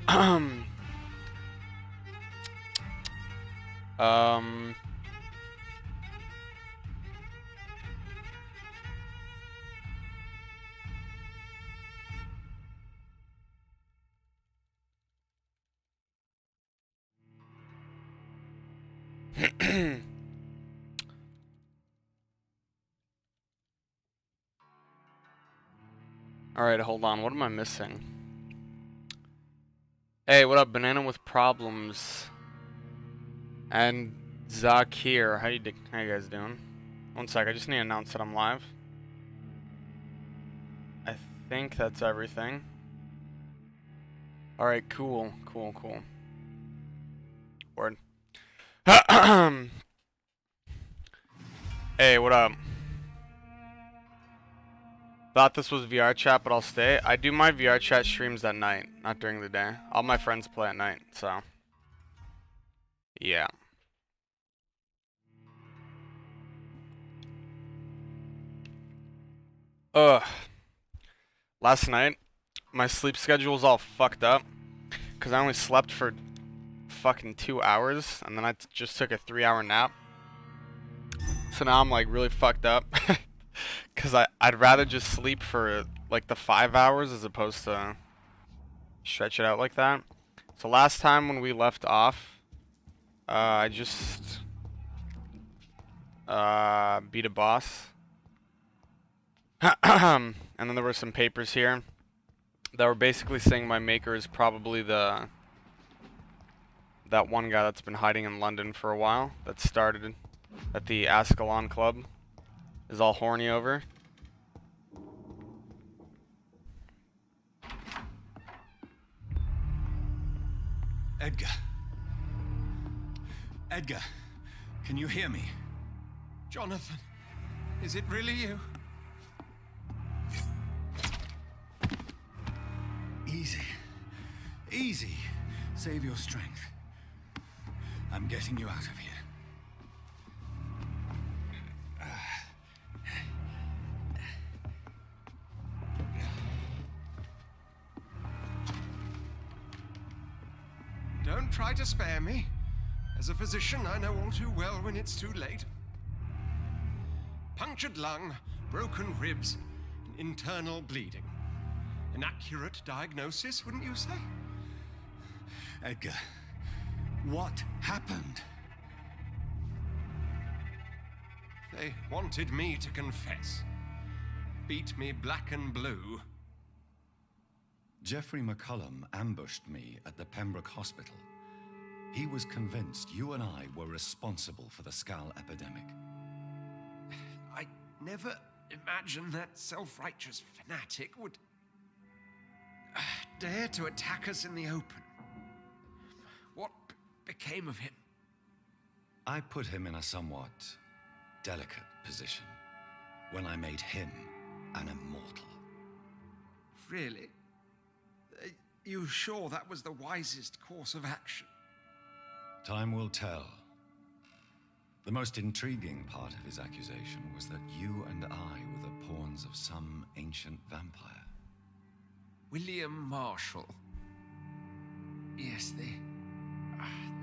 um. Alright, hold on. What am I missing? Hey, what up? Banana with problems. And Zakir. How you guys doing? One sec. I just need to announce that I'm live. I think that's everything. Alright, cool. Cool, cool. Word. Hey, what up? Thought this was VR chat, but I'll stay. I do my VR chat streams at night, not during the day. All my friends play at night, so. Yeah. Ugh. Last night, my sleep schedule was all fucked up. Because I only slept for fucking 2 hours, and then I just took a 3-hour nap. So now I'm like really fucked up. Because I'd rather just sleep for like the 5 hours as opposed to stretch it out like that. So last time when we left off, I just beat a boss. And then there were some papers here that were basically saying my maker is probably that one guy that's been hiding in London for a while, that started at the Ascalon Club, is all horny over. Edgar. Edgar, can you hear me? Jonathan, is it really you? Easy. Easy. Save your strength. I'm getting you out of here. Don't try to spare me. As a physician, I know all too well when it's too late. Punctured lung, broken ribs, and internal bleeding. An accurate diagnosis, wouldn't you say? Edgar, what happened? They wanted me to confess. Beat me black and blue. Jeffrey McCullum ambushed me at the Pembroke Hospital. He was convinced you and I were responsible for the Skal epidemic. I never imagined that self-righteous fanatic would dare to attack us in the open. What became of him? I put him in a somewhat delicate position when I made him an immortal. Really? You sure that was the wisest course of action? Time will tell. The most intriguing part of his accusation was that you and I were the pawns of some ancient vampire. William Marshall. Yes,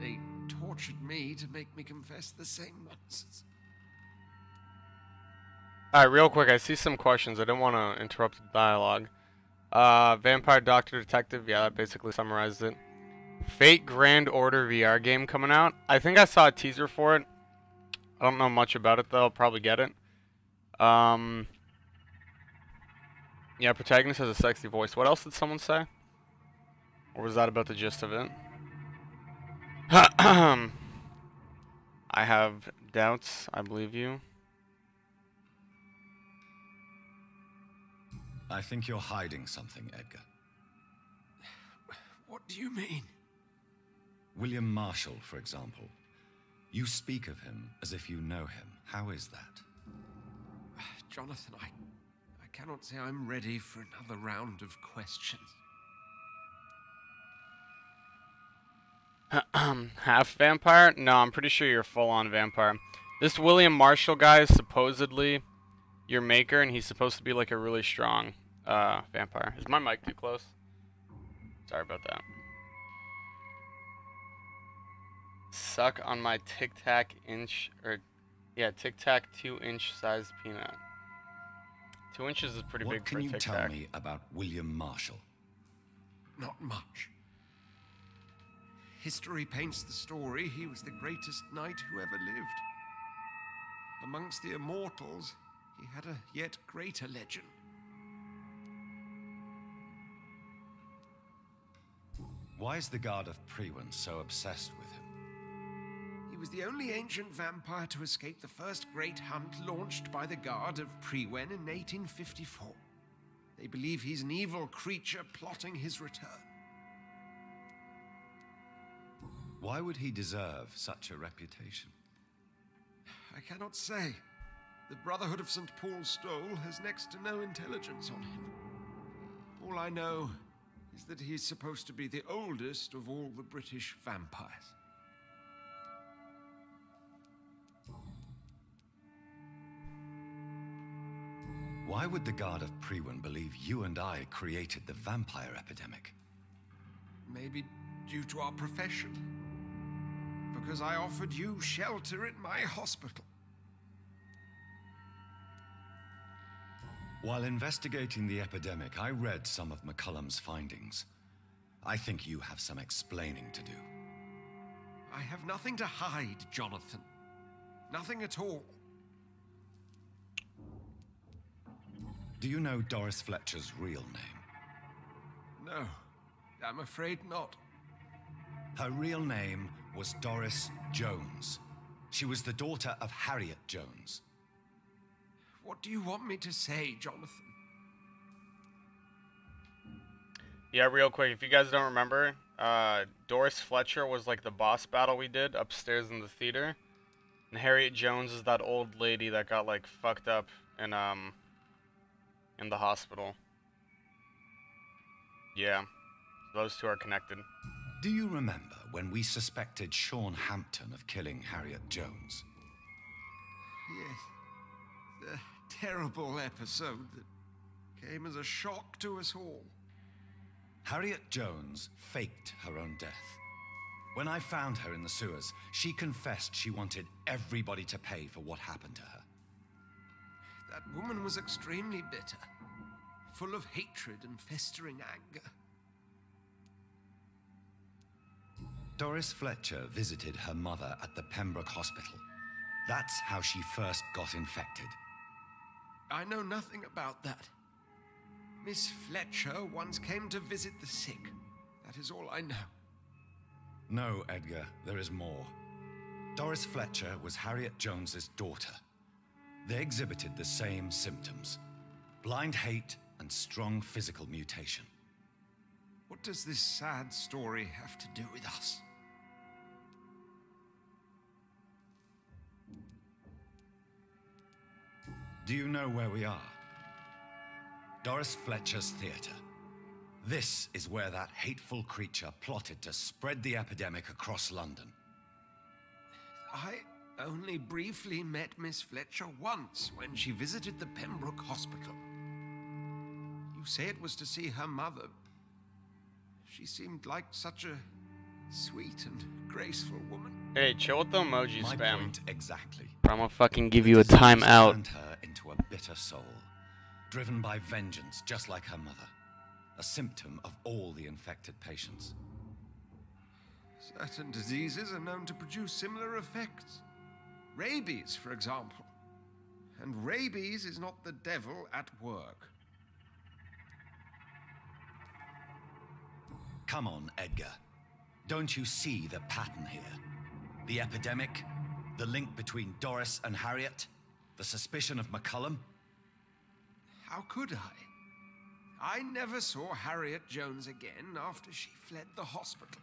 they tortured me to make me confess the same nonsense. Alright, real quick, I see some questions. I don't want to interrupt the dialogue. Vampire Doctor Detective, yeah, that basically summarized it. Fate Grand Order VR game coming out. I think I saw a teaser for it. I don't know much about it though, I'll probably get it. Yeah, protagonist has a sexy voice. What else did someone say? Or was that about the gist of it? I have doubts, I believe you. I think you're hiding something, Edgar. What do you mean? William Marshall, for example. You speak of him as if you know him. How is that? Jonathan, I cannot say I'm ready for another round of questions. Half vampire? No, I'm pretty sure you're full-on vampire. This William Marshall guy is supposedly your maker, and he's supposed to be like a really strong vampire. Is my mic too close? Sorry about that. Suck on my Tic Tac inch, or yeah, Tic Tac 2-inch sized peanut. 2 inches is pretty What big for can a you Tic tell Tac. me about William Marshall? Not much. History paints the story he was the greatest knight who ever lived. Amongst the immortals, he had a yet greater legend. Why is the Guard of Priwen so obsessed with him? He was the only ancient vampire to escape the first great hunt launched by the Guard of Priwen in 1854. They believe he's an evil creature plotting his return. Why would he deserve such a reputation? I cannot say. The Brotherhood of St. Paul's Stole has next to no intelligence on him. All I know is that he's supposed to be the oldest of all the British vampires. Why would the Guard of Priwen believe you and I created the vampire epidemic? Maybe due to our profession. Because I offered you shelter at my hospital. While investigating the epidemic, I read some of McCullum's findings. I think you have some explaining to do. I have nothing to hide, Jonathan. Nothing at all. Do you know Doris Fletcher's real name? No, I'm afraid not. Her real name was Doris Jones. She was the daughter of Harriet Jones. What do you want me to say, Jonathan? Yeah, real quick, if you guys don't remember, Doris Fletcher was like the boss battle we did upstairs in the theater. And Harriet Jones is that old lady that got like fucked up in the hospital. Yeah, those two are connected. Do you remember when we suspected Sean Hampton of killing Harriet Jones? Yes. The terrible episode that came as a shock to us all. Harriet Jones faked her own death. When I found her in the sewers, she confessed she wanted everybody to pay for what happened to her. That woman was extremely bitter, full of hatred and festering anger. Doris Fletcher visited her mother at the Pembroke Hospital. That's how she first got infected. I know nothing about that. Miss Fletcher once came to visit the sick. That is all I know. No, Edgar, there is more. Doris Fletcher was Harriet Jones's daughter. They exhibited the same symptoms: blind hate and strong physical mutation. What does this sad story have to do with us? Do you know where we are? Doris Fletcher's theater. This is where that hateful creature plotted to spread the epidemic across London. I only briefly met Miss Fletcher once when she visited the Pembroke Hospital. You say it was to see her mother. She seemed like such a sweet and graceful woman. Hey, chill with the emoji My spam. point exactly. I'm gonna fucking give The you a disease timeout. turned her into a bitter soul, driven by vengeance, just like her mother. A symptom of all the infected patients. Certain diseases are known to produce similar effects. Rabies, for example. And rabies is not the devil at work. Come on, Edgar. Don't you see the pattern here? The epidemic, the link between Doris and Harriet, the suspicion of McCullum? How could I? I never saw Harriet Jones again after she fled the hospital.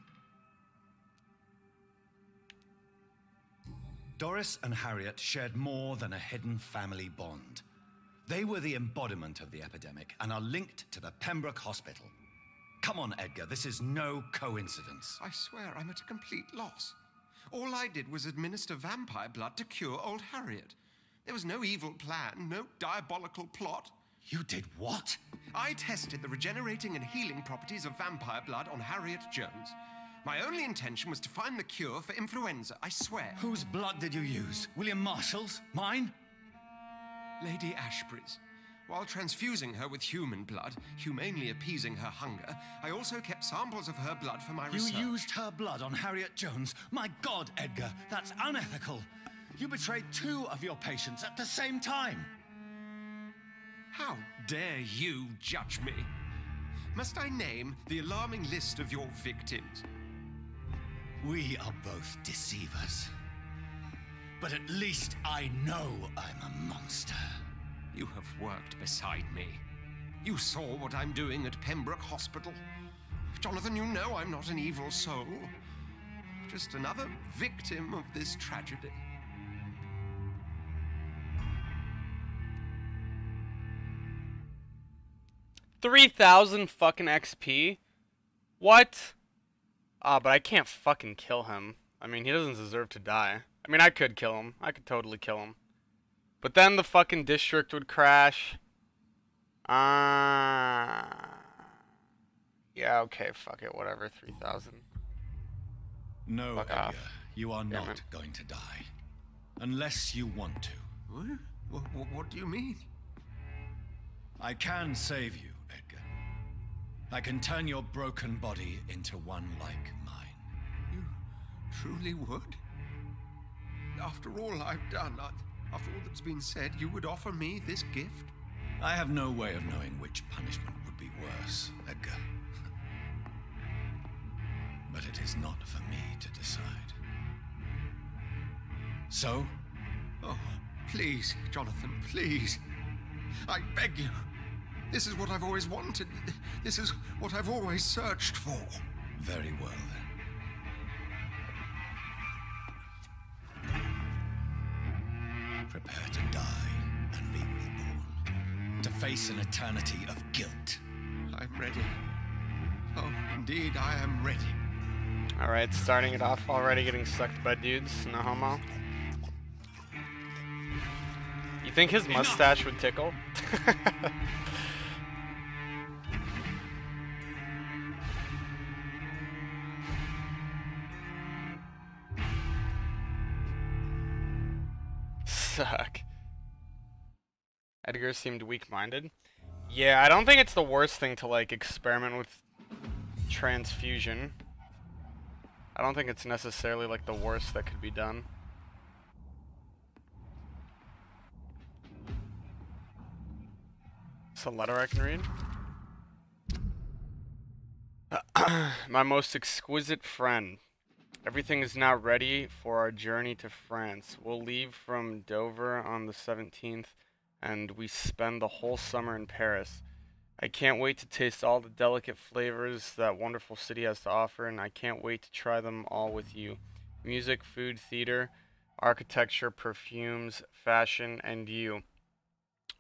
Doris and Harriet shared more than a hidden family bond. They were the embodiment of the epidemic and are linked to the Pembroke Hospital. Come on, Edgar, this is no coincidence. I swear I'm at a complete loss. All I did was administer vampire blood to cure old Harriet. There was no evil plan, no diabolical plot. You did what? I tested the regenerating and healing properties of vampire blood on Harriet Jones. My only intention was to find the cure for influenza, I swear. Whose blood did you use? William Marshall's? Mine? Lady Ashbury's. While transfusing her with human blood, humanely appeasing her hunger, I also kept samples of her blood for my research. You used her blood on Harriet Jones? My God, Edgar, that's unethical. You betrayed 2 of your patients at the same time. How dare you judge me? Must I name the alarming list of your victims? We are both deceivers. But at least I know I'm a monster. You have worked beside me. You saw what I'm doing at Pembroke Hospital. Jonathan, you know I'm not an evil soul. Just another victim of this tragedy. $3,000 fucking XP? What? Ah, but I can't fucking kill him. I mean, he doesn't deserve to die. I mean, I could kill him. I could totally kill him. But then the fucking district would crash. Yeah, okay, fuck it, whatever, 3,000. No, Fuck Edgar, off. you are Damn not it. going to die. Unless you want to. What do you mean? I can save you, Edgar. I can turn your broken body into one like mine. You truly would? After all I've done, after all that's been said, you would offer me this gift? I have no way of knowing which punishment would be worse, Edgar. But it is not for me to decide. So? Oh, please, Jonathan, please. I beg you. This is what I've always wanted. This is what I've always searched for. Very well, then. Prepare to die and be reborn. To face an eternity of guilt. I'm ready. Oh, indeed, I am ready. Alright, starting it off already, getting sucked by dudes, no homo. You think his mustache would tickle? Suck. Edgar seemed weak-minded. Yeah, I don't think it's the worst thing to, like, experiment with transfusion. I don't think it's necessarily, like, the worst that could be done. It's a letter I can read. My most exquisite friend. Everything is now ready for our journey to France. We'll leave from Dover on the 17th, and we spend the whole summer in Paris. I can't wait to taste all the delicate flavors that wonderful city has to offer, and I can't wait to try them all with you. Music, food, theater, architecture, perfumes, fashion, and you.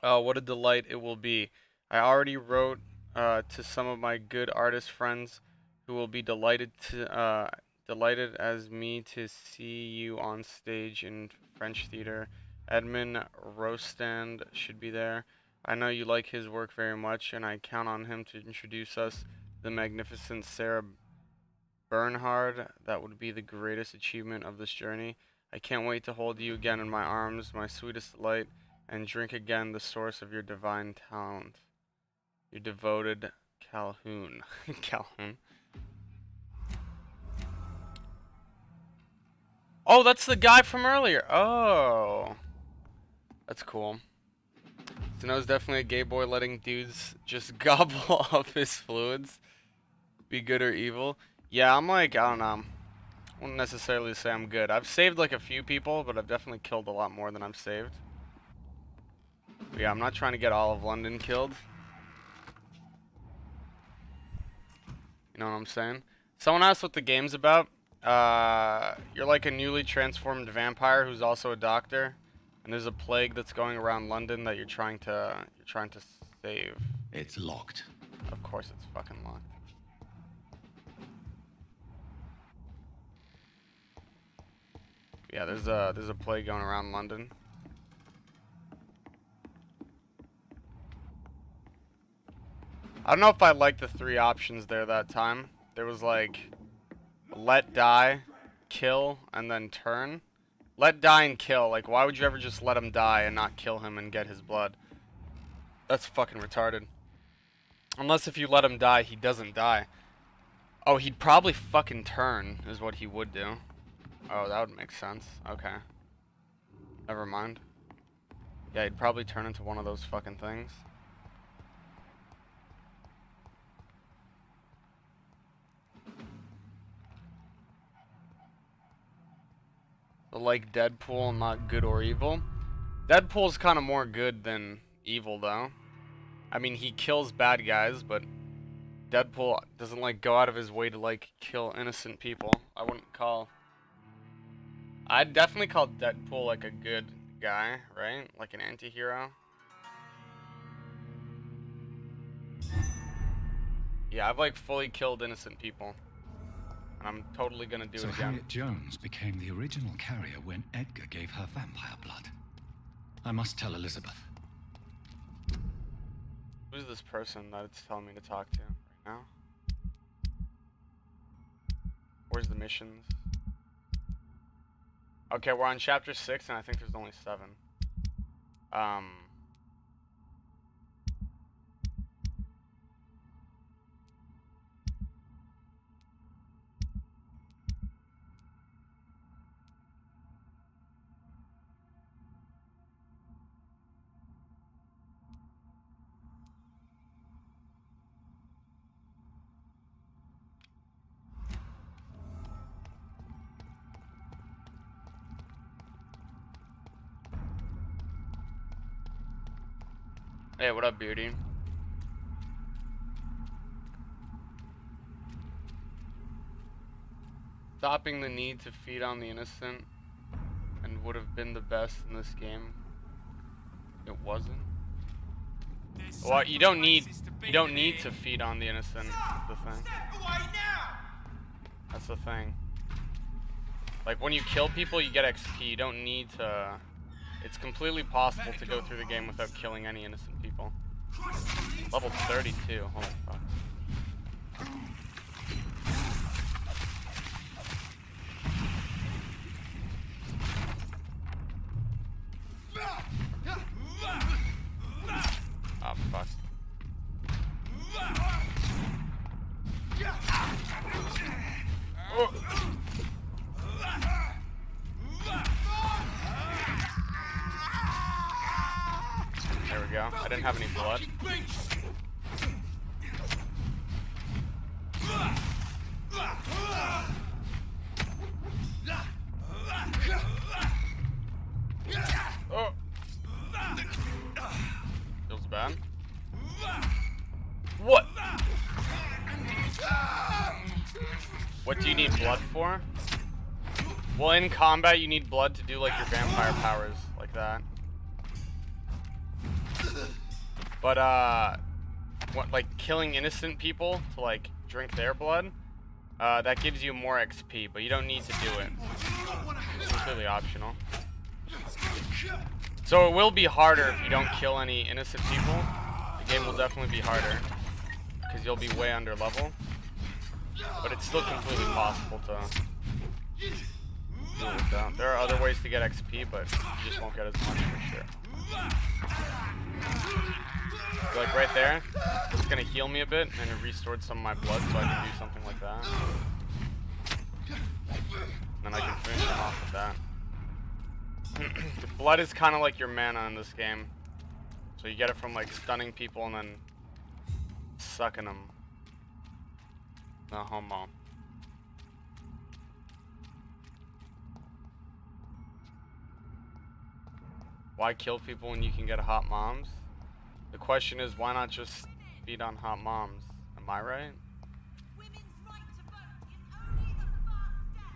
Oh, what a delight it will be. I already wrote to some of my good artist friends who will be delighted as me to see you on stage in French theater. Edmund Rostand should be there. I know you like his work very much, and I count on him to introduce us to the magnificent Sarah Bernhard. That would be the greatest achievement of this journey. I can't wait to hold you again in my arms, my sweetest delight, and drink again the source of your divine talent. Your devoted Calhoun. Calhoun. Oh, that's the guy from earlier. Oh. That's cool. Sano's definitely a gay boy letting dudes just gobble up his fluids. Be good or evil. Yeah, I'm like, I don't know. I wouldn't necessarily say I'm good. I've saved like a few people, but I've definitely killed a lot more than I've saved. But yeah, I'm not trying to get all of London killed. You know what I'm saying? Someone asked what the game's about. You're like a newly transformed vampire who's also a doctor, and there's a plague that's going around London that you're trying to save. It's locked. Of course it's fucking locked. Yeah, there's a plague going around London. I don't know if I liked the 3 options there that time. There was like Let die, kill, and then turn. Let die and kill. Like, why would you ever just let him die and not kill him and get his blood? That's fucking retarded. Unless if you let him die, he doesn't die. Oh, he'd probably fucking turn, is what he would do. Oh, that would make sense. Okay. Never mind. Yeah, he'd probably turn into one of those fucking things. So, like Deadpool, not good or evil. Deadpool's kind of more good than evil, though. I mean, he kills bad guys, but Deadpool doesn't, like, go out of his way to, like, kill innocent people. I'd definitely call Deadpool, like, a good guy, right? Like an anti-hero. Yeah, I've, like, fully killed innocent people. And I'm totally gonna do it again. So Harriet Jones became the original carrier when Edgar gave her vampire blood. I must tell Elizabeth. Who's this person that it's telling me to talk to right now? Where's the missions? Okay, we're on chapter 6 and I think there's only 7. Hey, what up, Beauty? Stopping the need to feed on the innocent and would have been the best in this game. It wasn't. Well, you don't need to feed on the innocent. That's the thing. That's the thing. Like when you kill people, you get XP. You don't need to. It's completely possible to go through the game without killing any innocent people. Level 32. Holy fuck. Oh fuck. Oh. There we go. I didn't have any blood. Oh. Feels bad. What? What do you need blood for? Well, in combat, you need blood to do like your vampire powers, like that. But what, like killing innocent people to like drink their blood? That gives you more XP, but you don't need to do it. It's completely optional. So it will be harder if you don't kill any innocent people. The game will definitely be harder because you'll be way under level. But it's still completely possible to do it with that. There are other ways to get XP, but you just won't get as much for sure. Like right there, it's gonna heal me a bit, and it restored some of my blood, so I can do something like that. And then I can finish him off with that. Blood is kind of like your mana in this game, so you get it from like stunning people and then sucking them. No homo. Why kill people when you can get hot moms? The question is, why not just feed on hot moms? Am I right? Women's right to vote is only the first step.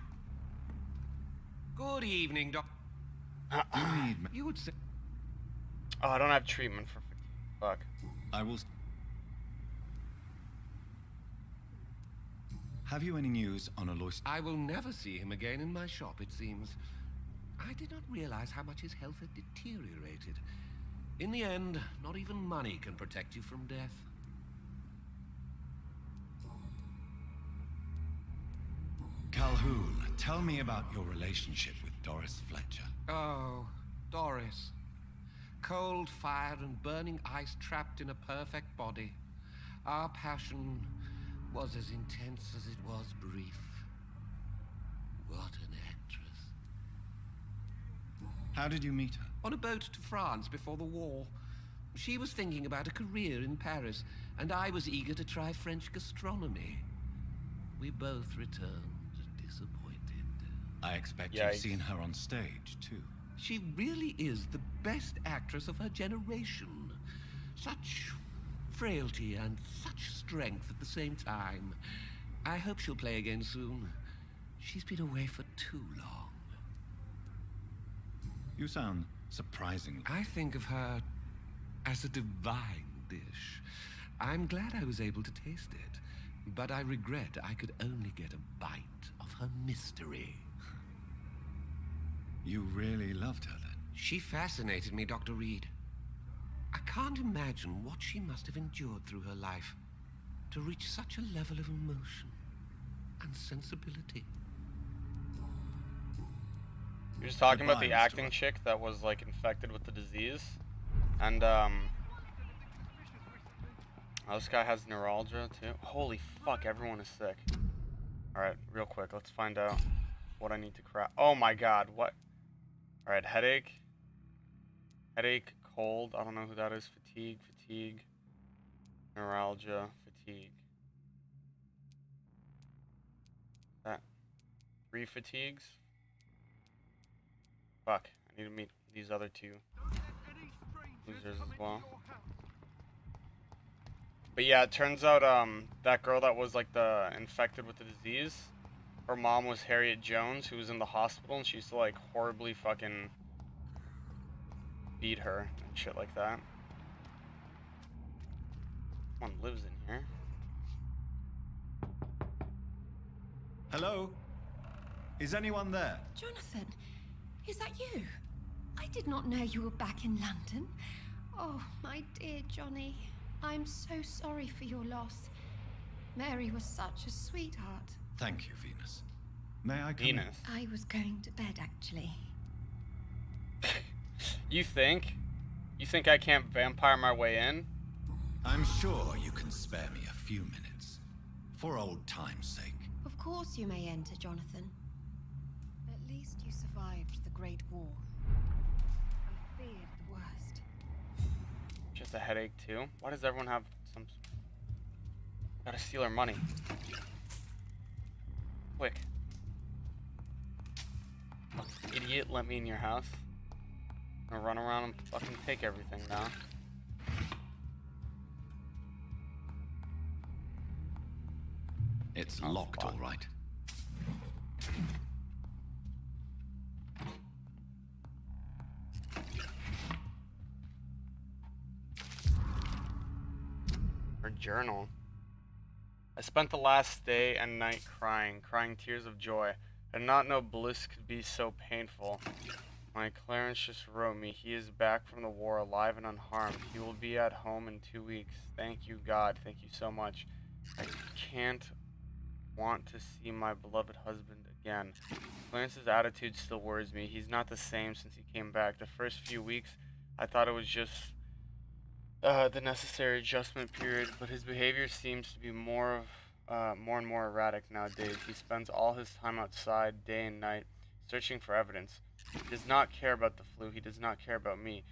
Good evening, Doc. You would say. Oh, I don't have treatment for fuck. I will. Have you any news on Alois? I will never see him again in my shop, it seems. I did not realize how much his health had deteriorated. In the end, not even money can protect you from death. Boone, tell me about your relationship with Doris Fletcher. Oh, Doris. Cold fire and burning ice trapped in a perfect body. Our passion was as intense as it was brief. What an actress. How did you meet her? On a boat to France before the war. She was thinking about a career in Paris, and I was eager to try French gastronomy. We both returned disappointed. I expect Yikes. you've seen her on stage, too. She really is the best actress of her generation. Such frailty and such strength at the same time. I hope she'll play again soon. She's been away for too long. You sound surprisingly... I think of her as a divine dish. I'm glad I was able to taste it, but I regret I could only get a bite of her mystery. You really loved her, then? She fascinated me, Dr. Reed. I can't imagine what she must have endured through her life to reach such a level of emotion and sensibility. You're just talking about Goodbye, the Mr. acting Webb. chick that was like infected with the disease, and this guy has neuralgia too. Holy fuck, everyone is sick. All right, real quick, let's find out what I need to craft. Oh my god, what? All right, headache, cold. I don't know who that is. Fatigue, neuralgia, fatigue. That 3 fatigues. Fuck, I need to meet these other 2 losers as well. But yeah, it turns out that girl that was like the infected with the disease, her mom was Harriet Jones, who was in the hospital, and she used to like horribly fucking beat her and shit like that. Someone lives in here. Hello? Is anyone there? Jonathan, is that you? I did not know you were back in London. Oh, my dear Johnny. I'm so sorry for your loss. Mary was such a sweetheart. Thank you, Venus. May I come in? Venus. I was going to bed, actually. You think? You think I can't vampire my way in? I'm sure you can spare me a few minutes. For old time's sake. Of course you may enter, Jonathan. At least you survived the Great War. I feared the worst. Just a headache too. Why does everyone have some... Gotta steal her money. Quick. Idiot, let me in your house. I'm gonna run around and fucking take everything now. It's Oh, locked, fuck. all right. Her journal. I spent the last day and night crying tears of joy. I did not know bliss could be so painful. My Clarence just wrote me. He is back from the war alive and unharmed. He will be at home in 2 weeks. Thank you, God. Thank you so much. I can't want to see my beloved husband again. Clarence's attitude still worries me. He's not the same since he came back. The first few weeks, I thought it was just the necessary adjustment period, but his behavior seems to be more and more erratic nowadays. He spends all his time outside, day and night, searching for evidence. He does not care about the flu. He does not care about me.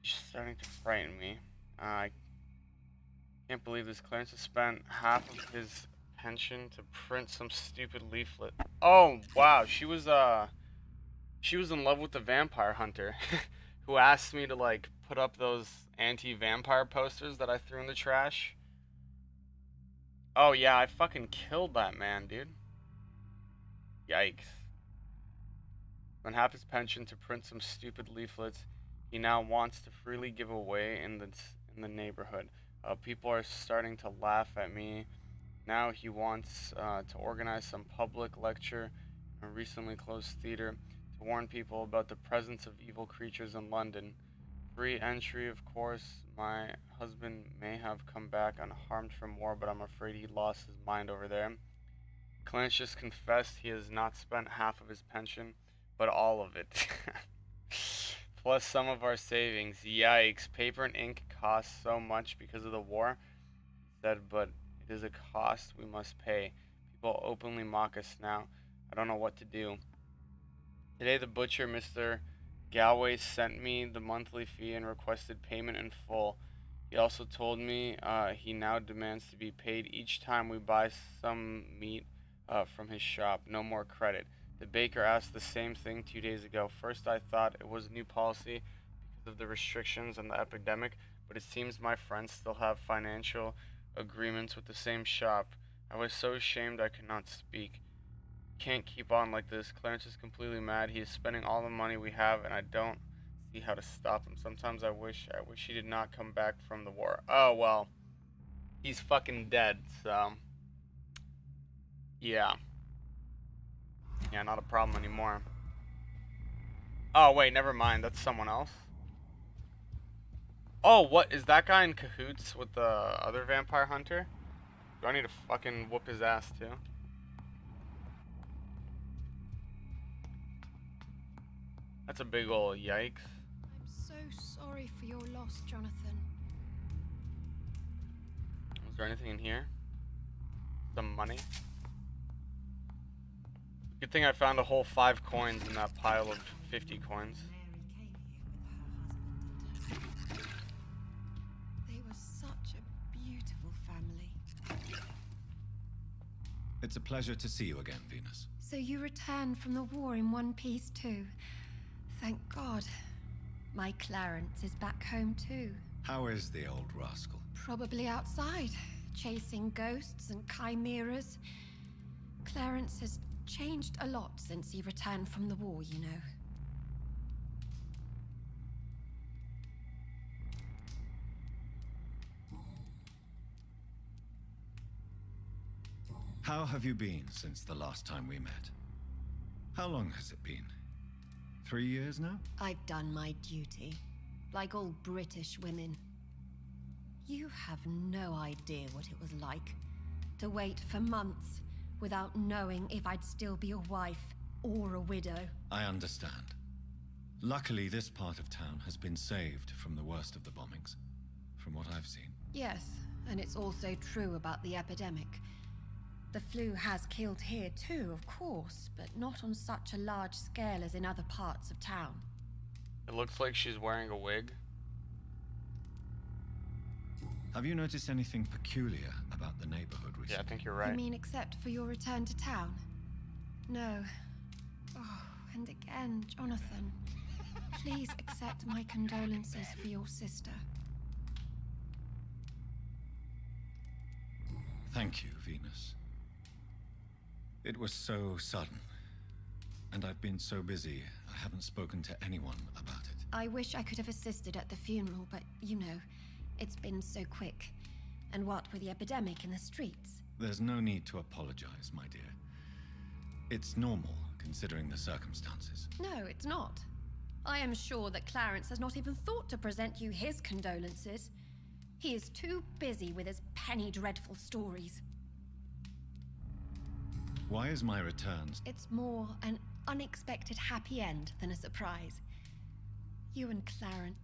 He's starting to frighten me. I can't believe this. Clarence has spent half of his pension to print some stupid leaflet. Oh wow, she was in love with the vampire hunter, who asked me to like put up those anti-vampire posters that I threw in the trash. Oh yeah, I fucking killed that man, dude. Yikes. Spent half his pension to print some stupid leaflets he now wants to freely give away in the neighborhood. People are starting to laugh at me. Now he wants to organize some public lecture in a recently closed theater to warn people about the presence of evil creatures in London. Free entry, of course. My husband may have come back unharmed from war, but I'm afraid he lost his mind over there. Clarence just confessed he has not spent half of his pension, but all of it. Plus some of our savings. Yikes. Paper and ink costs so much because of the war. He said, but it is a cost we must pay. People openly mock us now. I don't know what to do. Today the butcher, Mr. Galway, sent me the monthly fee and requested payment in full. He also told me he now demands to be paid each time we buy some meat from his shop. No more credit. The baker asked the same thing 2 days ago. First I thought it was a new policy because of the restrictions and the epidemic, but it seems my friends still have financial agreements with the same shop. I was so ashamed I could not speak. Can't keep on like this. Clarence is completely mad. He is spending all the money we have, and I don't see how to stop him. Sometimes I wish he did not come back from the war. Oh, well. He's fucking dead, so... yeah. Yeah, not a problem anymore. Oh, wait, never mind. That's someone else. Oh, what? Is that guy in cahoots with the other vampire hunter? Do I need to fucking whoop his ass, too? That's a big ol' yikes. I'm so sorry for your loss, Jonathan. Was there anything in here? Some money? Good thing I found a whole 5 coins in that pile of 50 coins. Mary came here with her husband and They were such a beautiful family. It's a pleasure to see you again, Venus. So you returned from the war in one piece too. Thank God. My Clarence is back home too. How is the old rascal? Probably outside, chasing ghosts and chimeras. Clarence has changed a lot since he returned from the war, you know. How have you been since the last time we met? How long has it been? 3 years now? I've done my duty, like all British women. You have no idea what it was like to wait for months without knowing if I'd still be a wife or a widow. I understand. Luckily, this part of town has been saved from the worst of the bombings, from what I've seen. Yes, and it's also true about the epidemic. The flu has killed here too, of course, but not on such a large scale as in other parts of town. It looks like she's wearing a wig. Have you noticed anything peculiar about the neighborhood recently? Yeah, I think you're right. You mean except for your return to town? No. Oh, and again, Jonathan. Please accept my condolences for your sister. Thank you, Venus. It was so sudden, and I've been so busy, I haven't spoken to anyone about it. I wish I could have assisted at the funeral, but you know, it's been so quick. And what with the epidemic in the streets? There's no need to apologize, my dear. It's normal, considering the circumstances. No, it's not. I am sure that Clarence has not even thought to present you his condolences. He is too busy with his penny dreadful stories. Why is my return? It's more an unexpected happy end than a surprise. You and Clarence.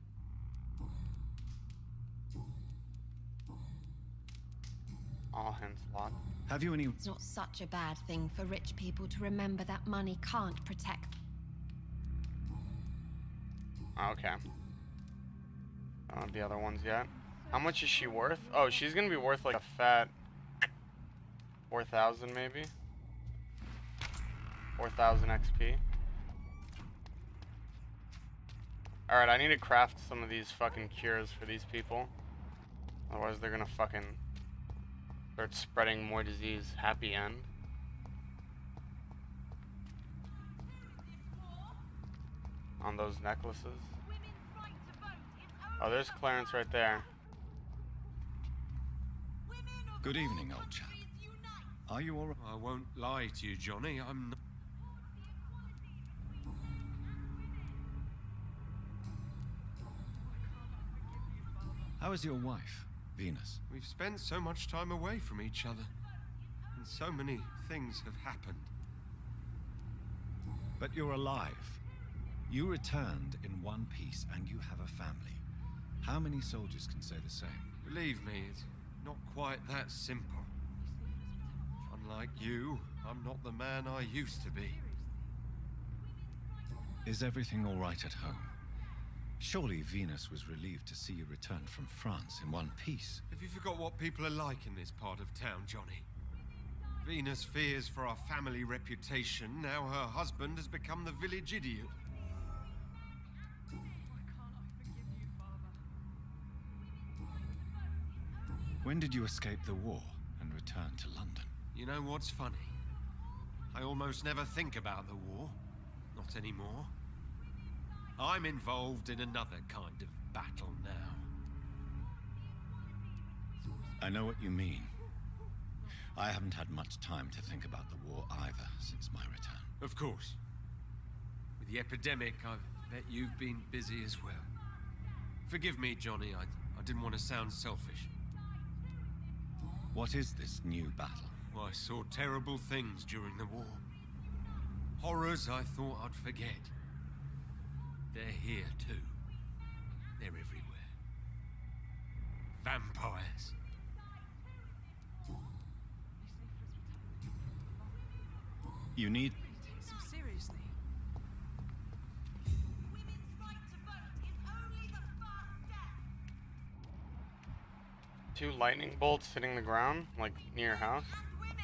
All hands locked. Have you any... It's not such a bad thing for rich people to remember that money can't protect. Okay. I don't know the other ones yet. How much is she worth? Oh, she's gonna be worth like a fat 4,000 maybe. 4,000 XP. Alright, I need to craft some of these fucking cures for these people. Otherwise they're gonna fucking start spreading more disease. Happy end. On those necklaces. women's right to vote is Oh, there's Clarence right there. women of Good all evening, old chap. countries unite. Are you all right? I won't lie to you, Johnny. I'm not. How is your wife, Venus? We've spent so much time away from each other. And so many things have happened. But you're alive. You returned in one piece, and you have a family. How many soldiers can say the same? Believe me, it's not quite that simple. Unlike you, I'm not the man I used to be. Is everything all right at home? Surely Venus was relieved to see you return from France in one piece. Have you forgot what people are like in this part of town, Johnny? Venus fears for our family reputation. Now her husband has become the village idiot. When did you escape the war and return to London? You know what's funny? I almost never think about the war. Not anymore. I'm involved in another kind of battle now. I know what you mean. I haven't had much time to think about the war either since my return. Of course. With the epidemic, I bet you've been busy as well. Forgive me, Johnny. I didn't want to sound selfish. What is this new battle? I saw terrible things during the war. Horrors I thought I'd forget. They're here too. They're everywhere. Vampires. You need... Seriously. Women's right to vote is only the first step. 2 lightning bolts hitting the ground, like near your house. And women.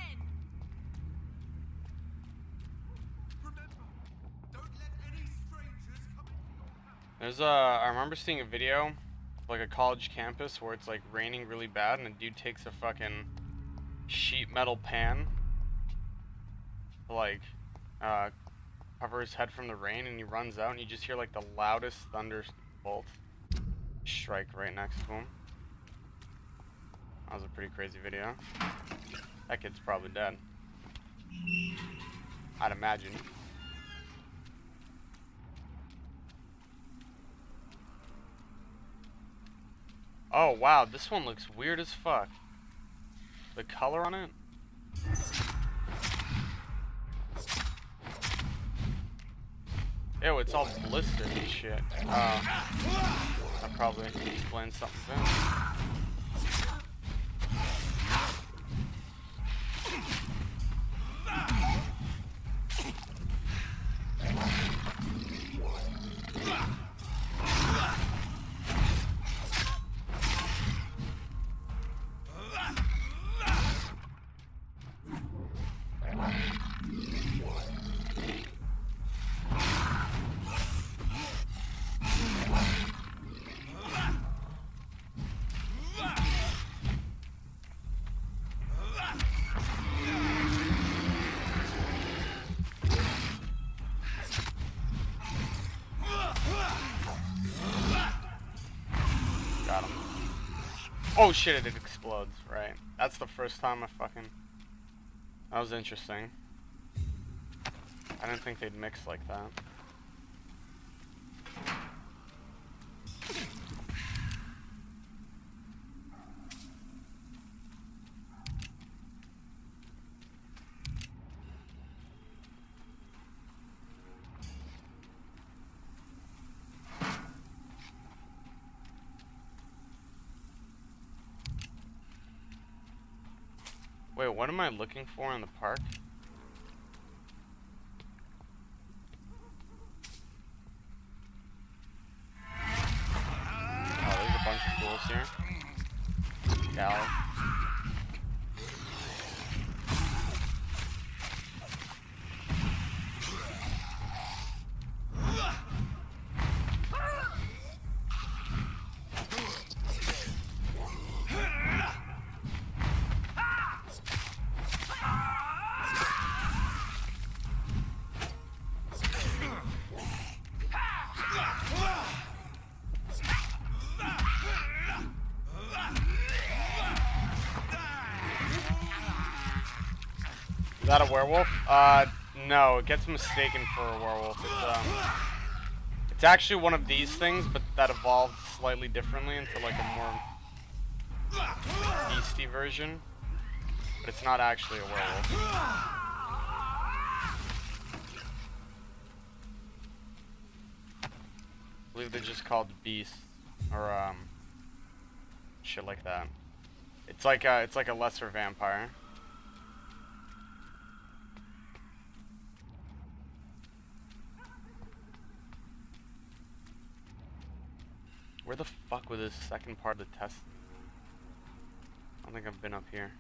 Remember, don't let any strangers come into your house. There's I remember seeing a video of, like, a college campus where it's like raining really bad and a dude takes a fucking sheet metal pan to, like, cover his head from the rain, and he runs out and you just hear like the loudest thunderbolt strike right next to him. That was a pretty crazy video. That kid's probably dead, I'd imagine. Oh wow, this one looks weird as fuck. The color on it. Ew, it's all blistered and shit. That probably explains something too. Got him. Oh shit, it explodes, right. That's the first time I fucking... That was interesting. I didn't think they'd mix like that. Wait, what am I looking for in the park? Oh, there's a bunch of fools here. Galley. Is that a werewolf? No, it gets mistaken for a werewolf. It's actually one of these things, but that evolved slightly differently into like a more beastie version. But It's not actually a werewolf. I believe they're just called beasts, or shit like that. It's like a lesser vampire. Where the fuck was this second part of the test? I don't think I've been up here.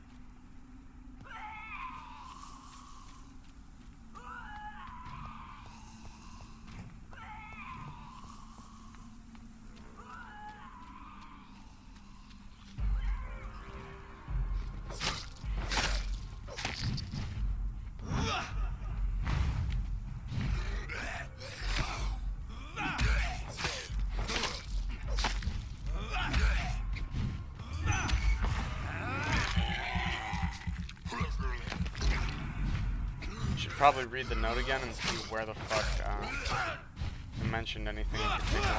Probably read the note again and see where the fuck it mentioned anything in particular.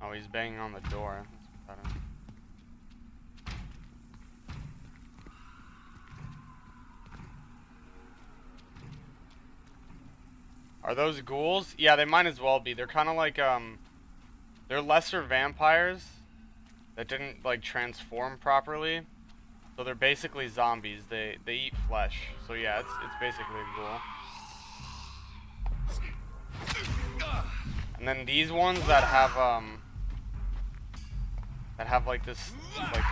Oh, he's banging on the door. That's better. Are those ghouls? Yeah, they might as well be. They're kind of like, they're lesser vampires that didn't, like, transform properly. So they're basically zombies. They eat flesh. So yeah, it's basically a ghoul. And then these ones that have like this, like,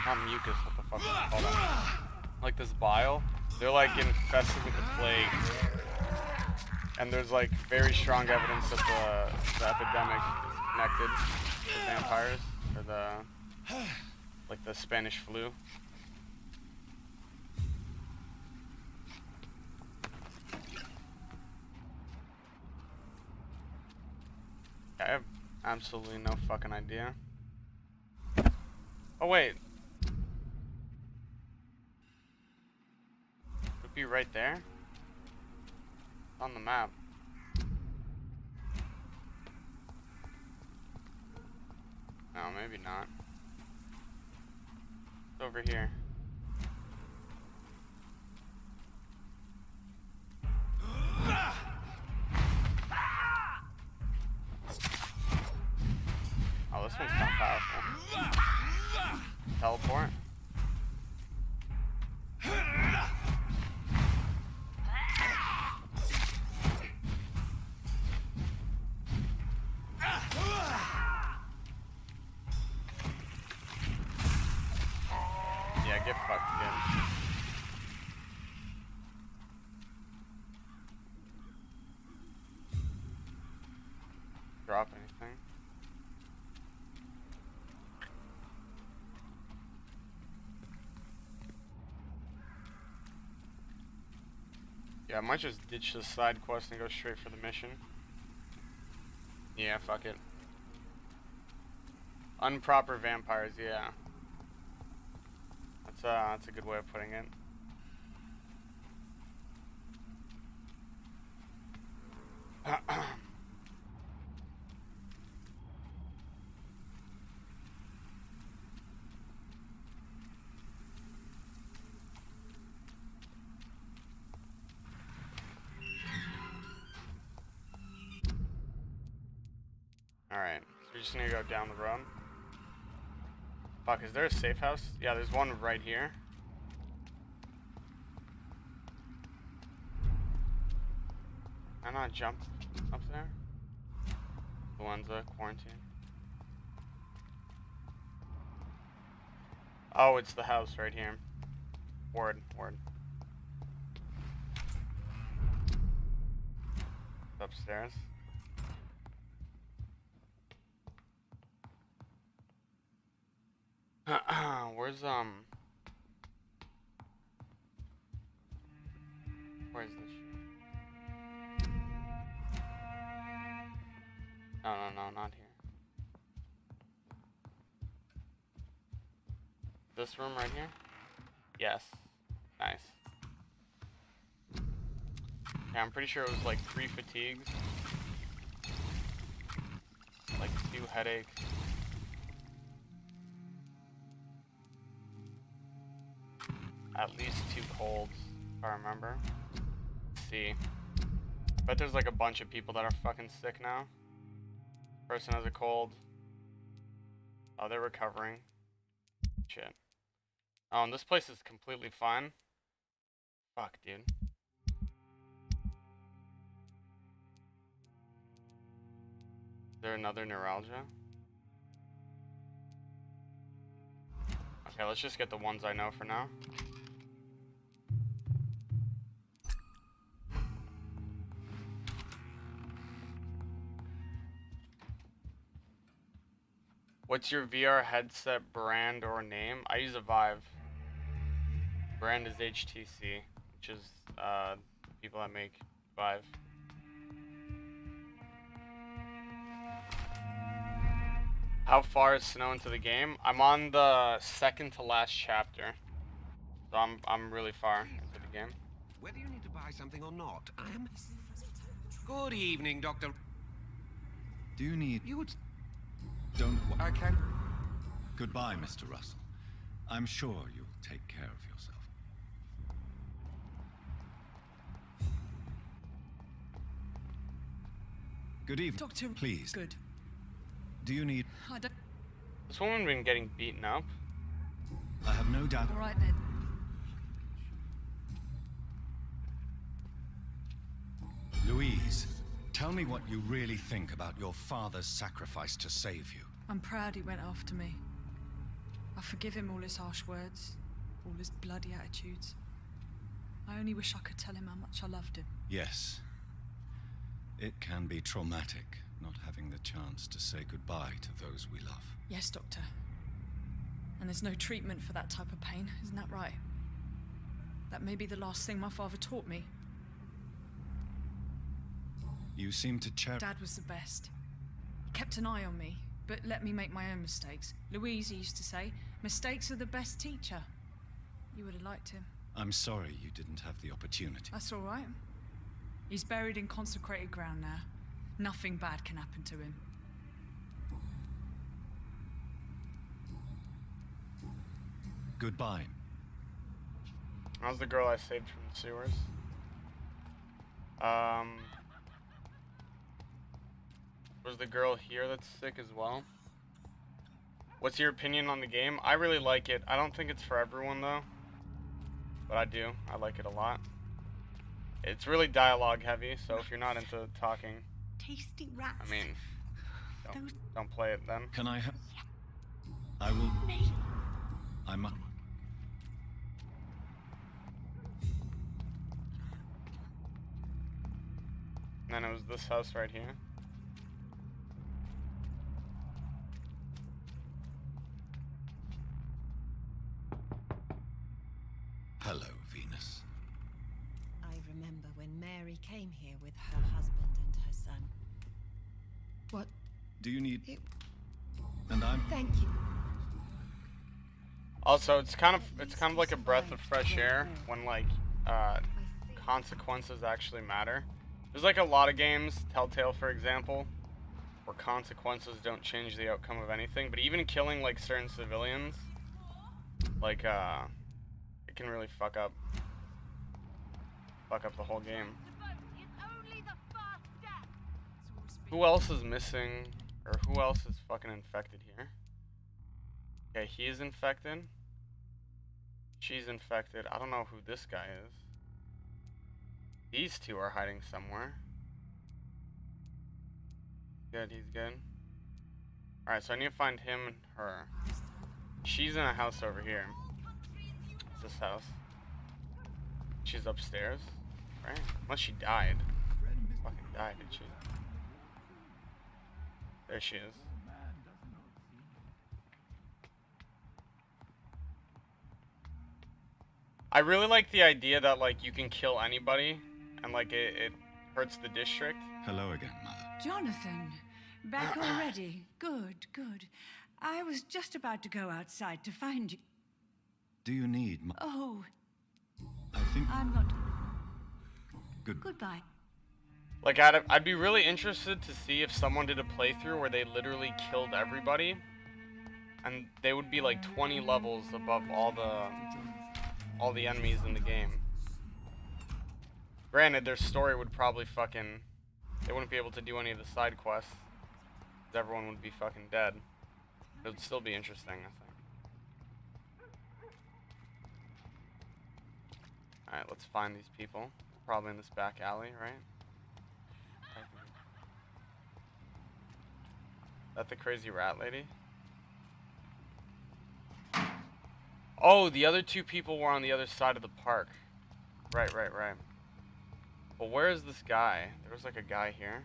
not mucus, what the fuck is it called? Like this bile. They're like infested with the plague. And there's like very strong evidence that the epidemic is connected to vampires, or like the Spanish flu. I have absolutely no fucking idea. Oh wait. Would be right there? On the map. No, maybe not. It's over here. Oh, this one's kind of powerful. Teleport. Yeah, get fucked again. Drop anything. Yeah, I might just ditch the side quest and go straight for the mission. Yeah, fuck it. Unproper vampires, yeah. That's a good way of putting it. Alright, so we're just gonna go down the road. Fuck, is there a safe house? Yeah, there's one right here. Can I not jump up there? Influenza, quarantine. Oh, it's the house right here. Word. It's upstairs. Where's this shit? No, not here. This room right here? Yes. Nice. Yeah, I'm pretty sure it was like 3 fatigues. Like 2 headaches. At least 2 colds, if I remember. Let's see. But there's like a bunch of people that are fucking sick now. Person has a cold. Oh, they're recovering. Shit. Oh, and this place is completely fine. Fuck, dude. Is there another neuralgia? Okay, let's just get the ones I know for now. What's your VR headset brand or name? I use a Vive. Brand is HTC, which is people that make Vive. How far is Snow into the game? I'm on the second to last chapter, so I'm really far into the game. Whether you need to buy something or not, I am... Good evening, Doctor. Do you need... You would... Don't... I can... Goodbye, Mr. Russell. I'm sure you'll take care of yourself. Good evening. Doctor, please. Good. Do you need... I don't... This woman been getting beaten up. I have no doubt... All right, then. Louise, tell me what you really think about your father's sacrifice to save you. I'm proud he went after me. I forgive him all his harsh words, all his bloody attitudes. I only wish I could tell him how much I loved him. Yes. It can be traumatic, not having the chance to say goodbye to those we love. Yes, Doctor. And there's no treatment for that type of pain, isn't that right? That may be the last thing my father taught me. You seem to cherish... Dad was the best. He kept an eye on me, but let me make my own mistakes. Louise used to say, mistakes are the best teacher. You would have liked him. I'm sorry you didn't have the opportunity. That's all right. He's buried in consecrated ground now. Nothing bad can happen to him. Goodbye. How's the girl I saved from the sewers? Was the girl here that's sick as well? What's your opinion on the game? I really like it. I don't think it's for everyone though. But I do. I like it a lot. It's really dialogue heavy, so if you're not into talking, Tasty rats. I mean, don't play it then. Can I have... I will... I'm... And then it was this house right here. Hello, Venus. I remember when Mary came here with her husband and her son. What? Do you need... And I'm... Thank you. Also, it's kind of like a breath of fresh air when like consequences actually matter. There's like a lot of games, Telltale for example, where consequences don't change the outcome of anything, but even killing like certain civilians, like it can really fuck up the whole game. Who else is missing, or who else is fucking infected here? Okay, he is infected. She's infected. I don't know who this guy is. These two are hiding somewhere. Good, he's good. Alright, so I need to find him and her. She's in a house over here. It's this house. She's upstairs, right? Unless she died. Fucking died, did she? There she is. I really like the idea that like you can kill anybody and like it hurts the district. Hello again, Mother. Jonathan, back already? Good, good. I was just about to go outside to find you. do you need? Oh, I think. I'm not. Good. Goodbye. Like, I'd be really interested to see if someone did a playthrough where they literally killed everybody, and they would be like 20 levels above all the enemies in the game. Granted, their story would probably fucking, they wouldn't be able to do any of the side quests, 'cause everyone would be fucking dead. It would still be interesting, I think. Alright, let's find these people. Probably in this back alley, right? That the crazy rat lady? Oh, the other two people were on the other side of the park. Right. Well, where is this guy? There was like a guy here.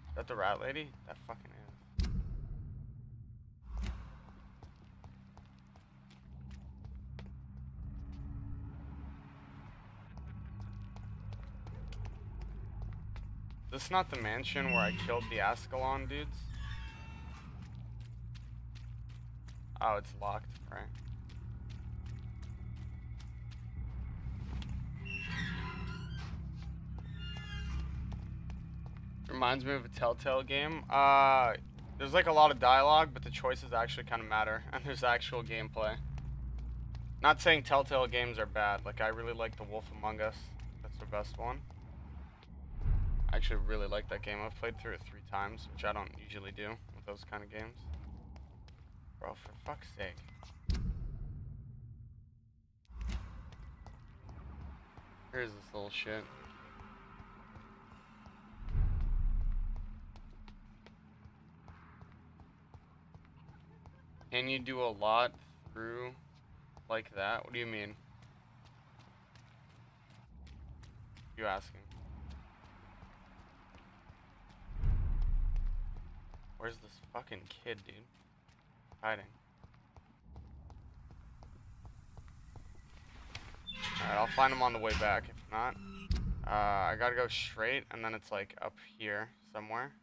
Is that the rat lady? That fucking is. Is this not the mansion where I killed the Ascalon dudes? Oh, it's locked, right? Reminds me of a Telltale game. There's like a lot of dialogue, but the choices actually kind of matter, and there's actual gameplay. Not saying Telltale games are bad. Like, I really like The Wolf Among Us. That's their best one. I actually really like that game. I've played through it 3 times, which I don't usually do with those kind of games. Bro, for fuck's sake. Here's this little shit. Can you do a lot through like that? What do you mean? You asking? Where's this fucking kid, dude? Hiding. Alright, I'll find him on the way back. If not, I gotta go straight, and then it's like up here somewhere.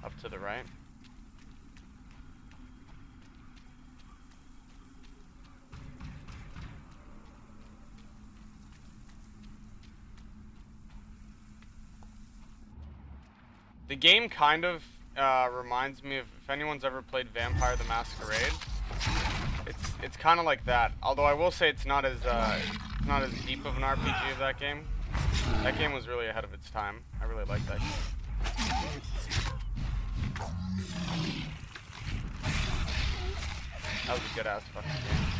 Up to the right. The game kind of reminds me of, if anyone's ever played Vampire the Masquerade, it's kind of like that. Although I will say it's not as deep of an RPG of that game. That game was really ahead of its time. I really like that game. That was a good ass fucking game.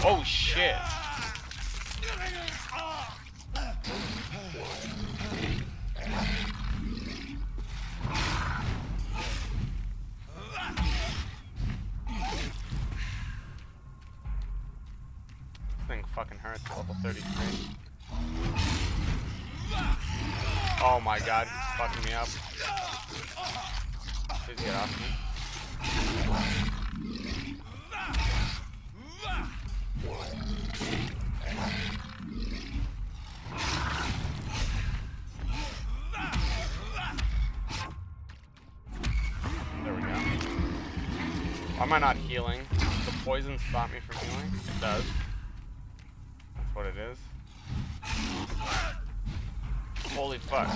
Oh shit. This thing fucking hurts. Level 33. Oh my god, he's fucking me up. Please get off me. There we go. Why am I not healing? Does the poison stop me from healing? It does. That's what it is. Holy fuck.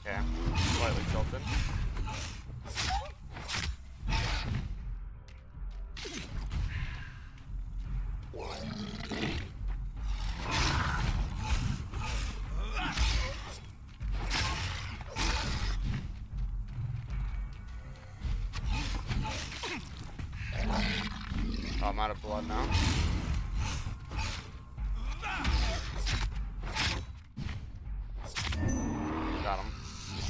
Okay, slightly tilted. Oh, I'm out of blood now. Got him.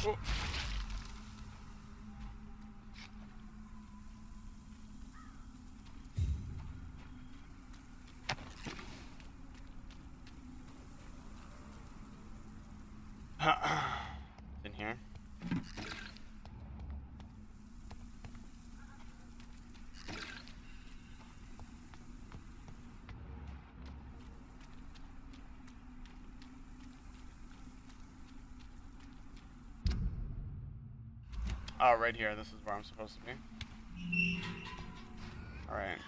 Ooh. In here. Oh, right here. This is where I'm supposed to be. Alright.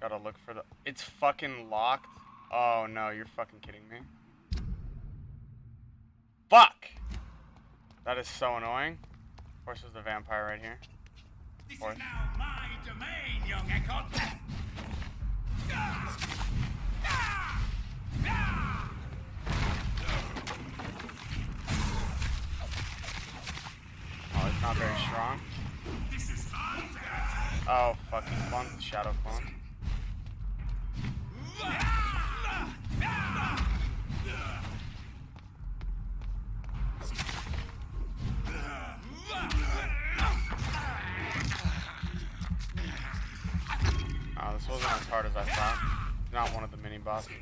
Gotta look for the... It's fucking locked? Oh, no. You're fucking kidding me. Fuck! That is so annoying. Of course, there's a vampire right here. This is now my domain, young Echo. Oh, it's not very strong. This is my Oh, fuck. He spawns the shadow clone. Oh, this wasn't as hard as I thought. Not one of the mini bosses.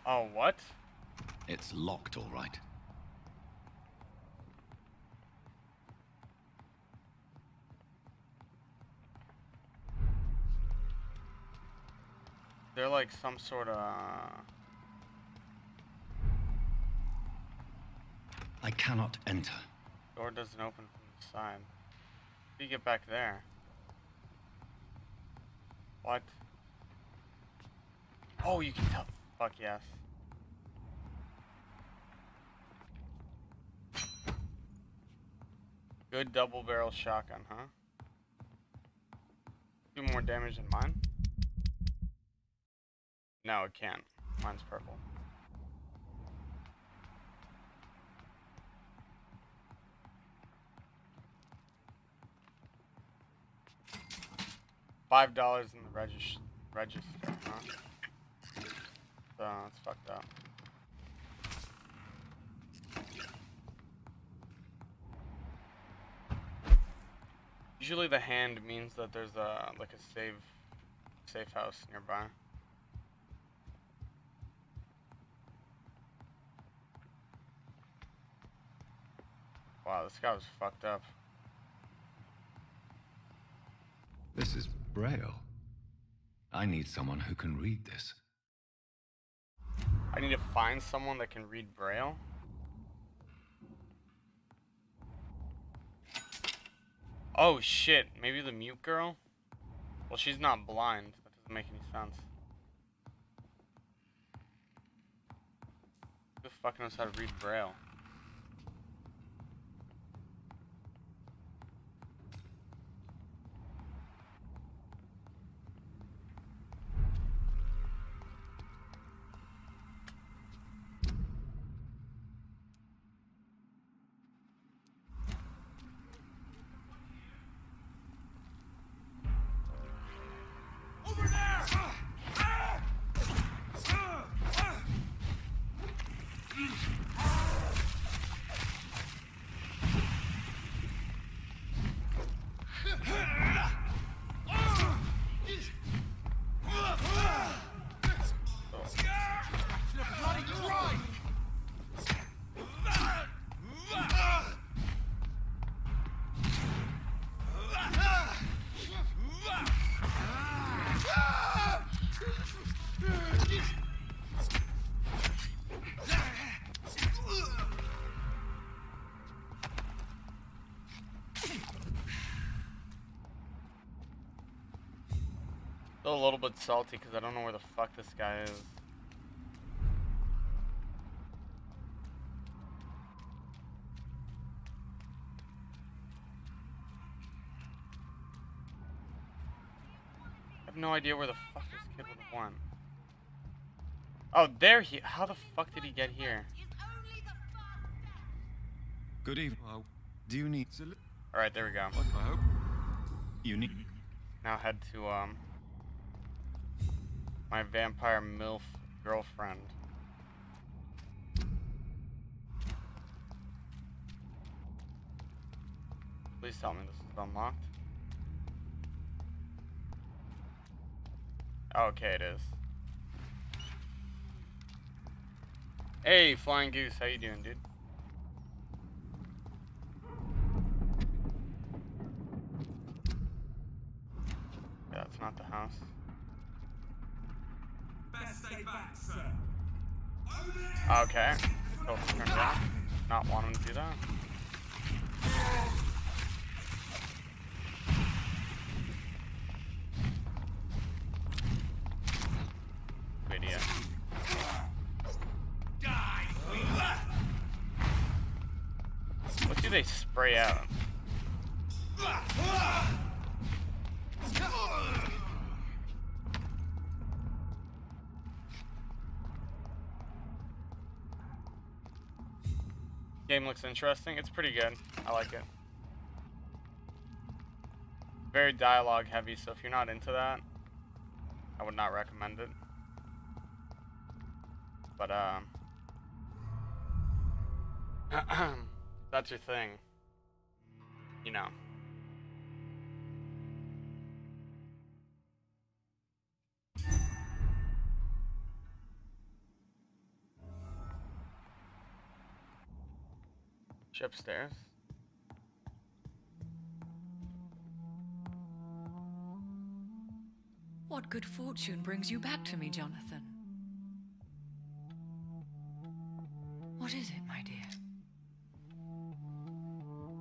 Oh, what? It's locked, all right. They're like some sort of... I cannot enter. Door doesn't open from the side. How do you get back there? What? Oh, you can tell. Fuck yes. Good double barrel shotgun, huh? Do more damage than mine? No, it can't. Mine's purple. $5 in the register, huh? So it's fucked up. Usually the hand means that there's a like a safe house nearby. Wow, this guy was fucked up. This is Braille. I need someone who can read this. I need to find someone that can read Braille. Oh shit, maybe the mute girl? Well, she's not blind. That doesn't make any sense. Who the fuck knows how to read Braille? Over there! Still a little bit salty because I don't know where the fuck this guy is. I have no idea where the fuck this kid would have went. Oh, there he. How the fuck did he get here? Good evening. Do you need... All right, there we go. I hope. You need... Now head to my vampire MILF girlfriend. Please tell me this is unlocked. Okay, it is. Hey, Flying Goose, how you doing, dude? not the house. Best stay back, sir. Okay. Go turn around. Not wanting to do that. Good idea. Die! What do they spray out? Game looks interesting. It's pretty good. I like it. Very dialogue heavy, so if you're not into that, I would not recommend it. But that's your thing. You know. Upstairs. What good fortune brings you back to me, Jonathan? What is it, my dear?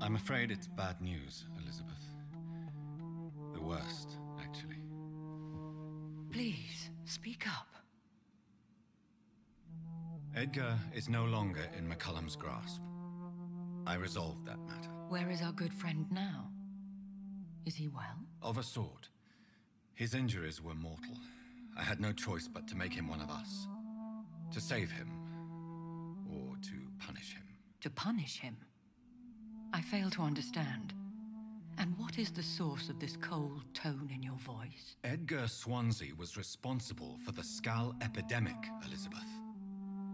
I'm afraid it's bad news, Elizabeth. The worst, actually. Please, speak up. Edgar is no longer in McCullum's grasp. I resolved that matter. Where is our good friend now? Is he well? Of a sort. His injuries were mortal. I had no choice but to make him one of us. To save him. Or to punish him. To punish him? I fail to understand. And what is the source of this cold tone in your voice? Edgar Swansea was responsible for the Skull epidemic, Elizabeth.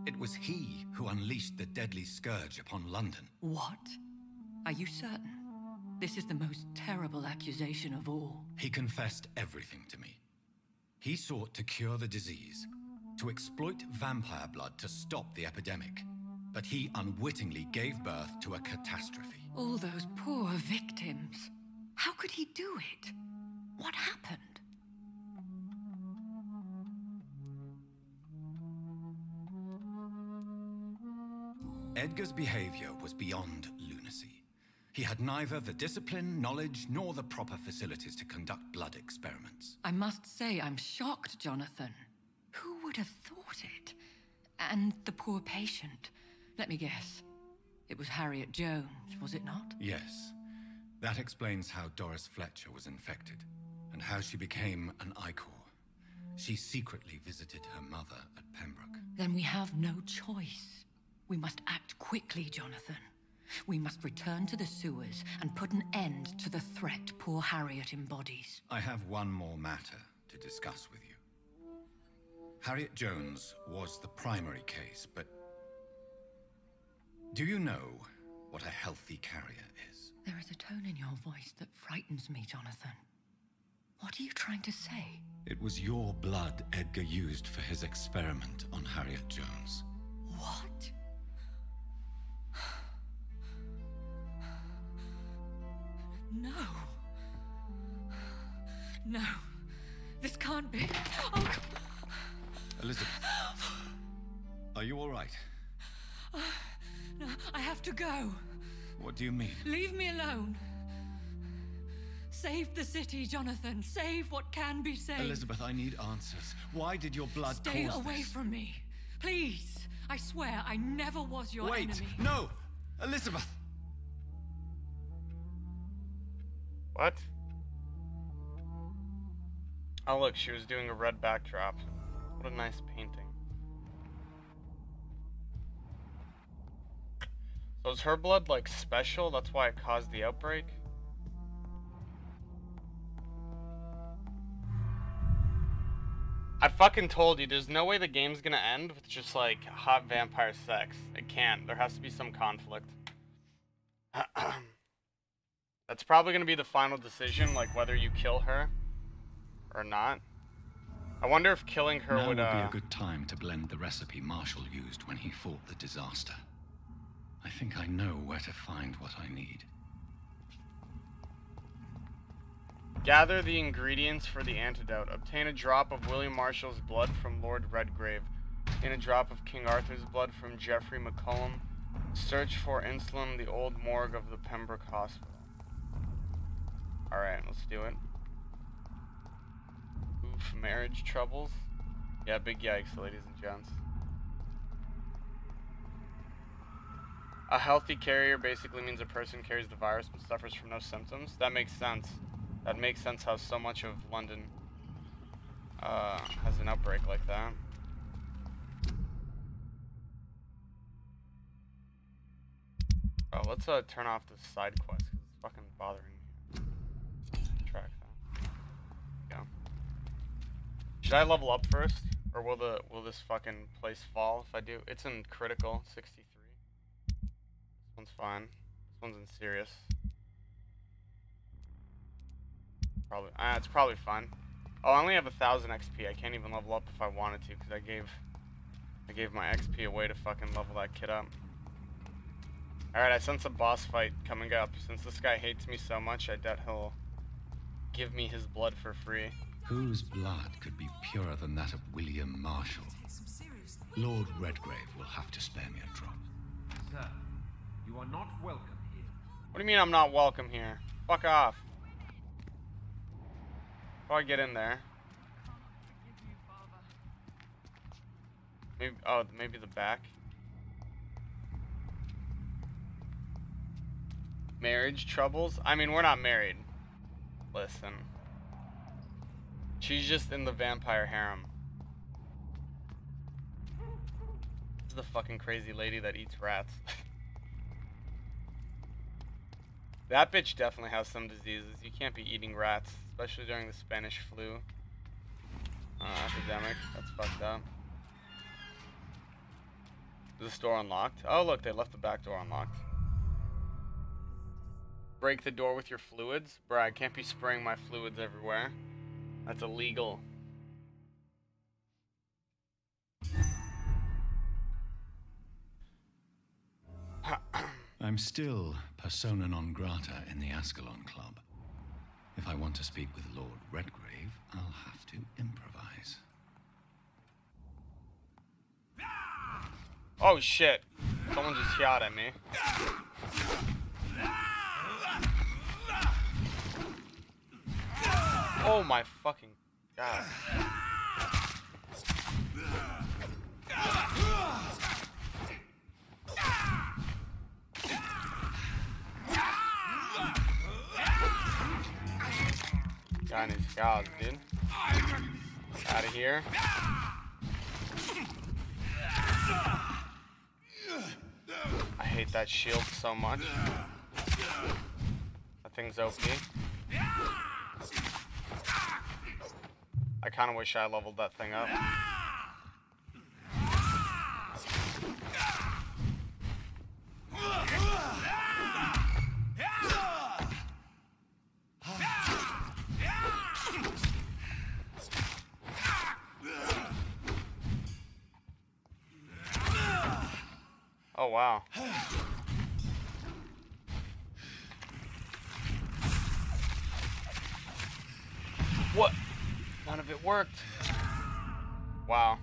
It was he who unleashed the deadly scourge upon London. What? Are you certain? This is the most terrible accusation of all. He confessed everything to me. He sought to cure the disease, to exploit vampire blood to stop the epidemic. But he unwittingly gave birth to a catastrophe. All those poor victims. How could he do it? What happened? Edgar's behavior was beyond lunacy. He had neither the discipline, knowledge, nor the proper facilities to conduct blood experiments. I must say I'm shocked, Jonathan. Who would have thought it? And the poor patient. Let me guess. It was Harriet Jones, was it not? Yes. That explains how Doris Fletcher was infected, and how she became an Icor. She secretly visited her mother at Pembroke. Then we have no choice. We must act quickly, Jonathan. We must return to the sewers and put an end to the threat poor Harriet embodies. I have one more matter to discuss with you. Harriet Jones was the primary case, but do you know what a healthy carrier is? There is a tone in your voice that frightens me, Jonathan. What are you trying to say? It was your blood Edgar used for his experiment on Harriet Jones. What? No. No. This can't be. Oh. Elizabeth, are you all right? No, I have to go. What do you mean? Leave me alone. Save the city, Jonathan. Save what can be saved. Elizabeth, I need answers. Why did your blood Stay cause away this? from me. Please. I swear I never was your Wait! enemy. No! Elizabeth! What? Oh look, she was doing a red backdrop. What a nice painting. So is her blood like special? That's why it caused the outbreak? I fucking told you, there's no way the game's gonna end with just like hot vampire sex. It can't. There has to be some conflict. That's probably gonna be the final decision, like whether you kill her or not. I wonder if killing her Now would be a good time to blend the recipe Marshall used when he fought the disaster. I think I know where to find what I need. Gather the ingredients for the antidote. Obtain a drop of William Marshall's blood from Lord Redgrave. Obtain a drop of King Arthur's blood from Geoffrey McCullum. Search for insulin, the old morgue of the Pembroke Hospital. Alright, let's do it. Oof, marriage troubles. Yeah, big yikes, ladies and gents. A healthy carrier basically means a person carries the virus but suffers from no symptoms. That makes sense. That makes sense how so much of London has an outbreak like that. Oh, let's turn off the side quest because it's fucking bothering me. Track that. Yeah. Should I level up first, or will this fucking place fall if I do? It's in critical 63. This one's fine. This one's in serious. Probably. It's probably fine. Oh, I only have 1,000 XP. I can't even level up if I wanted to because I gave my XP away to fucking level that kid up. Alright, I sense a boss fight coming up. Since this guy hates me so much, I doubt he'll give me his blood for free. Whose blood could be purer than that of William Marshall? Lord Redgrave will have to spare me a drop. Sir, you are not welcome here. What do you mean I'm not welcome here? Fuck off. How do I get in there? Maybe, oh, maybe the back. Marriage troubles? I mean, we're not married. Listen. She's just in the vampire harem. This is the fucking crazy lady that eats rats. That bitch definitely has some diseases. You can't be eating rats, especially during the Spanish flu epidemic. That's fucked up. Is this door unlocked? Oh, look, they left the back door unlocked. Break the door with your fluids? Bruh, I can't be spraying my fluids everywhere. That's illegal. I'm still persona non grata in the Ascalon Club. If I want to speak with Lord Redgrave, I'll have to improvise. Oh shit. Someone just shot at me. Oh my fucking god. Guy in his scars, dude. Out of here. I hate that shield so much. That thing's OP. I kind of wish I leveled that thing up. Oh, wow. What? None of it worked. Wow.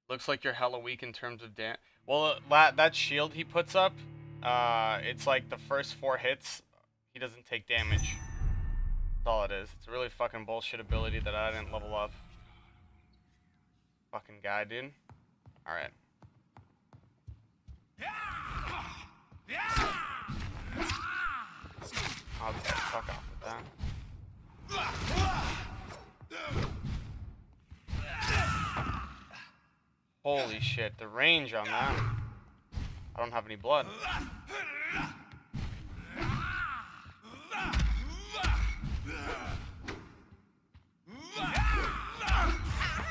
Looks like you're hella weak in terms of damage. Well, that shield he puts up, it's like the first 4 hits, he doesn't take damage. That's all it is. It's a really fucking bullshit ability that I didn't level up. Fucking guy, dude. Alright. Okay, fuck off with that. Holy shit, the range on that. I don't have any blood.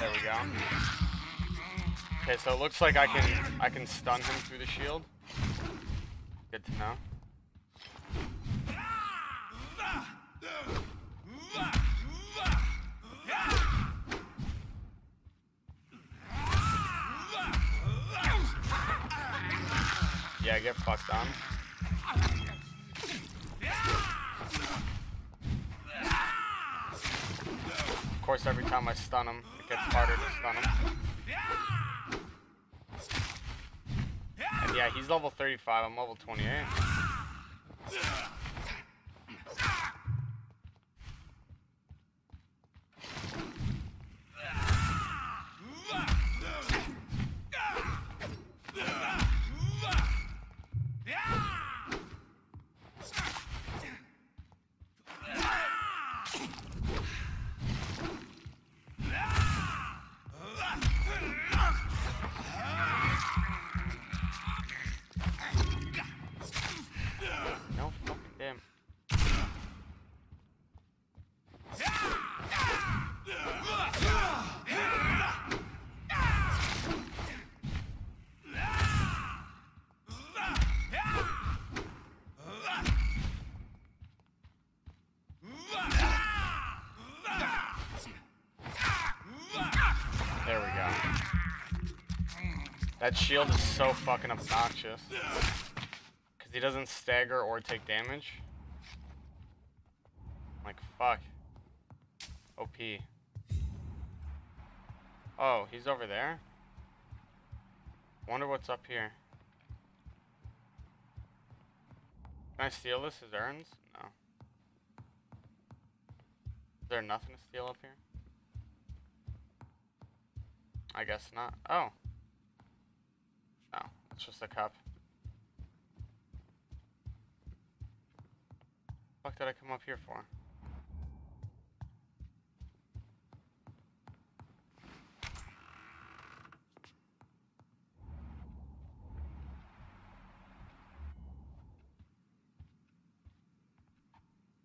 There we go. Okay, so it looks like I can stun him through the shield. Good to know. Yeah, get fucked on. Of course, every time I stun him, it gets harder to stun him. And yeah, he's level 35, I'm level 28. No fucking damn. There we go. That shield is so fucking obnoxious. Because he doesn't stagger or take damage. Like, fuck. OP. Oh, he's over there? Wonder what's up here. Can I steal this as urns? No. Is there nothing to steal up here? I guess not. Oh. No, it's just a cup. What the fuck did I come up here for?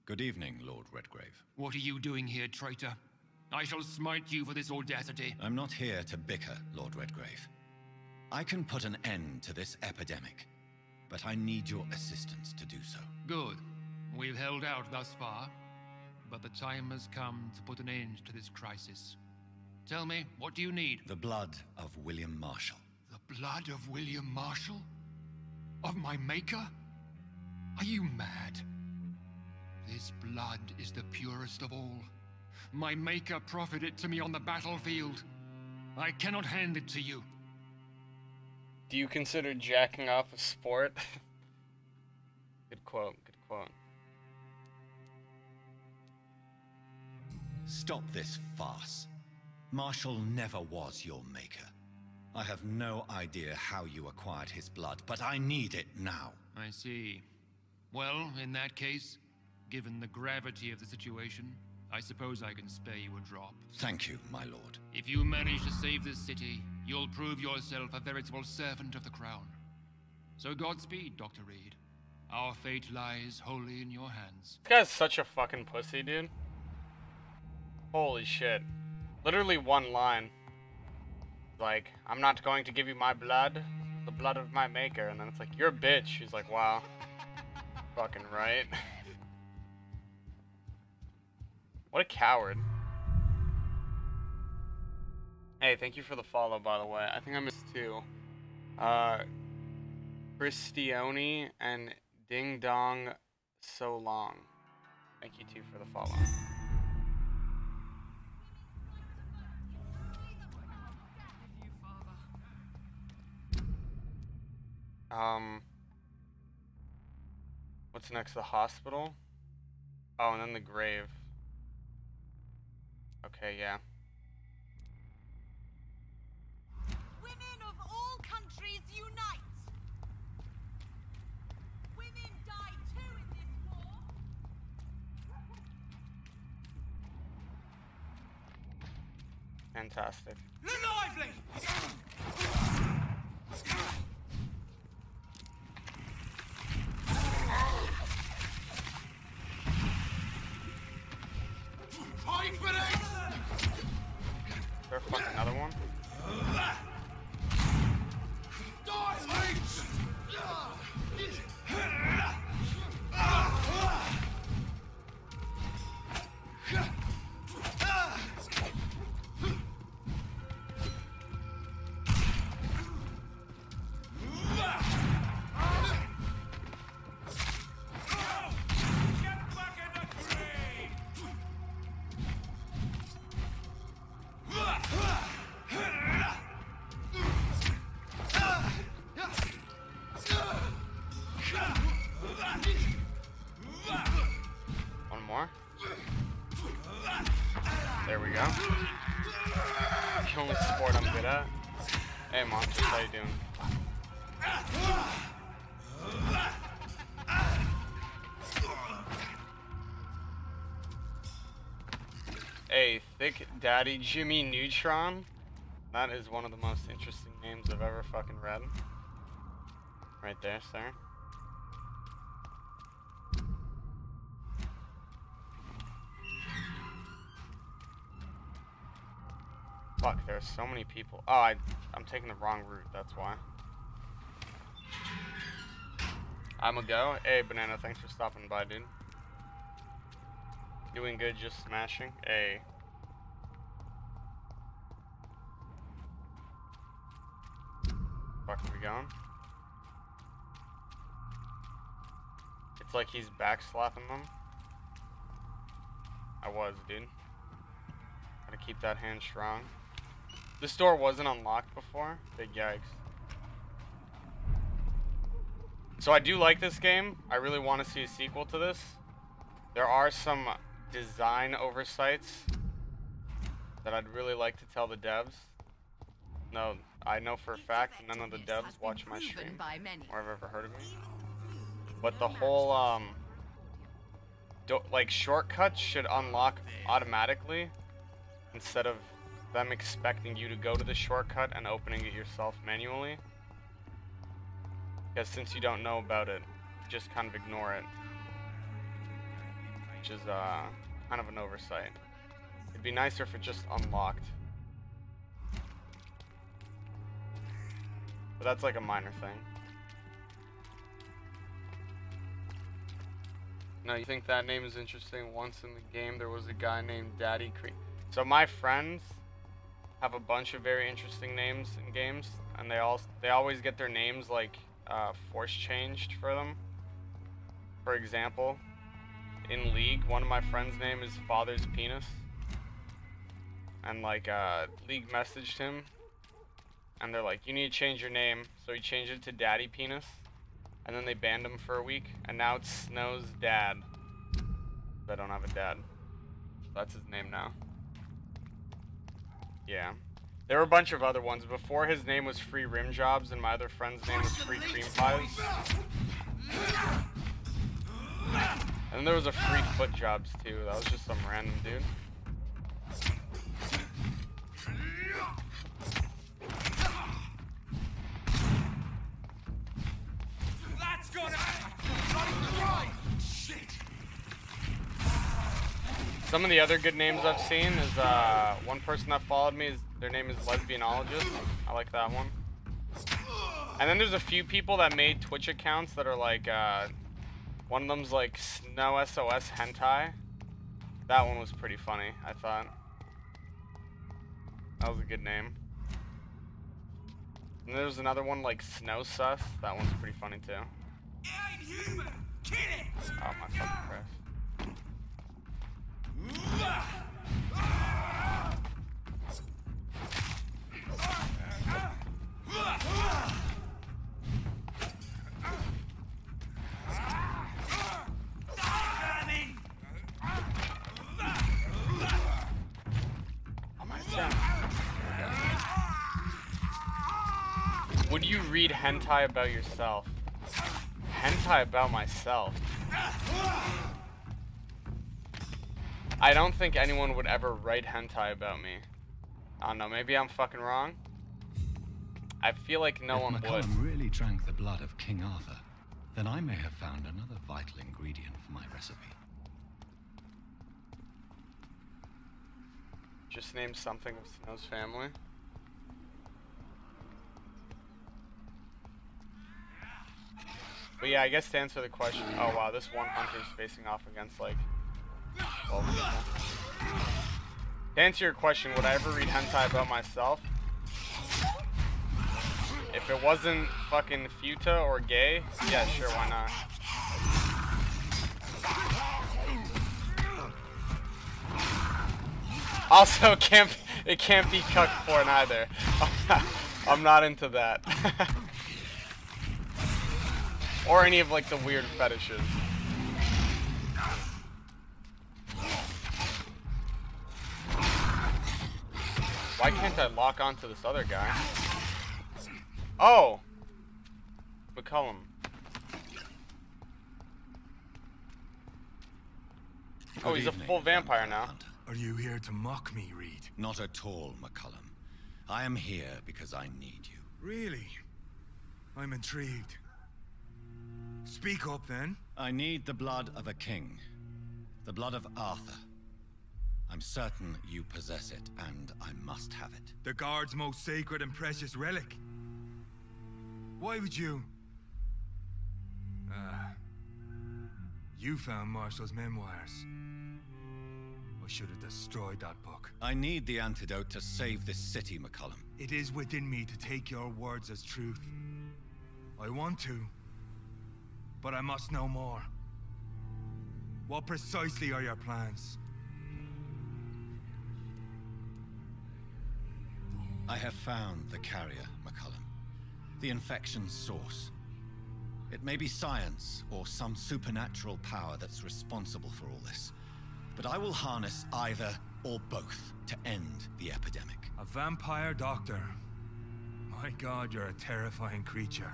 Good evening, Lord Redgrave. What are you doing here, traitor? I shall smite you for this audacity. I'm not here to bicker, Lord Redgrave. I can put an end to this epidemic, but I need your assistance to do so. Good. We've held out thus far, but the time has come to put an end to this crisis. Tell me, what do you need? The blood of William Marshall. The blood of William Marshall? Of my maker? Are you mad? This blood is the purest of all. My maker proffered it to me on the battlefield. I cannot hand it to you. Do you consider jacking off a sport? Good quote, good quote. Stop this farce. Marshall never was your maker. I have no idea how you acquired his blood, but I need it now. I see. Well, in that case, given the gravity of the situation, I suppose I can spare you a drop. Thank you, my lord. If you manage to save this city, you'll prove yourself a veritable servant of the crown. So Godspeed, Dr. Reed. Our fate lies wholly in your hands. This guy's such a fucking pussy, dude. Holy shit. Literally one line. Like, I'm not going to give you my blood, the blood of my maker. And then it's like, you're a bitch. She's like, wow. Fucking right. What a coward. Hey, thank you for the follow, by the way. I think I missed two. Christione and Ding Dong So Long. Thank you, too, for the follow. What's next? The hospital? Oh, and then the grave. Okay, yeah. Women of all countries unite! Women die too in this war! Fantastic. Lively! Is there fucking another one? One more. There we go. The only sport I'm good at. Hey monsters, how you doing? Hey, Thick Daddy Jimmy Neutron. That is one of the most interesting names I've ever fucking read. Right there, sir. Fuck, there's so many people. Oh, I'm taking the wrong route, that's why. I'ma go. Hey, Banana, thanks for stopping by, dude. Doing good, just smashing. Hey. Fuck, are we going? It's like he's backslapping them. I was, dude. Gotta keep that hand strong. This door wasn't unlocked before. Big yikes. So I do like this game. I really want to see a sequel to this. There are some design oversights that I'd really like to tell the devs. No, I know for a fact none of the devs watch my stream, or have ever heard of me. But the whole, like, shortcuts should unlock automatically instead of them expecting you to go to the shortcut and opening it yourself manually. Because since you don't know about it, just kind of ignore it. Which is, kind of an oversight. It'd be nicer if it just unlocked. But that's like a minor thing. Now, you think that name is interesting? Once in the game, there was a guy named Daddy Cream. So my friends have a bunch of very interesting names in games, and they always get their names like force changed for them. For example, in League, one of my friends' name is Father's Penis, and like League messaged him, and they're like, "You need to change your name," so he changed it to Daddy Penis, and then they banned him for a week, and now it's Snow's dad. I don't have a dad. That's his name now. Yeah. There were a bunch of other ones. Before, his name was Free Rim Jobs, and my other friend's name was Free Cream Pies. And there was a Free Foot Jobs, too. That was just some random dude. That's gonna... Shit! Some of the other good names I've seen is, one person that followed me, their name is Lesbianologist. I like that one. And then there's a few people that made Twitch accounts that are like, one of them's like Snow SOS Hentai. That one was pretty funny, I thought. That was a good name. And there's another one like Snow Sus. That one's pretty funny too. It ain't human! Kill it! Oh my fucking Christ. Would you read hentai about yourself? Hentai about myself? I don't think anyone would ever write hentai about me. I don't know, maybe I'm fucking wrong. I feel like no one would. If McCullum really drank the blood of King Arthur, then I may have found another vital ingredient for my recipe. Just name something of Snow's family. But yeah, I guess to answer the question, oh wow, this one hunter's facing off against like 12 people. To answer your question, would I ever read hentai about myself? If it wasn't fucking futa or gay, yeah, sure, why not? Also, it can't be cucked porn either. I'm not into that. Or any of like the weird fetishes. Why can't I lock onto this other guy? Oh! McCullum. Oh, he's a full vampire now. Are you here to mock me, Reed? Not at all, McCullum. I am here because I need you. Really? I'm intrigued. Speak up, then. I need the blood of a king. The blood of Arthur. I'm certain you possess it, and I must have it. The Guard's most sacred and precious relic. Why would you... You found Marshall's memoirs. I should have destroyed that book. I need the antidote to save this city, McCullum. It is within me to take your words as truth. I want to, but I must know more. What precisely are your plans? I have found the carrier, McCullum. The infection's source. It may be science or some supernatural power that's responsible for all this. But I will harness either or both to end the epidemic. A vampire doctor. My God, you're a terrifying creature.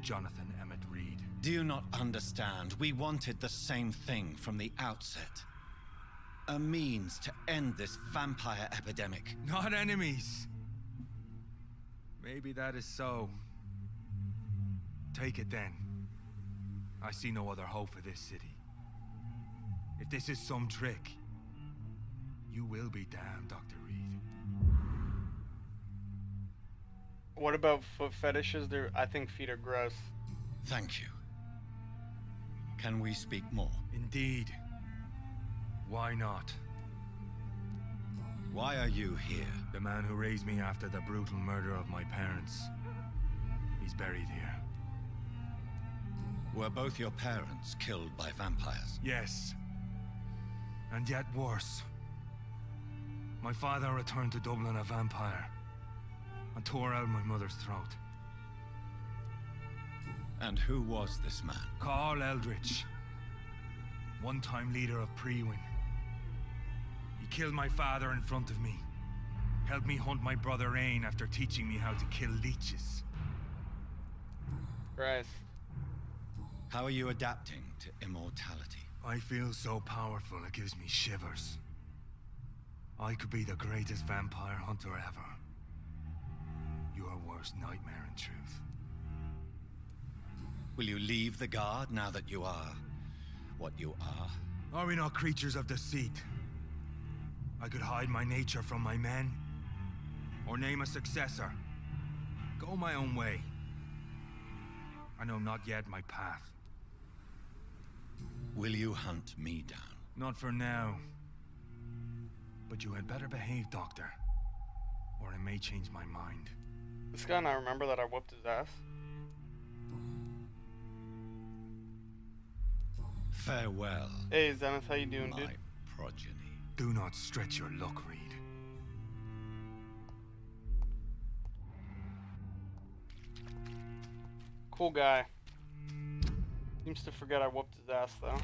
Jonathan Emmett Reed. Do you not understand? We wanted the same thing from the outset. A means to end this vampire epidemic. Not enemies. Maybe that is so. Take it then. I see no other hope for this city. If this is some trick, you will be damned, Dr. Reed. What about foot fetishes? I think feet are gross. Thank you. Can we speak more? Indeed. Why not? Why are you here? The man who raised me after the brutal murder of my parents. He's buried here. Were both your parents killed by vampires? Yes. And yet worse. My father returned to Dublin a vampire and tore out my mother's throat. And who was this man? Carl Eldritch. One-time leader of Prewin. He killed my father in front of me. Helped me hunt my brother Ain after teaching me how to kill leeches. Christ. How are you adapting to immortality? I feel so powerful it gives me shivers. I could be the greatest vampire hunter ever. Your worst nightmare, in truth. Will you leave the Guard now that you are what you are? Are we not creatures of deceit? I could hide my nature from my men, or name a successor. Go my own way. I know not yet my path. Will you hunt me down? Not for now. But you had better behave, Doctor, or I may change my mind. This guy not remember that I whooped his ass? Farewell. Hey, Zenith, how you doing, dude? My progeny. Do not stretch your luck, Reed. Cool guy. Seems to forget I whooped his ass, though.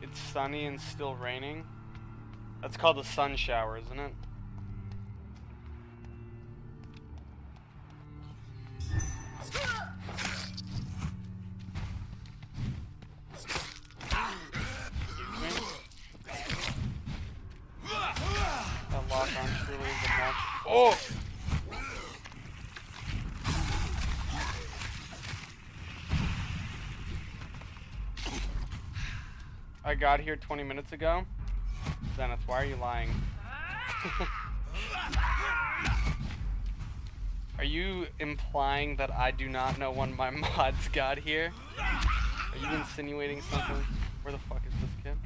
It's sunny and still raining. That's called a sun shower, isn't it? That lock on truly is a match. Oh! I got here 20 minutes ago. Zenith, why are you lying? Are you implying that I do not know when my mods got here? Are you insinuating something? Where the fuck is this kid?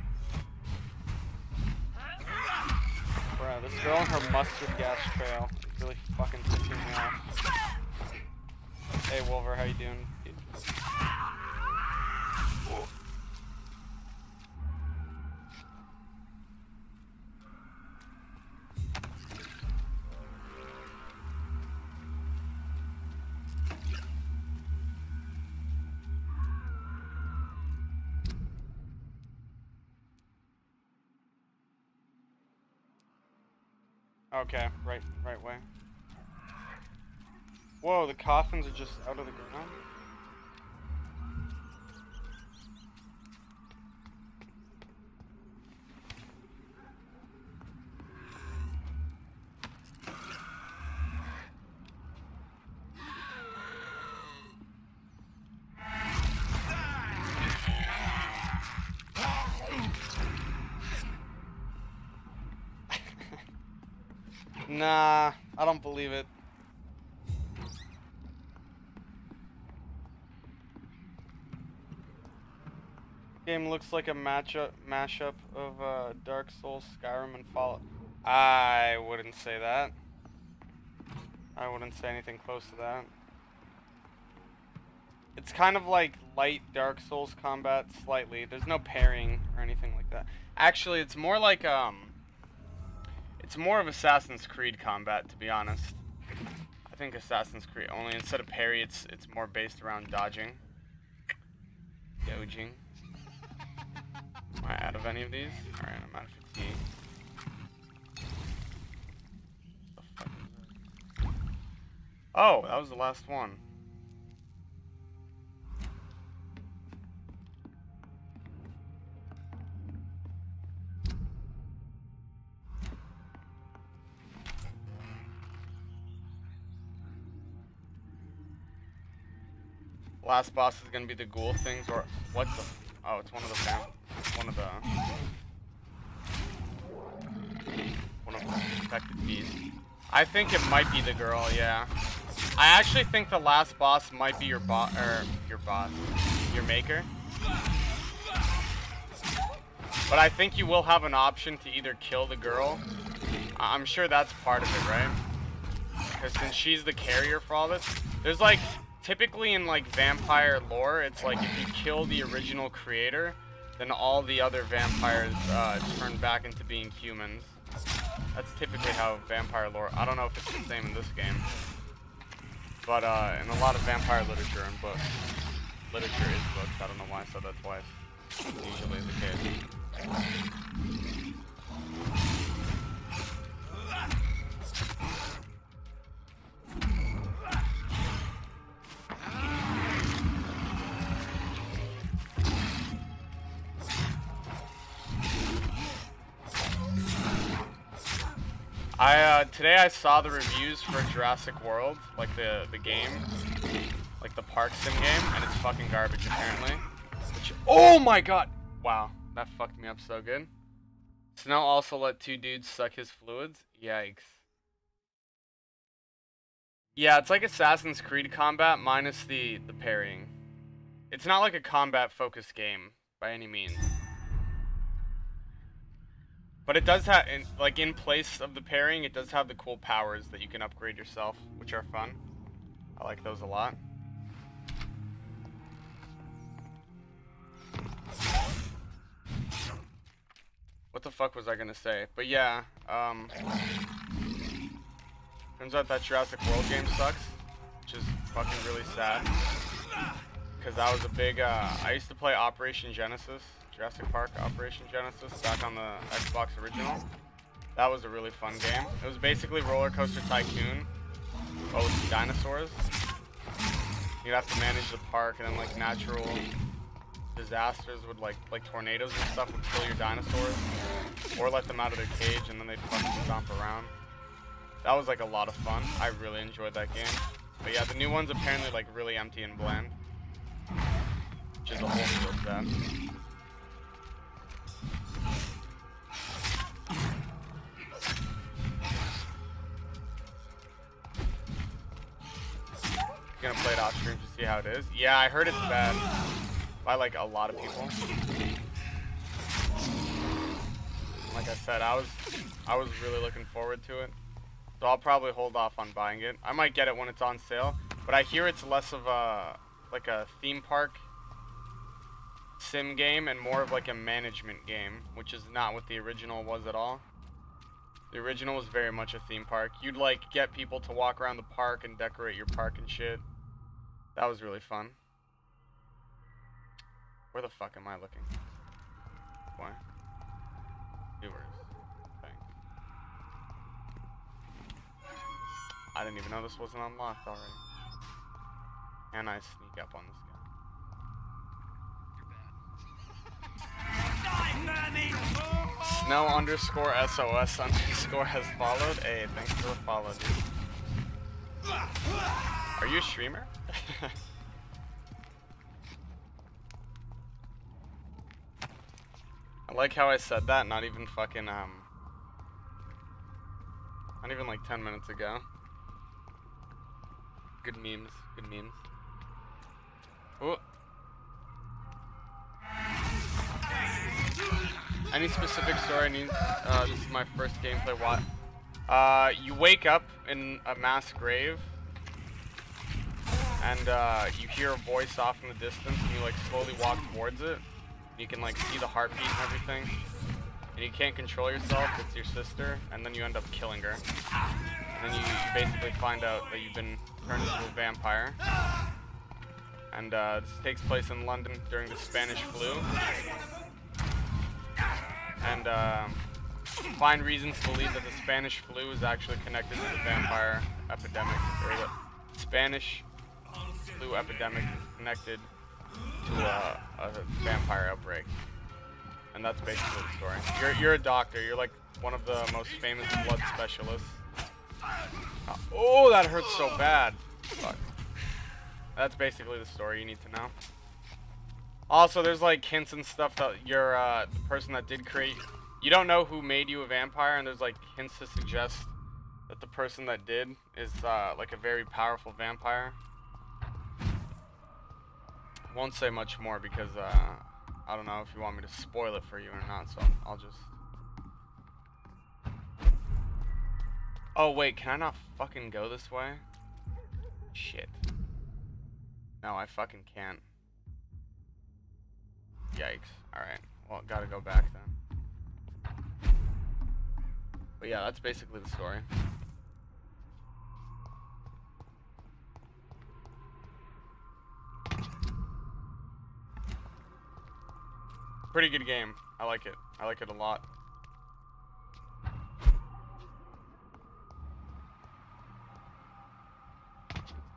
Bro, this girl and her mustard gas trail is really fucking pissing me off. how you doing? Okay, right way. Whoa, the coffins are just out of the ground? Nah, I don't believe it. Game looks like a mashup of Dark Souls, Skyrim, and Fallout. I wouldn't say that. I wouldn't say anything close to that. It's kind of like light Dark Souls combat, slightly. There's no parrying or anything like that. Actually, it's more like it's more of Assassin's Creed combat, to be honest. I think Assassin's Creed, only instead of parry, it's more based around dodging. Dodging. Am I out of any of these? Alright, I'm out of 15. What the fuck is that? Oh, that was the last one. Last boss is gonna be the ghoul things, or what the? Oh, it's one of the infected beasts. I think it might be the girl. Yeah, I actually think the last boss might be your maker. But I think you will have an option to either kill the girl. I'm sure that's part of it, right? Because since she's the carrier for all this, there's like. Typically in like vampire lore, it's like if you kill the original creator, then all the other vampires turn back into being humans. That's typically how vampire lore. I don't know if it's the same in this game, but in a lot of vampire literature and books, literature is books. I don't know why I said that twice. It's usually the case. Today I saw the reviews for Jurassic World, like the game, like the park sim game, and it's fucking garbage apparently. Which, oh my god! Wow, that fucked me up so good. Snow also let 2 dudes suck his fluids? Yikes. Yeah, it's like Assassin's Creed combat minus the parrying. It's not like a combat focused game by any means. But it does have, like in place of the parrying, it does have the cool powers that you can upgrade yourself, which are fun. I like those a lot. What the fuck was I gonna say? But yeah, turns out that Jurassic World game sucks, which is fucking really sad. Because I was a big, I used to play Operation Genesis. Jurassic Park Operation Genesis back on the Xbox original. That was a really fun game. It was basically Roller Coaster Tycoon, but with dinosaurs. You'd have to manage the park, and then like natural disasters would like tornadoes and stuff would kill your dinosaurs, or let them out of their cage and then they'd fucking stomp around. That was like a lot of fun. I really enjoyed that game. But yeah, the new one's apparently like really empty and bland, which is a whole real sad. Gonna play it off stream to see how it is. Yeah, I heard it's bad by like a lot of people. Like I said, I was really looking forward to it, so I'll probably hold off on buying it. I might get it when it's on sale. But I hear it's less of a like a theme park sim game and more of like a management game, which is not what the original was at all. The original was very much a theme park. You'd like get people to walk around the park and decorate your park and shit. That was really fun. Where the fuck am I looking? Why? Viewers. Thing. I didn't even know this wasn't unlocked already. Can I sneak up on this guy? Snow underscore SOS underscore has followed. Hey, thanks for the follow, dude. Are you a streamer? I like how I said that, not even fucking, not even like 10 minutes ago. Good memes, good memes. Ooh. Any specific story I need? This is my first gameplay watch. You wake up in a mass grave, and you hear a voice off in the distance, and you like slowly walk towards it. You can like see the heartbeat and everything, and you can't control yourself. It's your sister, and then you end up killing her. And then you basically find out that you've been turned into a vampire. And this takes place in London during the Spanish flu. And find reasons to believe that the Spanish flu is actually connected to the vampire epidemic, or the Spanish flu epidemic is connected to a vampire outbreak. And that's basically the story. You're a doctor. You're like one of the most famous blood specialists. Oh, that hurts so bad. Fuck. That's basically the story you need to know. Also, there's like hints and stuff that you're the person that did create. You don't know who made you a vampire, and there's like hints to suggest that the person that did is like a very powerful vampire. Won't say much more because I don't know if you want me to spoil it for you or not, so I'll just... Oh wait, can I not fucking go this way? Shit. No, I fucking can't. Yikes. Alright, well, gotta go back then. But yeah, that's basically the story. Pretty good game. I like it. I like it a lot.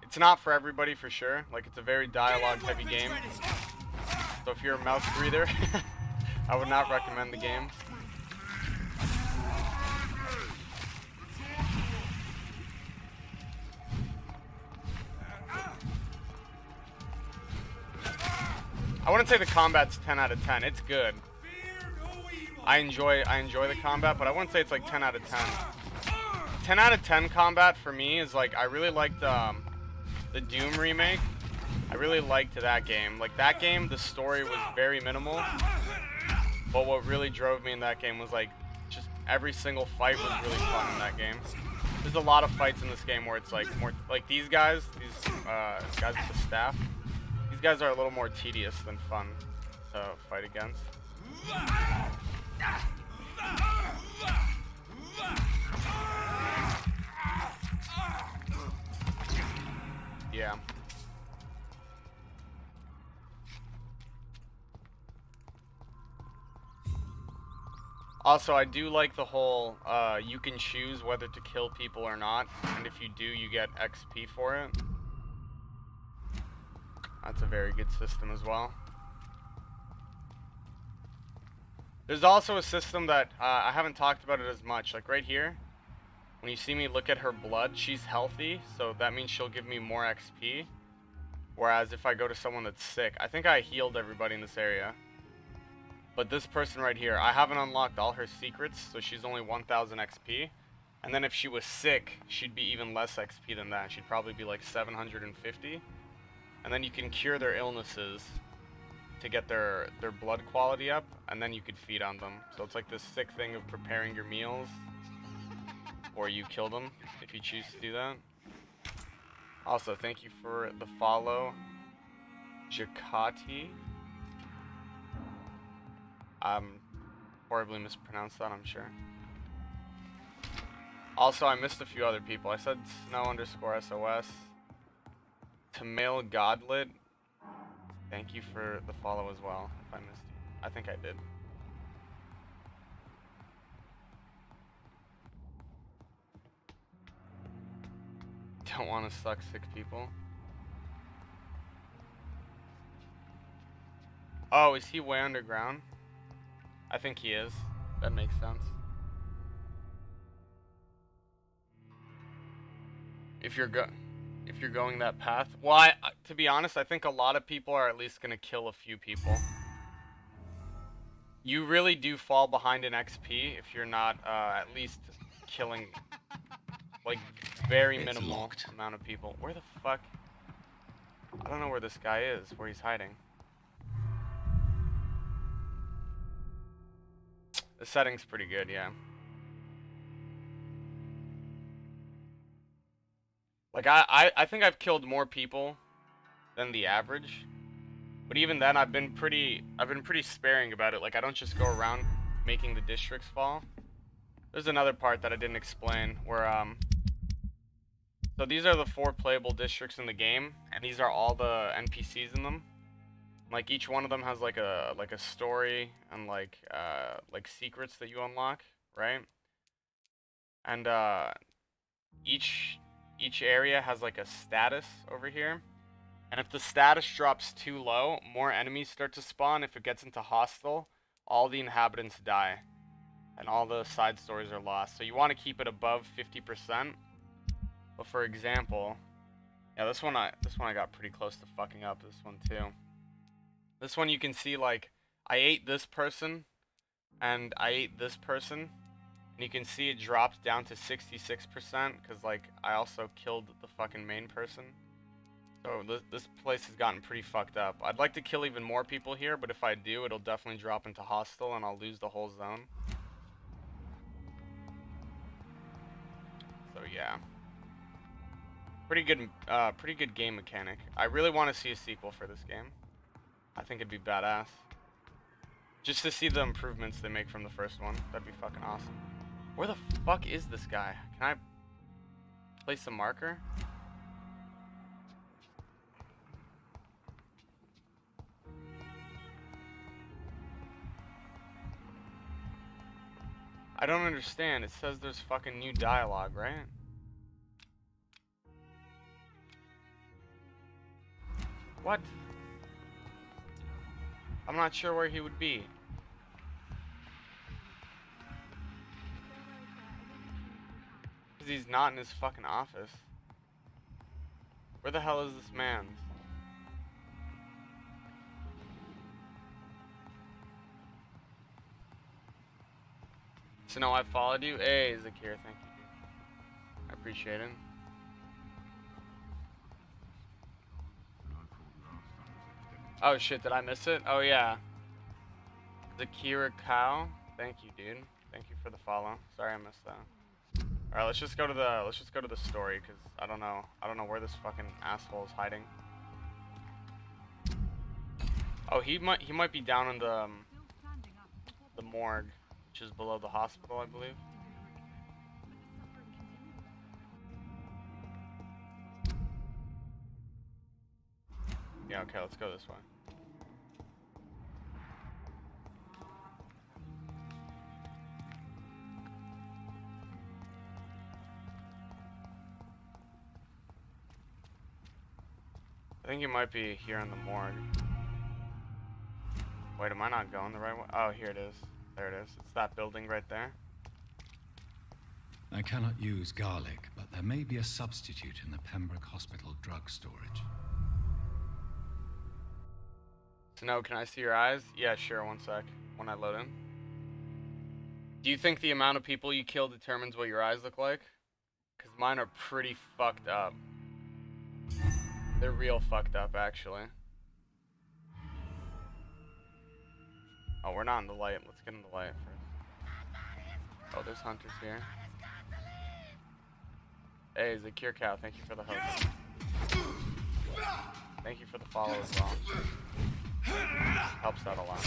It's not for everybody for sure. Like, it's a very dialogue heavy game. So if you're a mouth breather, I would not recommend the game. I wouldn't say the combat's 10 out of 10. It's good. I enjoy the combat, but I wouldn't say it's like 10 out of 10. 10 out of 10 combat for me is like, I really liked the Doom remake. I really liked that game. Like, that game, the story was very minimal, but what really drove me in that game was like, just every single fight was really fun in that game. There's a lot of fights in this game where it's like more, like these guys guys with the staff, these guys are a little more tedious than fun to fight against. Yeah. Also, I do like the whole, you can choose whether to kill people or not, and if you do, you get XP for it. That's a very good system as well. There's also a system that, I haven't talked about it as much, like right here, when you see me look at her blood, she's healthy, so that means she'll give me more XP. Whereas if I go to someone that's sick, I think I healed everybody in this area. But this person right here, I haven't unlocked all her secrets, so she's only 1000 XP. And then if she was sick, she'd be even less XP than that. She'd probably be like 750. And then you can cure their illnesses to get their blood quality up, and then you could feed on them. So it's like this sick thing of preparing your meals, or you kill them if you choose to do that. Also, thank you for the follow, Jakati. Horribly mispronounced that, I'm sure. Also, I missed a few other people. I said snow_SOS. Tamail Godlet. Thank you for the follow as well. If I missed you, I think I did. Don't want to suck 6 people. Oh, is he way underground? I think he is. That makes sense. If you're going that path, well, to be honest, I think a lot of people are at least gonna kill a few people. You really do fall behind in XP if you're not at least killing like very minimal amount of people. Where the fuck? I don't know where this guy is, where he's hiding. The setting's pretty good, yeah. Like I think I've killed more people than the average. But even then I've been pretty sparing about it. Like I don't just go around making the districts fall. There's another part that I didn't explain where so these are the 4 playable districts in the game, and these are all the NPCs in them. Like each one of them has like a story and like secrets that you unlock, right? And each area has like a status over here. And if the status drops too low, more enemies start to spawn. If it gets into hostile, all the inhabitants die. And all the side stories are lost. So you want to keep it above 50%. But for example, yeah, this one I got pretty close to fucking up. This one too. This one you can see like I ate this person and I ate this person, and you can see it drops down to 66% because like I also killed the fucking main person. So this place has gotten pretty fucked up. I'd like to kill even more people here, but if I do, it'll definitely drop into hostile and I'll lose the whole zone. So yeah. Pretty good game mechanic. I really want to see a sequel for this game. I think it'd be badass. Just to see the improvements they make from the first one. That'd be fucking awesome. Where the fuck is this guy? Can I place a marker? I don't understand. It says there's fucking new dialogue, right? What? I'm not sure where he would be. Because he's not in his fucking office. Where the hell is this man? So no, I followed you. Hey, Zakir, thank you, dude. I appreciate it. Oh shit, did I miss it? Oh yeah. Zakira Cow, thank you, dude. Thank you for the follow. Sorry I missed that. All right, let's just go to the story because I don't know where this fucking asshole is hiding. Oh, he might be down in the morgue, which is below the hospital, I believe. Yeah, okay, let's go this way. I think he might be here in the morgue. Wait, am I not going the right way? Oh, here it is. There it is. It's that building right there. I cannot use garlic, but there may be a substitute in the Pembroke Hospital drug storage. So no, can I see your eyes? Yeah, sure, one sec. When I load in. Do you think the amount of people you kill determines what your eyes look like? Because mine are pretty fucked up. They're real fucked up, actually. Oh, we're not in the light. Let's get in the light first. Oh, there's hunters here. Hey, Zakir Cow, thank you for the host. follow as well. Helps out a lot.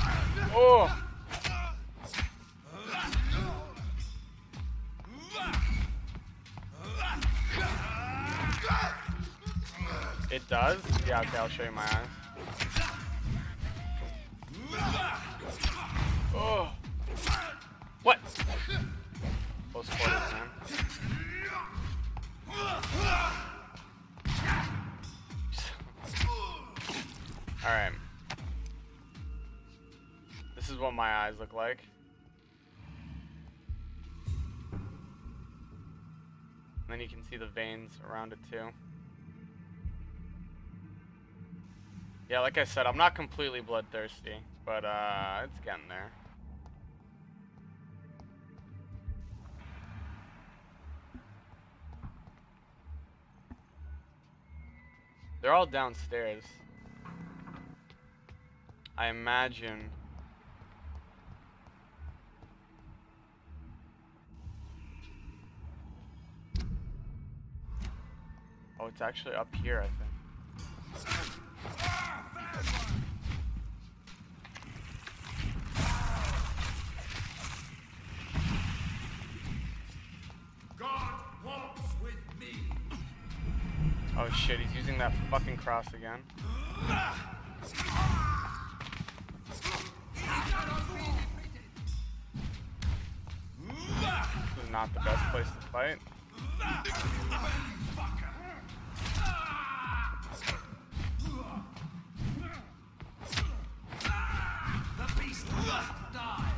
Oh! It does? Yeah, okay, I'll show you my eyes. Oh! What? Close quarters, man. Alright. This is what my eyes look like. And then you can see the veins around it too. Yeah, like I said, I'm not completely bloodthirsty, but it's getting there. They're all downstairs. I imagine. Oh, it's actually up here, I think. God walks with me. Oh shit, he's using that fucking cross again. This is not the best place to fight. The beast must die.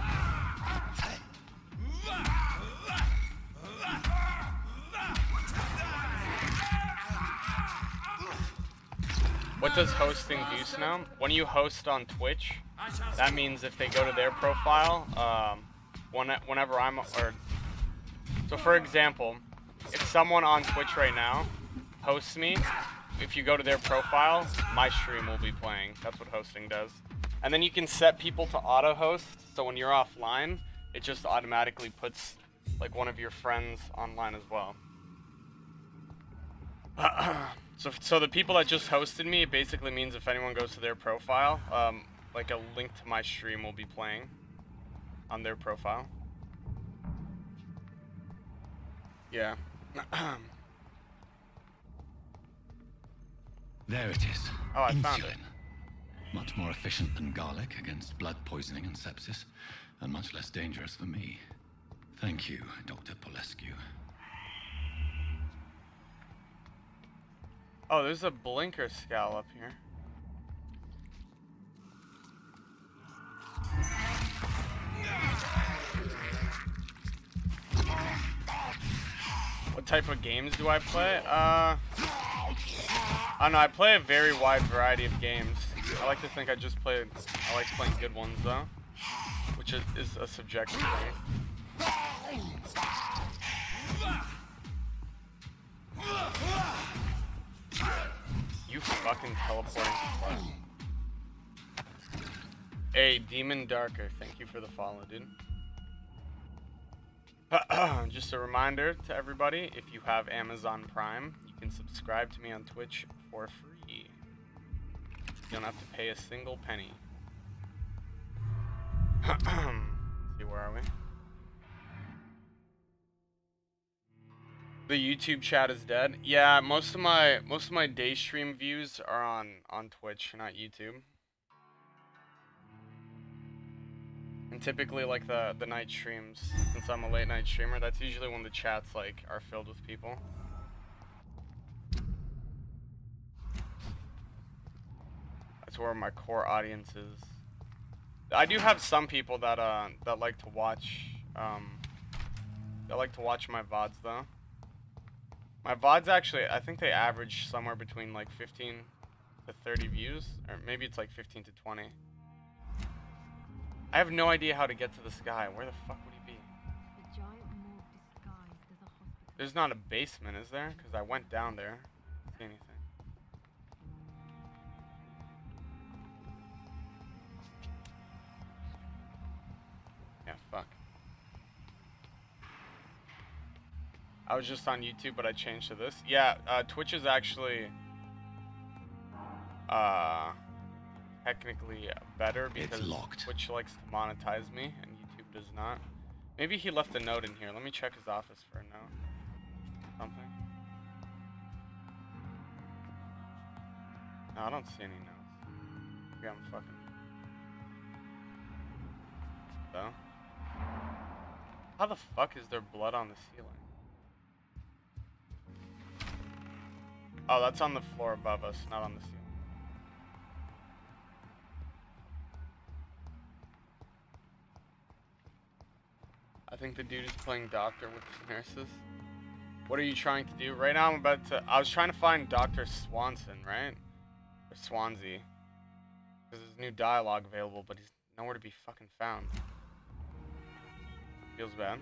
What does hosting do, Snow? When you host on Twitch, that means if they go to their profile, whenever I'm, so for example, if someone on Twitch right now hosts me, if you go to their profile, my stream will be playing. That's what hosting does. And then you can set people to auto-host, so when you're offline, it just automatically puts like one of your friends online as well. So the people that just hosted me, it basically means if anyone goes to their profile, like a link to my stream will be playing on their profile. Yeah. There it is. Oh, I Insulin. found it. Much more efficient than garlic against blood poisoning and sepsis, and much less dangerous for me. Thank you, Dr. Polescu. Oh, there's a blinker scowl up here. What type of games do I play? I don't know, I play a very wide variety of games. I like to think I like playing good ones though, which is a subjective thing. You fucking teleporting. Hey, Demon Darker, thank you for the follow, dude. Just a reminder to everybody, if you have Amazon Prime, you can subscribe to me on Twitch for free. You don't have to pay a single penny. See, where are we? The YouTube chat is dead. Yeah, most of my day stream views are on Twitch, not YouTube. And typically like the night streams, since I'm a late night streamer, that's usually when the chats like are filled with people. That's where my core audience is. I do have some people that like to watch my VODs though. My VODs actually, I think they average somewhere between like 15 to 30 views, or maybe it's like 15 to 20. I have no idea how to get to the sky. Where the fuck would he be? The giant morgue disguised as a hospital. There's not a basement, is there? Because I went down there. Didn't see anything. Yeah, fuck. I was just on YouTube, but I changed to this. Yeah, Twitch is actually... technically better because It's locked. Twitch likes to monetize me and YouTube does not. Maybe he left a note in here. Let me check his office for a note. Something. No, I don't see any notes. Maybe I'm fucking. So. How the fuck is there blood on the ceiling? Oh, that's on the floor above us, not on the ceiling. I think the dude is playing doctor with the nurses. What are you trying to do? Right now I'm about to... I was trying to find Dr. Swanson, right? Or Swansea. Because there's new dialogue available, but he's nowhere to be fucking found. Feels bad.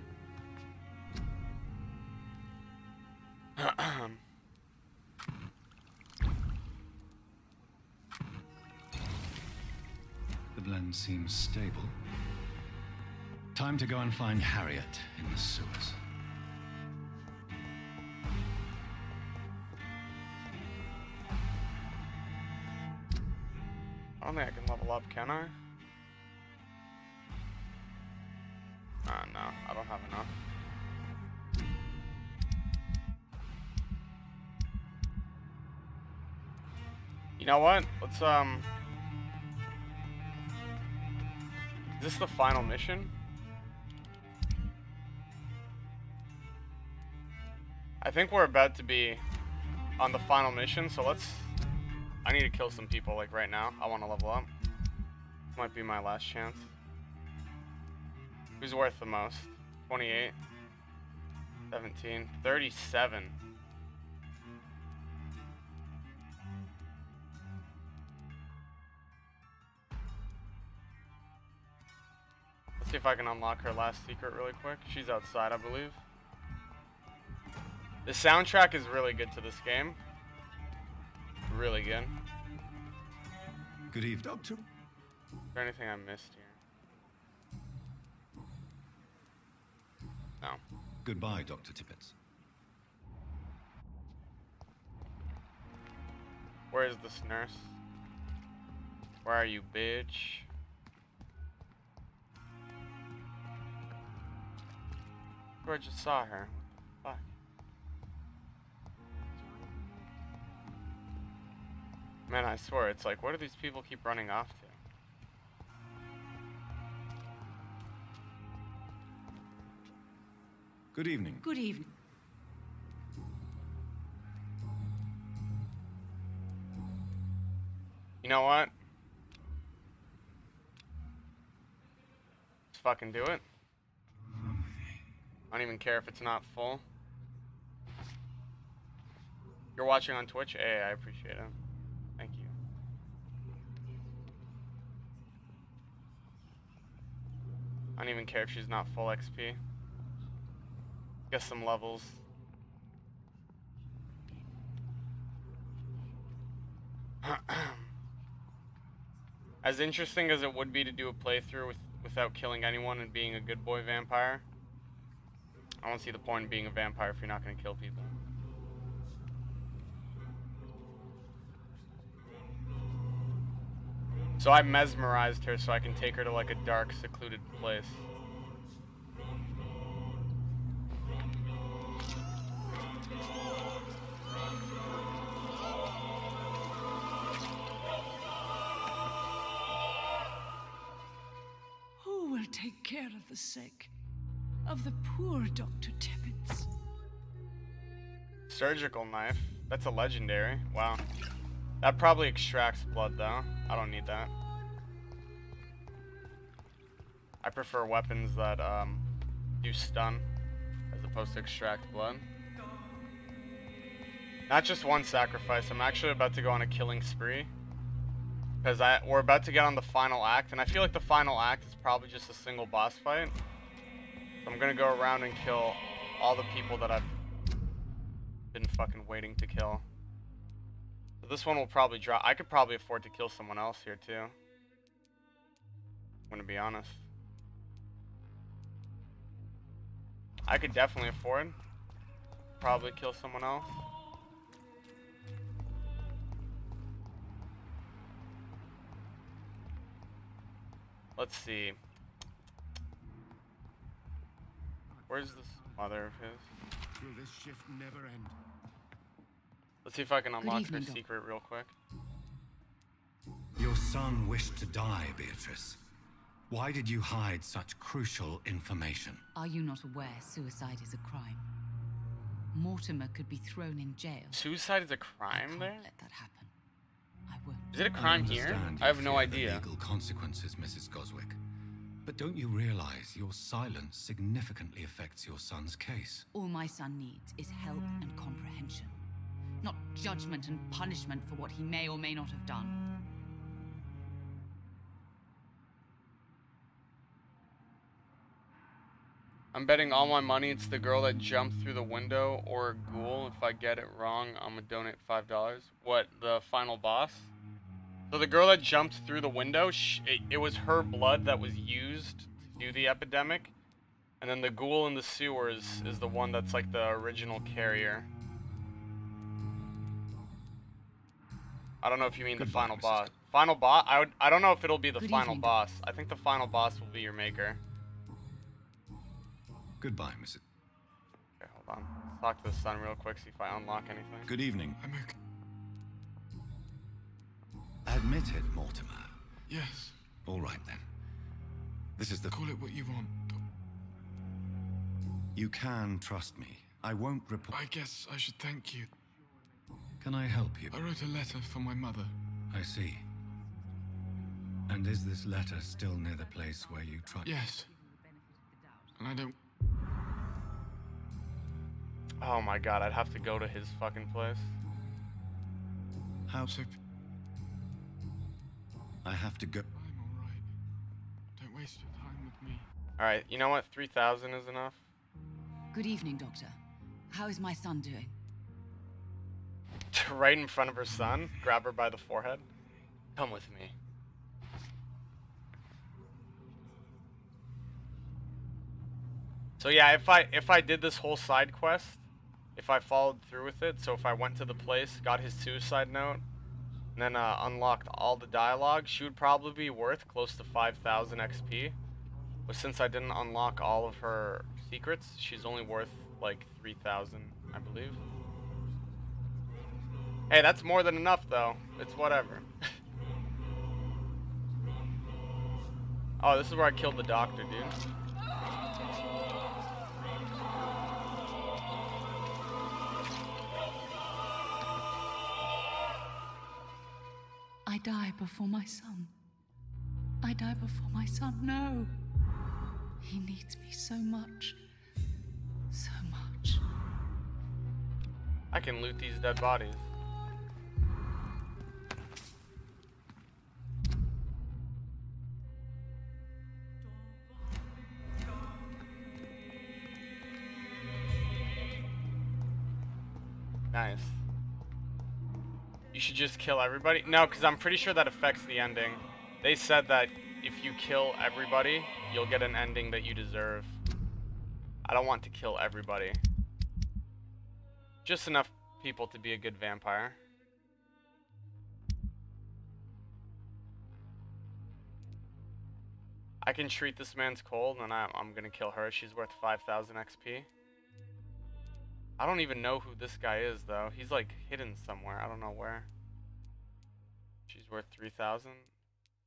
The blend seems stable. Time to go and find Harriet in the sewers. I don't think I can level up, can I? No, I don't have enough. You know what? Let's, is this the final mission? I think we're about to be on the final mission, so let's... I need to kill some people, like, right now. I want to level up. This might be my last chance. Who's worth the most? 28. 17. 37. Let's see if I can unlock her last secret really quick. She's outside, I believe. The soundtrack is really good to this game. Really good. Good evening, Is Doctor. there anything I missed here? No. Goodbye, Dr. Tippett. Where is this nurse? Where are you, bitch? Where I just saw her. What the fuck? Man, I swear, it's like, where do these people keep running off to? Good evening. Good evening. You know what? Let's fucking do it. I don't even care if it's not full. You're watching on Twitch? Hey, I appreciate it. Thank you. I don't even care if she's not full XP. Get some levels. As interesting as it would be to do a playthrough without killing anyone and being a good boy vampire, I don't see the point in being a vampire if you're not going to kill people. So I mesmerized her so I can take her to like a dark, secluded place. Who will take care of the sick? Of the poor, Dr. Tippett? Surgical knife. That's a legendary. Wow. That probably extracts blood though. I don't need that. I prefer weapons that do stun as opposed to extract blood. Not just one sacrifice. I'm actually about to go on a killing spree. Because we're about to get on the final act, and I feel like the final act is probably just a single boss fight. So I'm gonna go around and kill all the people that I've been fucking waiting to kill. So this one will probably drop. I could probably afford to kill someone else here too. I'm gonna be honest. I could definitely afford. Probably kill someone else. Let's see. Where's this mother of his? Will this shift never end? Let's see if I can unlock her evening, Doc. secret real quick. Your son wished to die, Beatrice. Why did you hide such crucial information? Are you not aware suicide is a crime? Mortimer could be thrown in jail. Suicide is a I crime can't there? let that happen. I won't. Is it a crime here? understand I have you no fear the idea. legal consequences, Mrs. Goswick. But don't you realize your silence significantly affects your son's case? All my son needs is help and comprehension, not judgment and punishment for what he may or may not have done. I'm betting all my money it's the girl that jumped through the window or a ghoul. If I get it wrong, I'm gonna donate $5. What, the final boss? So the girl that jumped through the window, it was her blood that was used to do the epidemic. And then the ghoul in the sewers is the one that's like the original carrier. I don't know if you mean the final boss. Final boss? I don't know if it'll be the final boss. I think the final boss will be your maker. Goodbye, Mrs. Okay, hold on. Let's talk to the sun real quick, see if I unlock anything. Good evening. I'm okay. Admit it, Mortimer. Yes. All right, then. This is the... Call it what you want. You can trust me. I won't report... I guess I should thank you. Can I help you? I wrote a letter for my mother. I see. And is this letter still near the place where you tried... Yes. And I don't... Oh my god, I'd have to go to his fucking place. How... So... I have to go... I'm alright. Don't waste your time with me. Alright, you know what? 3,000 is enough. Good evening, Doctor. How is my son doing? Right in front of her son, grab her by the forehead. Come with me. So yeah, if I did this whole side quest, if I followed through with it, so if I went to the place, got his suicide note, and then unlocked all the dialogue, she would probably be worth close to 5,000 XP. But since I didn't unlock all of her secrets, she's only worth like 3,000, I believe. Hey, that's more than enough though. It's whatever. Oh, this is where I killed the doctor, dude. I die before my son. I die before my son. No. He needs me so much. So much. I can loot these dead bodies. Nice. You should just kill everybody? No, because I'm pretty sure that affects the ending. They said that if you kill everybody, you'll get an ending that you deserve. I don't want to kill everybody. Just enough people to be a good vampire. I can treat this man's cold, and I'm gonna kill her. She's worth 5,000 XP. I don't even know who this guy is, though. He's, like, hidden somewhere. I don't know where. She's worth 3,000.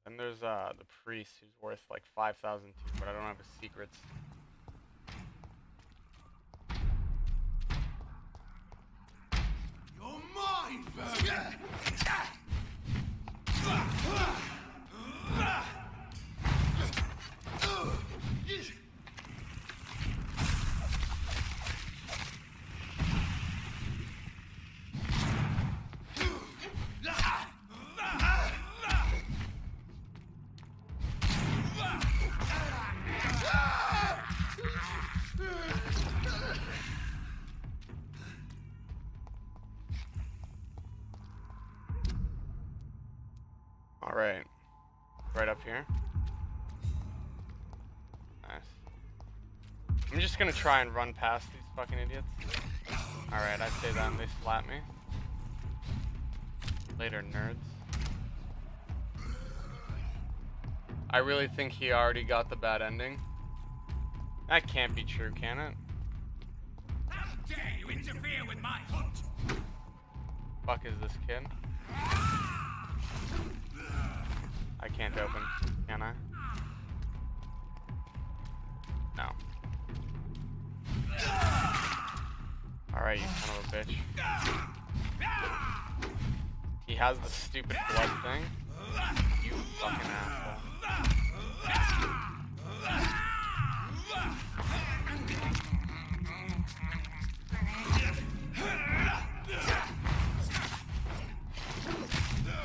Then there's, the priest, who's worth, like, 5,000 too, but I don't have his secrets. You're mine, Vampyr! Alright. Right up here. Nice. I'm just gonna try and run past these fucking idiots. Alright, I say that and they slap me. Later, nerds. I really think he already got the bad ending. That can't be true, can it? How dare you interfere with my hunt? Fuck is this kid? I can't open, can I? No. Alright, you son of a bitch. He has the stupid blood thing. You fucking asshole.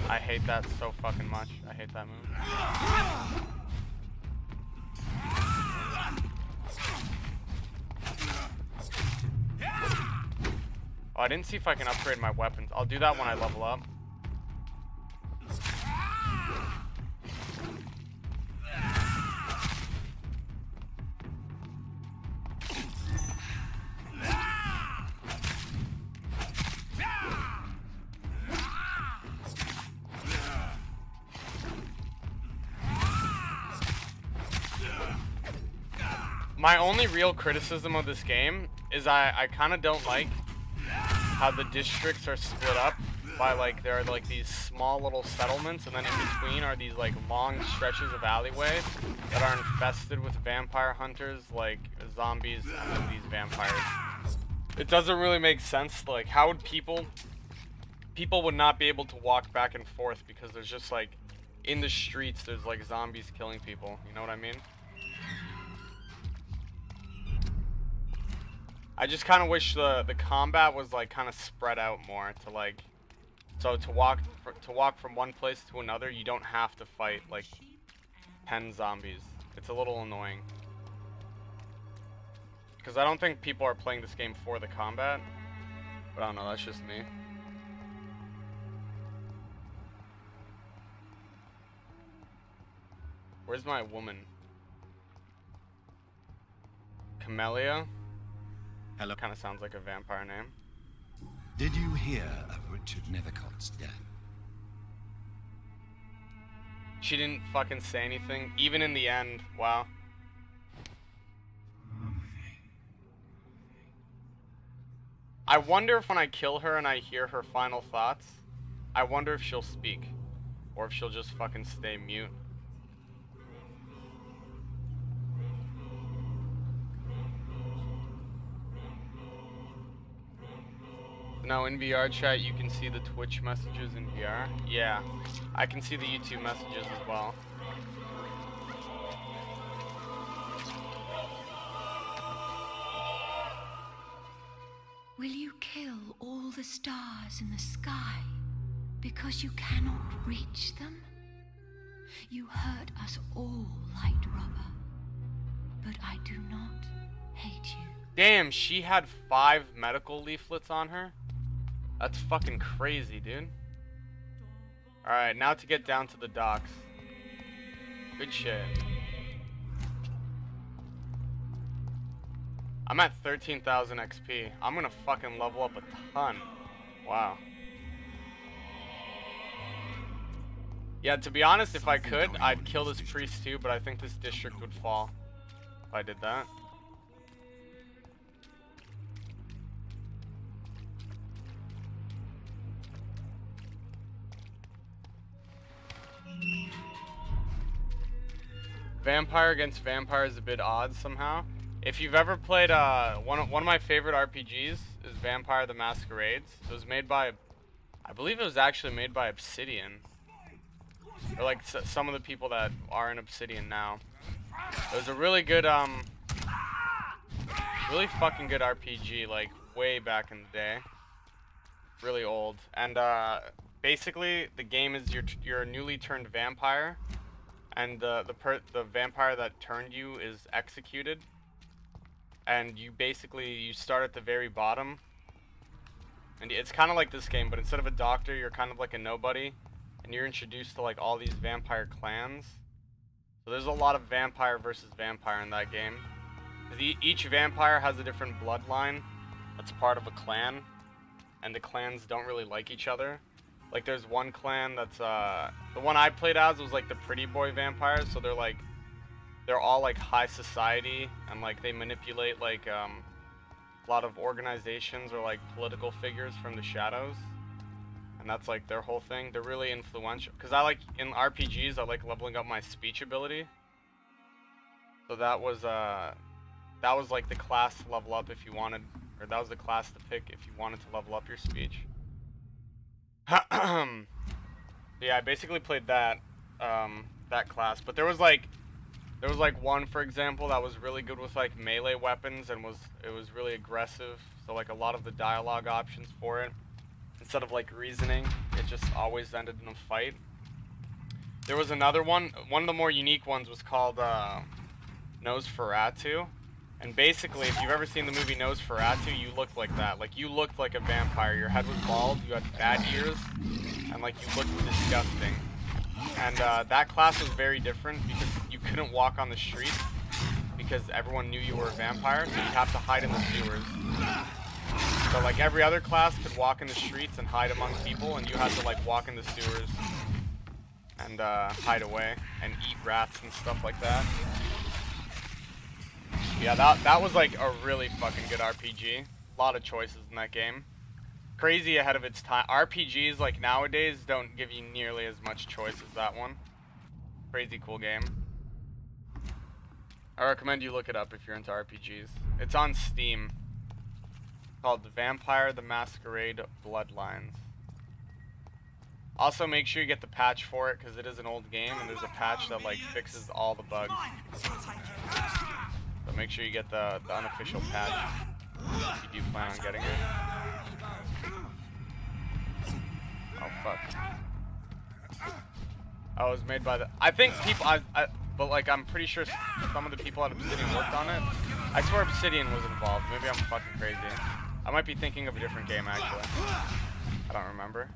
I hate that so fucking much. I hate that move. Oh, I didn't see if I can upgrade my weapons. I'll do that when I level up. My only real criticism of this game is I kind of don't like how the districts are split up by like there are like these small little settlements, and then in between are these like long stretches of alleyway that are infested with vampire hunters, like zombies, and then these vampires. It doesn't really make sense. Like, how would people would not be able to walk back and forth because there's just like in the streets there's like zombies killing people. You know what I mean? I just kind of wish the combat was like kind of spread out more to like, so to walk from one place to another, you don't have to fight like 10 zombies. It's a little annoying. Because I don't think people are playing this game for the combat. But I don't know, that's just me. Where's my woman? Camellia? Hello. Kind of sounds like a vampire name. Did you hear of Richard Nethercott's death? She didn't fucking say anything, even in the end. Wow. I wonder if when I kill her and I hear her final thoughts, I wonder if she'll speak. Or if she'll just fucking stay mute. Now in VR chat you can see the Twitch messages in VR. Yeah, I can see the YouTube messages as well. Will you kill all the stars in the sky because you cannot reach them? You hurt us all, Light Robber, but I do not hate you. Damn, she had 5 medical leaflets on her? That's fucking crazy, dude. Alright, now to get down to the docks. Good shit. I'm at 13,000 XP. I'm gonna fucking level up a ton. Wow. Yeah, to be honest, if I could, I'd kill this priest too, but I think this district would fall if I did that. Vampire against vampire is a bit odd somehow. If you've ever played one of my favorite RPGs is Vampire the Masquerades. It was made by, I believe it was actually made by Obsidian, or like some of the people that are in Obsidian now. It was a really good really fucking good RPG, like way back in the day. Really old. And basically the game is you're a newly turned vampire, and the vampire that turned you is executed. And you start at the very bottom. And it's kind of like this game, but instead of a doctor, you're kind of like a nobody. And you're introduced to like all these vampire clans. So there's a lot of vampire versus vampire in that game. 'Cause each vampire has a different bloodline that's part of a clan. And the clans don't really like each other. Like there's one clan that's the one I played as was like the pretty boy vampires, so they're all like high society and like they manipulate like a lot of organizations or like political figures from the shadows. And that's like their whole thing. They're really influential because I like in RPGs I like leveling up my speech ability. So that was like the class to level up if you wanted, or that was the class to pick if you wanted to level up your speech. Yeah, I basically played that that class, but there was like one, for example, that was really good with like melee weapons and it was really aggressive. So like a lot of the dialogue options for it, instead of like reasoning, it just always ended in a fight. There was another one of the more unique ones was called Nosferatu. And basically, if you've ever seen the movie Nosferatu, you looked like that. Like, you looked like a vampire. Your head was bald, you had bad ears, and, like, you looked disgusting. And that class was very different because you couldn't walk on the streets because everyone knew you were a vampire, so you'd have to hide in the sewers. So, like, every other class could walk in the streets and hide among people, and you had to, like, walk in the sewers and hide away and eat rats and stuff like that. Yeah, that was like a really fucking good RPG. A lot of choices in that game. Crazy ahead of its time. RPGs like nowadays don't give you nearly as much choice as that one. Crazy cool game. I recommend you look it up if you're into RPGs. It's on Steam. Called Vampire the Masquerade Bloodlines. Also make sure you get the patch for it because it is an old game and there's a patch that like fixes all the bugs. So make sure you get the unofficial patch if you do plan on getting it. Oh fuck. Oh, it was made by the... I think people... but like I'm pretty sure some of the people at Obsidian worked on it. I swear Obsidian was involved. Maybe I'm fucking crazy. I might be thinking of a different game actually. I don't remember.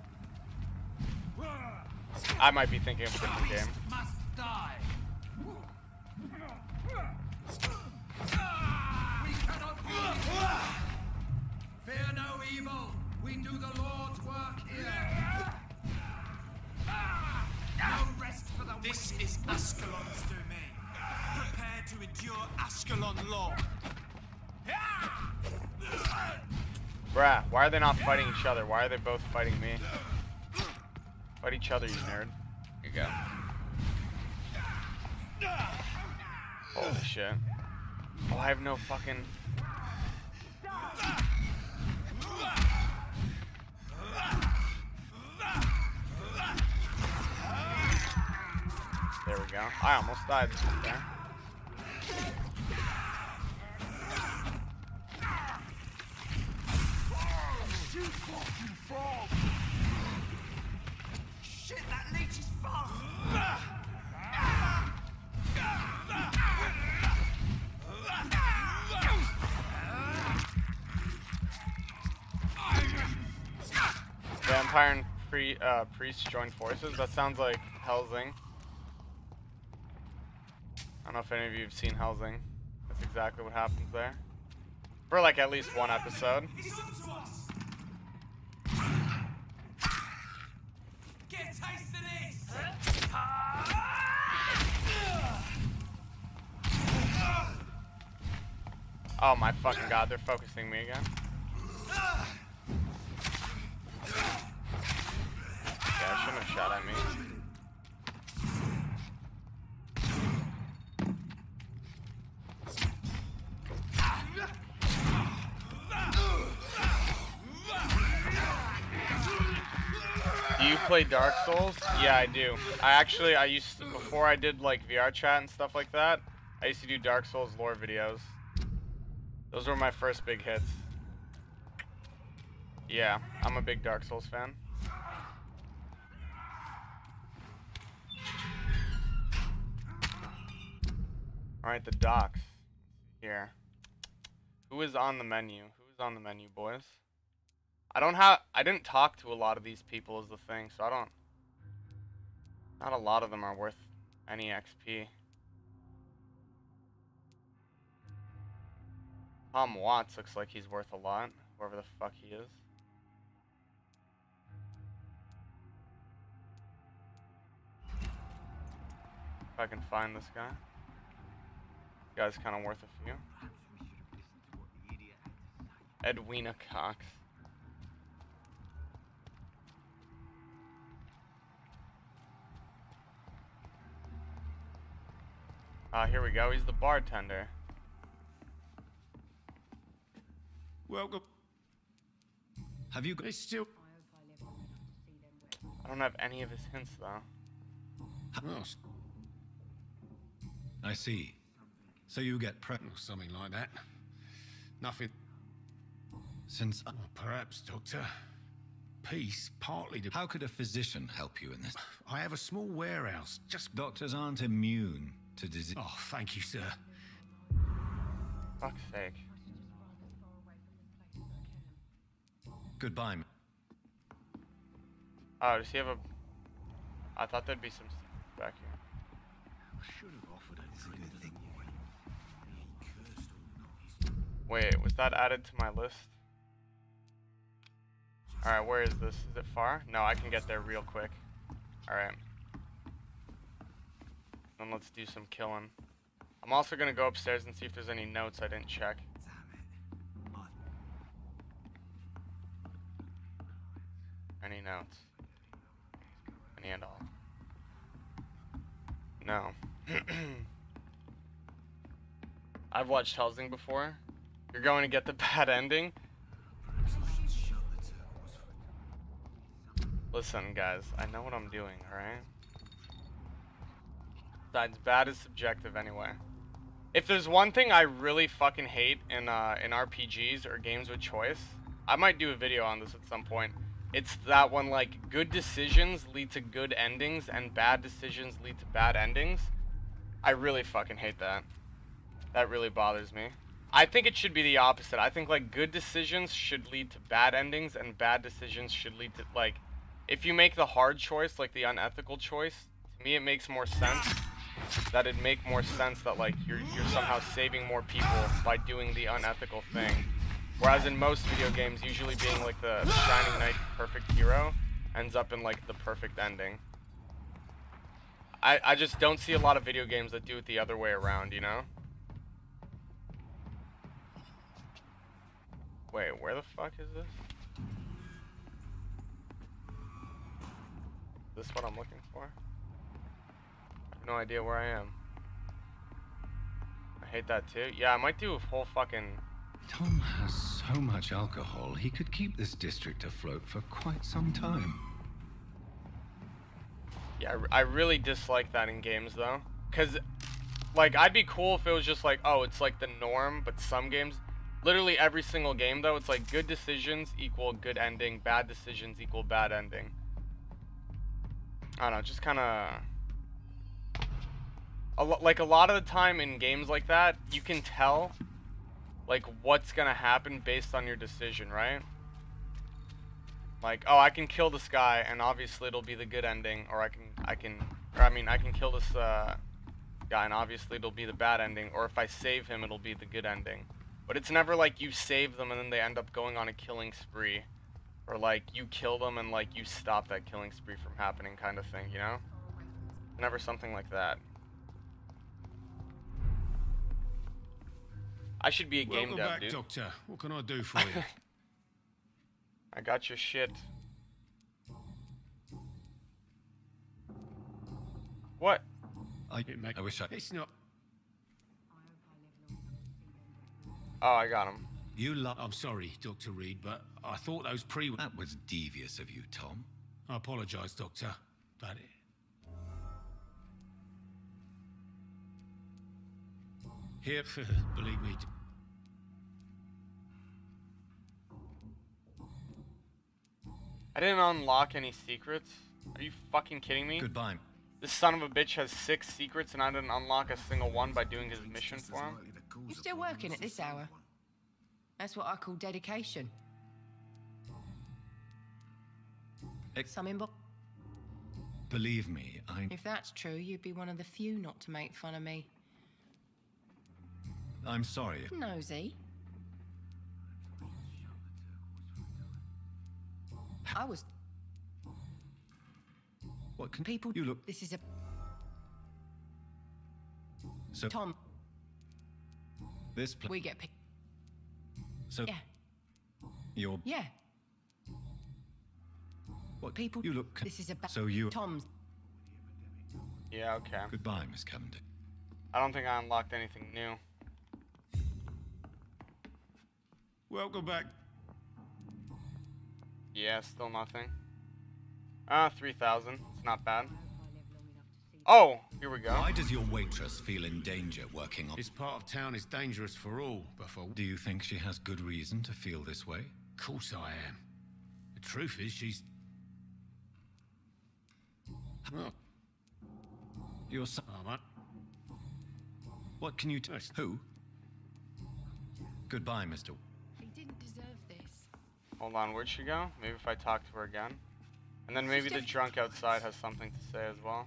I might be thinking of a different game. Fear no evil. We do the Lord's work here. No rest for the wicked. This is Ascalon's domain. Prepare to endure Ascalon law. Bruh, why are they not fighting each other? Why are they both fighting me? Fight each other, you nerd. Here you go. Holy shit. Oh, I have no fucking... There we go. I almost died there. Shit, that leech is fast. Vampire and priest join forces? That sounds like Helsing. I don't know if any of you have seen Helsing. That's exactly what happens there. For like at least one episode. Get a taste of this. Oh my fucking god, they're focusing me again. Yeah, I shouldn't have shot at me. Do you play Dark Souls? Yeah, I do. I used to, before I did like VR chat and stuff like that, I used to do Dark Souls lore videos. Those were my first big hits. Yeah, I'm a big Dark Souls fan. Alright, the docks. Here. Who is on the menu? Who is on the menu, boys? I didn't talk to a lot of these people is the thing, so not a lot of them are worth any XP. Tom Watts looks like he's worth a lot, whoever the fuck he is. If I can find this guy. This guy's kind of worth a few. Edwina Cox. Here we go. He's the bartender. Welcome. Have you guys still? I don't have any of his hints though. I see. So you get pregnant. Something like that. Nothing. Since Perhaps, Doctor. Peace, partly to. how could a physician help you in this? I have a small warehouse. Just. Doctors aren't immune to disease. Oh, thank you, sir. Fuck's sake. Goodbye. Oh, does he have a... I thought there'd be some secrets back here. Should have offered a drink. Wait, was that added to my list? Alright, where is this? Is it far? No, I can get there real quick. Alright. Then let's do some killing. I'm also gonna go upstairs and see if there's any notes I didn't check. Any notes? Any at all? No. I've watched Helsing before. You're going to get the bad ending? Listen, guys, I know what I'm doing, alright? Besides, bad is subjective anyway. If there's one thing I really fucking hate in RPGs or games with choice, I might do a video on this at some point. It's that when, like, good decisions lead to good endings and bad decisions lead to bad endings. I really fucking hate that. That really bothers me. I think it should be the opposite. I think, like, good decisions should lead to bad endings and bad decisions should lead to, like, if you make the hard choice, like the unethical choice, to me it makes more sense. That it'd make more sense that, like, you're somehow saving more people by doing the unethical thing. Whereas in most video games, usually being like the shining knight perfect hero ends up in like the perfect ending. I just don't see a lot of video games that do it the other way around, you know? Wait, where the fuck is this? Is this what I'm looking for? I have no idea where I am. I hate that too. Yeah, I might do a whole fucking... Tom has so much alcohol, he could keep this district afloat for quite some time. Yeah, I really dislike that in games, though. Because, like, I'd be cool if it was just like, oh, it's like the norm, but some games... Literally every single game, though, it's like good decisions equal good ending, bad decisions equal bad ending. I don't know, just kind of... Like, a lot of the time in games like that, you can tell... like what's gonna happen based on your decision, right? Like, oh, I can kill this guy and obviously it'll be the good ending, or I can kill this guy and obviously it'll be the bad ending, or if I save him it'll be the good ending. But it's never like you save them and then they end up going on a killing spree, or like you kill them and like you stop that killing spree from happening kind of thing, you know? Never something like that. I should be a game dev, Welcome back, dude. Doctor. What can I do for you? I got your shit. What? I wish I... It's not... Oh, I got him. You love... I'm sorry, Dr. Reed, but I thought those pre... That was devious of you, Tom. I apologize, Doctor, but... Here, believe me... I didn't unlock any secrets. Are you fucking kidding me? Goodbye. This son of a bitch has 6 secrets and I didn't unlock a single one by doing his mission for him? You're still working at this hour? That's what I call dedication. Believe me, If that's true, you'd be one of the few not to make fun of me. I'm sorry. Nosy. I was... What can People... you look... This is a... So Tom. This place. We get picked. So Yeah. You're. Yeah. What People. You look. This is about. So you. Tom's. Yeah, okay. Goodbye, Miss Cavendish. I don't think I unlocked anything new. Welcome back. Yeah, still nothing. 3,000. It's not bad. Oh, here we go. Why does your waitress feel in danger working on? This part of town is dangerous for all, but for... Do you think she has good reason to feel this way? Of course I am. The truth is, she's... Well, Your son. oh, mate. What can you tell? Who? Goodbye, Mr. He didn't deserve this. Hold on, where'd she go? Maybe if I talk to her again. And then maybe the drunk outside has something to say as well.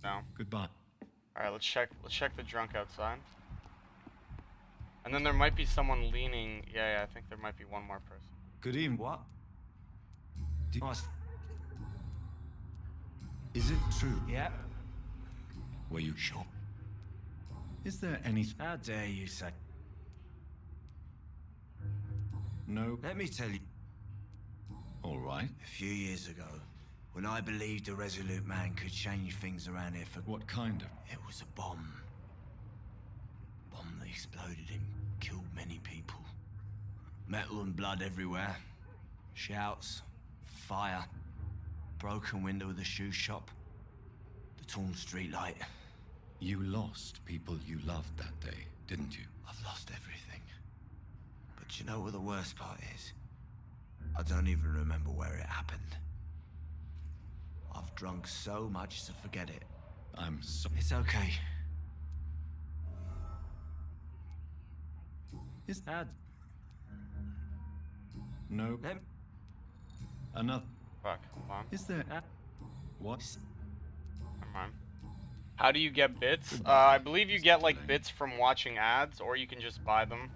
No. Goodbye. Alright, let's check the drunk outside. And then there might be someone leaning. Yeah, I think there might be one more person. Good evening. What? Is it true? Yeah. Were you sure? Is there anything? How dare you say? No. Let me tell you. All right. A few years ago, when I believed a resolute man could change things around here for... What kind of? It was a bomb. Bomb that exploded and killed many people. Metal and blood everywhere. Shouts. Fire. Broken window of the shoe shop. The torn street light. You lost people you loved that day, didn't you? I've lost everything. But you know what the worst part is? I don't even remember where it happened. I've drunk so much to forget it. I'm sorry. It's okay. Is that? No. Let... Another. Fuck, hold on. Is there? What? Come on. How do you get bits? I believe you get like bits from watching ads, or you can just buy them.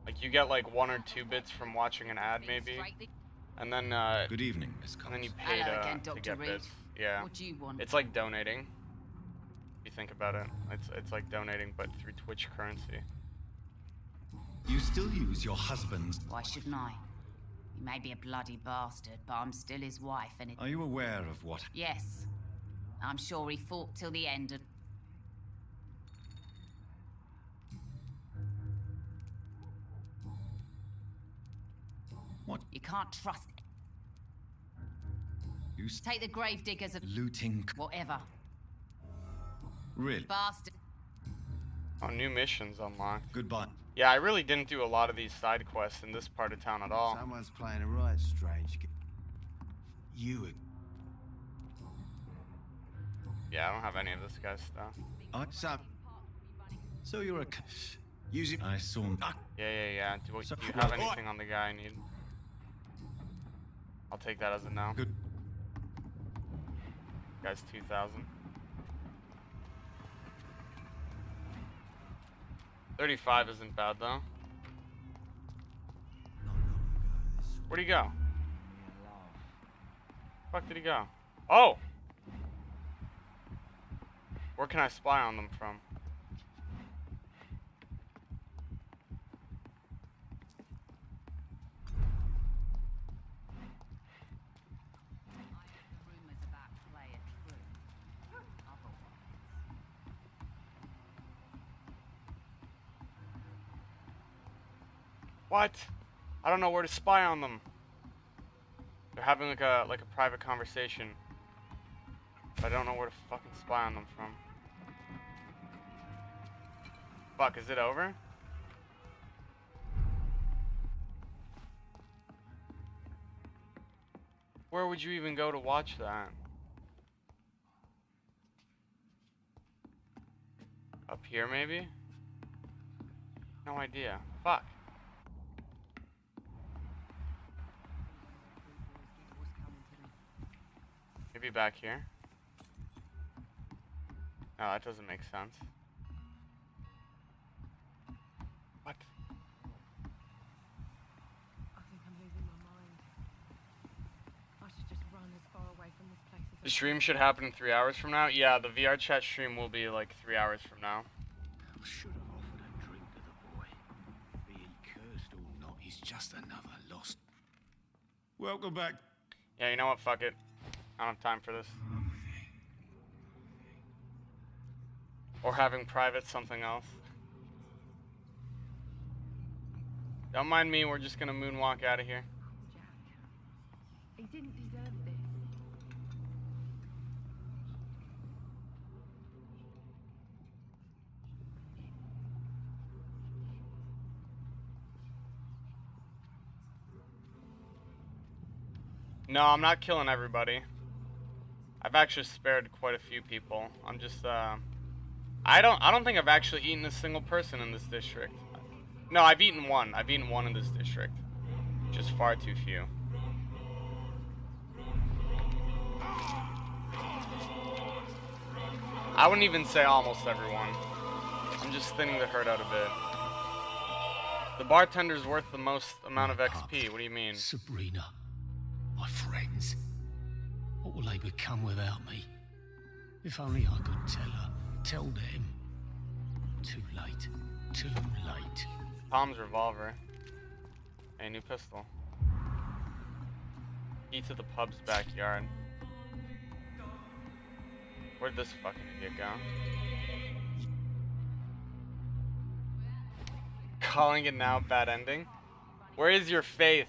Like you get like 1 or 2 bits from watching an ad, maybe. And then Good evening, Miss Cox. and then you pay Hello again, to Dr. get Reed. bits. Yeah. What do you want? It's like donating. If you think about it, it's like donating, but through Twitch currency. You still use your husband's. Why shouldn't I? He may be a bloody bastard, but I'm still his wife, and it... Are you aware of what? Yes. I'm sure he fought till the end and... What? You can't trust... You Take the grave diggers and... looting. Whatever. Really? Bastard. Oh, new missions unlocked. Goodbye. Yeah, I really didn't do a lot of these side quests in this part of town at all. Someone's playing a right strange game. You... Yeah, I don't have any of this guy's stuff. So you're a... Using... I saw... Yeah. Do you have anything on the guy I need? I'll take that as a no. Good. Guy's 2,000. 35 isn't bad though. Where'd he go? Fuck did he go? Oh! Where can I spy on them from? What? I don't know where to spy on them. They're having like a private conversation. But I don't know where to fucking spy on them from. Fuck, is it over? Where would you even go to watch that? Up here maybe? No idea. Fuck. Maybe back here? No, that doesn't make sense. What? I think I'm losing my mind. I should just run as far away from this place as The stream should happen in 3 hours from now. Yeah, the VR chat stream will be like 3 hours from now. I should have offered a drink to the boy. Be he cursed or not, he's just another lost. Welcome back. Yeah, you know what? Fuck it. I don't have time for this. Or having private something else. Don't mind me, we're just gonna moonwalk out of here. Jack. He didn't deserve this. No, I'm not killing everybody. I've actually spared quite a few people. I'm just I don't think I've actually eaten a single person in this district. No, I've eaten one. I've eaten one in this district. Just far too few. I wouldn't even say almost everyone. I'm just thinning the herd out a bit. The bartender's worth the most amount of XP. What do you mean? Sabrina, my friends. What will they become without me? If only I could tell her. Tell them. Too late. Too late. Tom's revolver. A new pistol. Key to the pub's backyard. Where'd this fucking idiot go? Calling it now, bad ending. Where is your faith?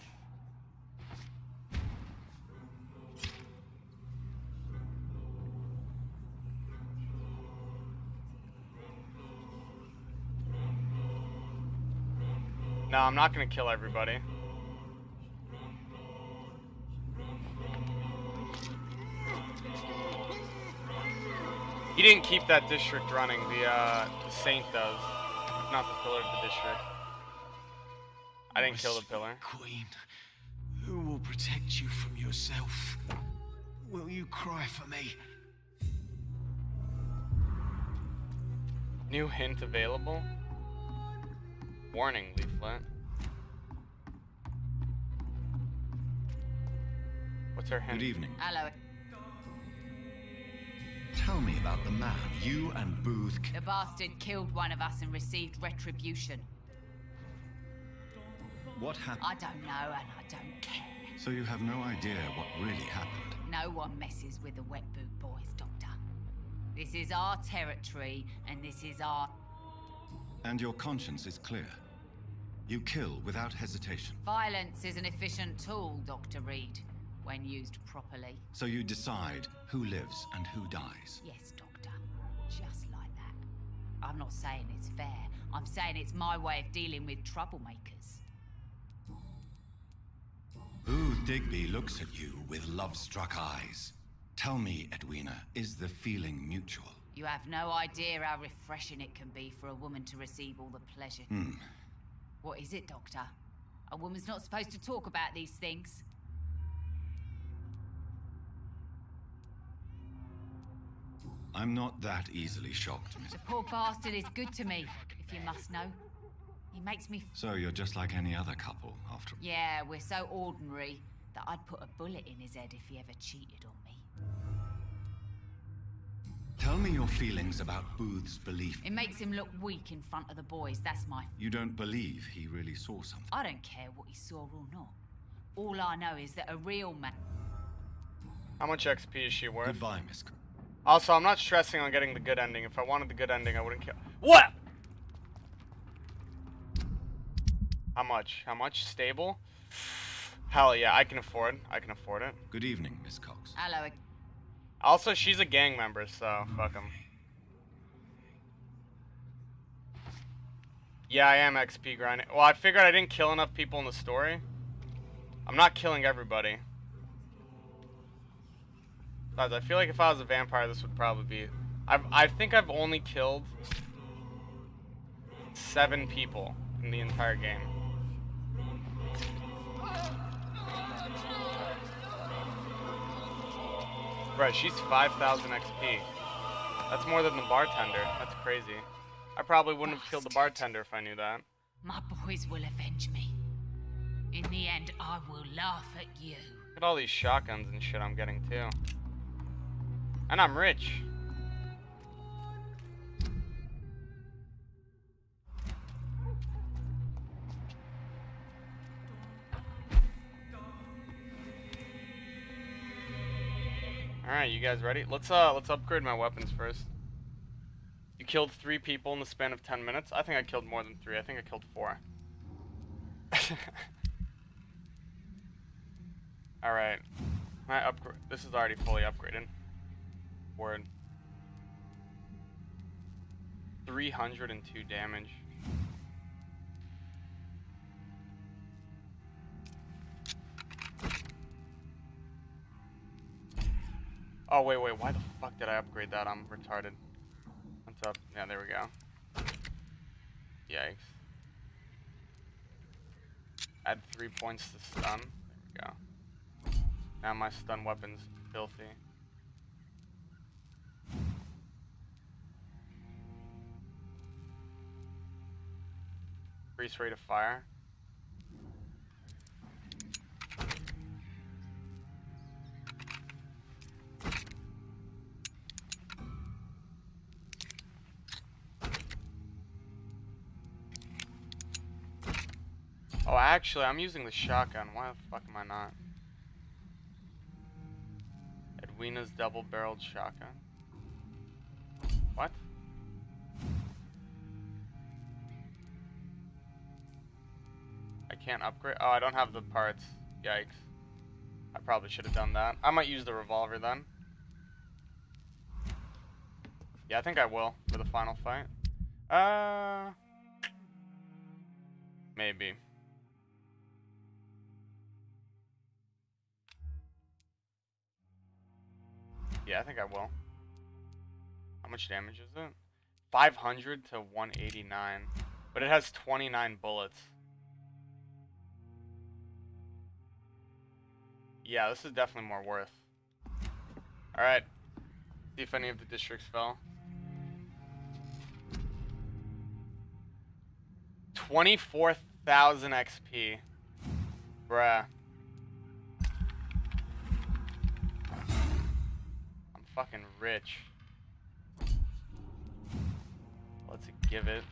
No, I'm not gonna kill everybody. He didn't keep that district running. The Saint does, not the pillar of the district. I didn't kill the pillar. Queen, who will protect you from yourself? Will you cry for me? New hint available. Warning leaflet. What's her hint? Good evening. Hello. Tell me about the man you and Booth... The bastard killed one of us and received retribution. What happened? I don't know and I don't care. So you have no idea what really happened? No one messes with the wet boot boys, Doctor. This is our territory and this is our... And your conscience is clear. You kill without hesitation. Violence is an efficient tool, Dr. Reed, when used properly. So you decide who lives and who dies. Yes, Doctor. Just like that. I'm not saying it's fair. I'm saying it's my way of dealing with troublemakers. Booth Digby looks at you with love-struck eyes. Tell me, Edwina, is the feeling mutual? You have no idea how refreshing it can be for a woman to receive all the pleasure. What is it, Doctor? A woman's not supposed to talk about these things. I'm not that easily shocked, Miss. The poor bastard is good to me, if you must know. He makes me... So you're just like any other couple, after all. Yeah, we're so ordinary that I'd put a bullet in his head if he ever cheated on me. Tell me your feelings about Booth's belief. It makes him look weak in front of the boys, that's my... You don't believe he really saw something? I don't care what he saw or not. All I know is that a real man... How much XP is she worth? Goodbye, Miss. Also, I'm not stressing on getting the good ending. If I wanted the good ending, I wouldn't kill... What?! How much? How much? Stable? Hell yeah, I can afford. I can afford it. Good evening, Miss Cox. Hello. Also, she's a gang member, so fuck him. Yeah, I am XP grinding. Well, I figured I didn't kill enough people in the story. I'm not killing everybody. Besides, I feel like if I was a vampire, this would probably be... I think I've only killed 7 people in the entire game. Right, she's 5,000 XP. That's more than the bartender. That's crazy. I probably wouldn't have killed the bartender if I knew that. My boys will avenge me. In the end, I will laugh at you. Look at all these shotguns and shit I'm getting too. And I'm rich. Alright, you guys ready? Let's upgrade my weapons first. You killed 3 people in the span of 10 minutes? I think I killed more than 3. I think I killed 4. Alright. My upgrade. This is already fully upgraded. Word. 302 damage. Oh, wait, why the fuck did I upgrade that? I'm retarded. What's up? Yeah, there we go. Yikes. Add 3 points to stun. There we go. Now my stun weapon's filthy. Increase rate of fire. Oh, actually, I'm using the shotgun. Why the fuck am I not? Edwina's double-barreled shotgun. What? I can't upgrade. Oh, I don't have the parts. Yikes. I probably should have done that. I might use the revolver then. Yeah, I think I will for the final fight. Maybe. Yeah, I think I will. How much damage is it? 500 to 189. But it has 29 bullets. Yeah, this is definitely more worth. Alright. See if any of the districts fell. 24,000 XP. Bruh. I'm fucking rich. Let's give it.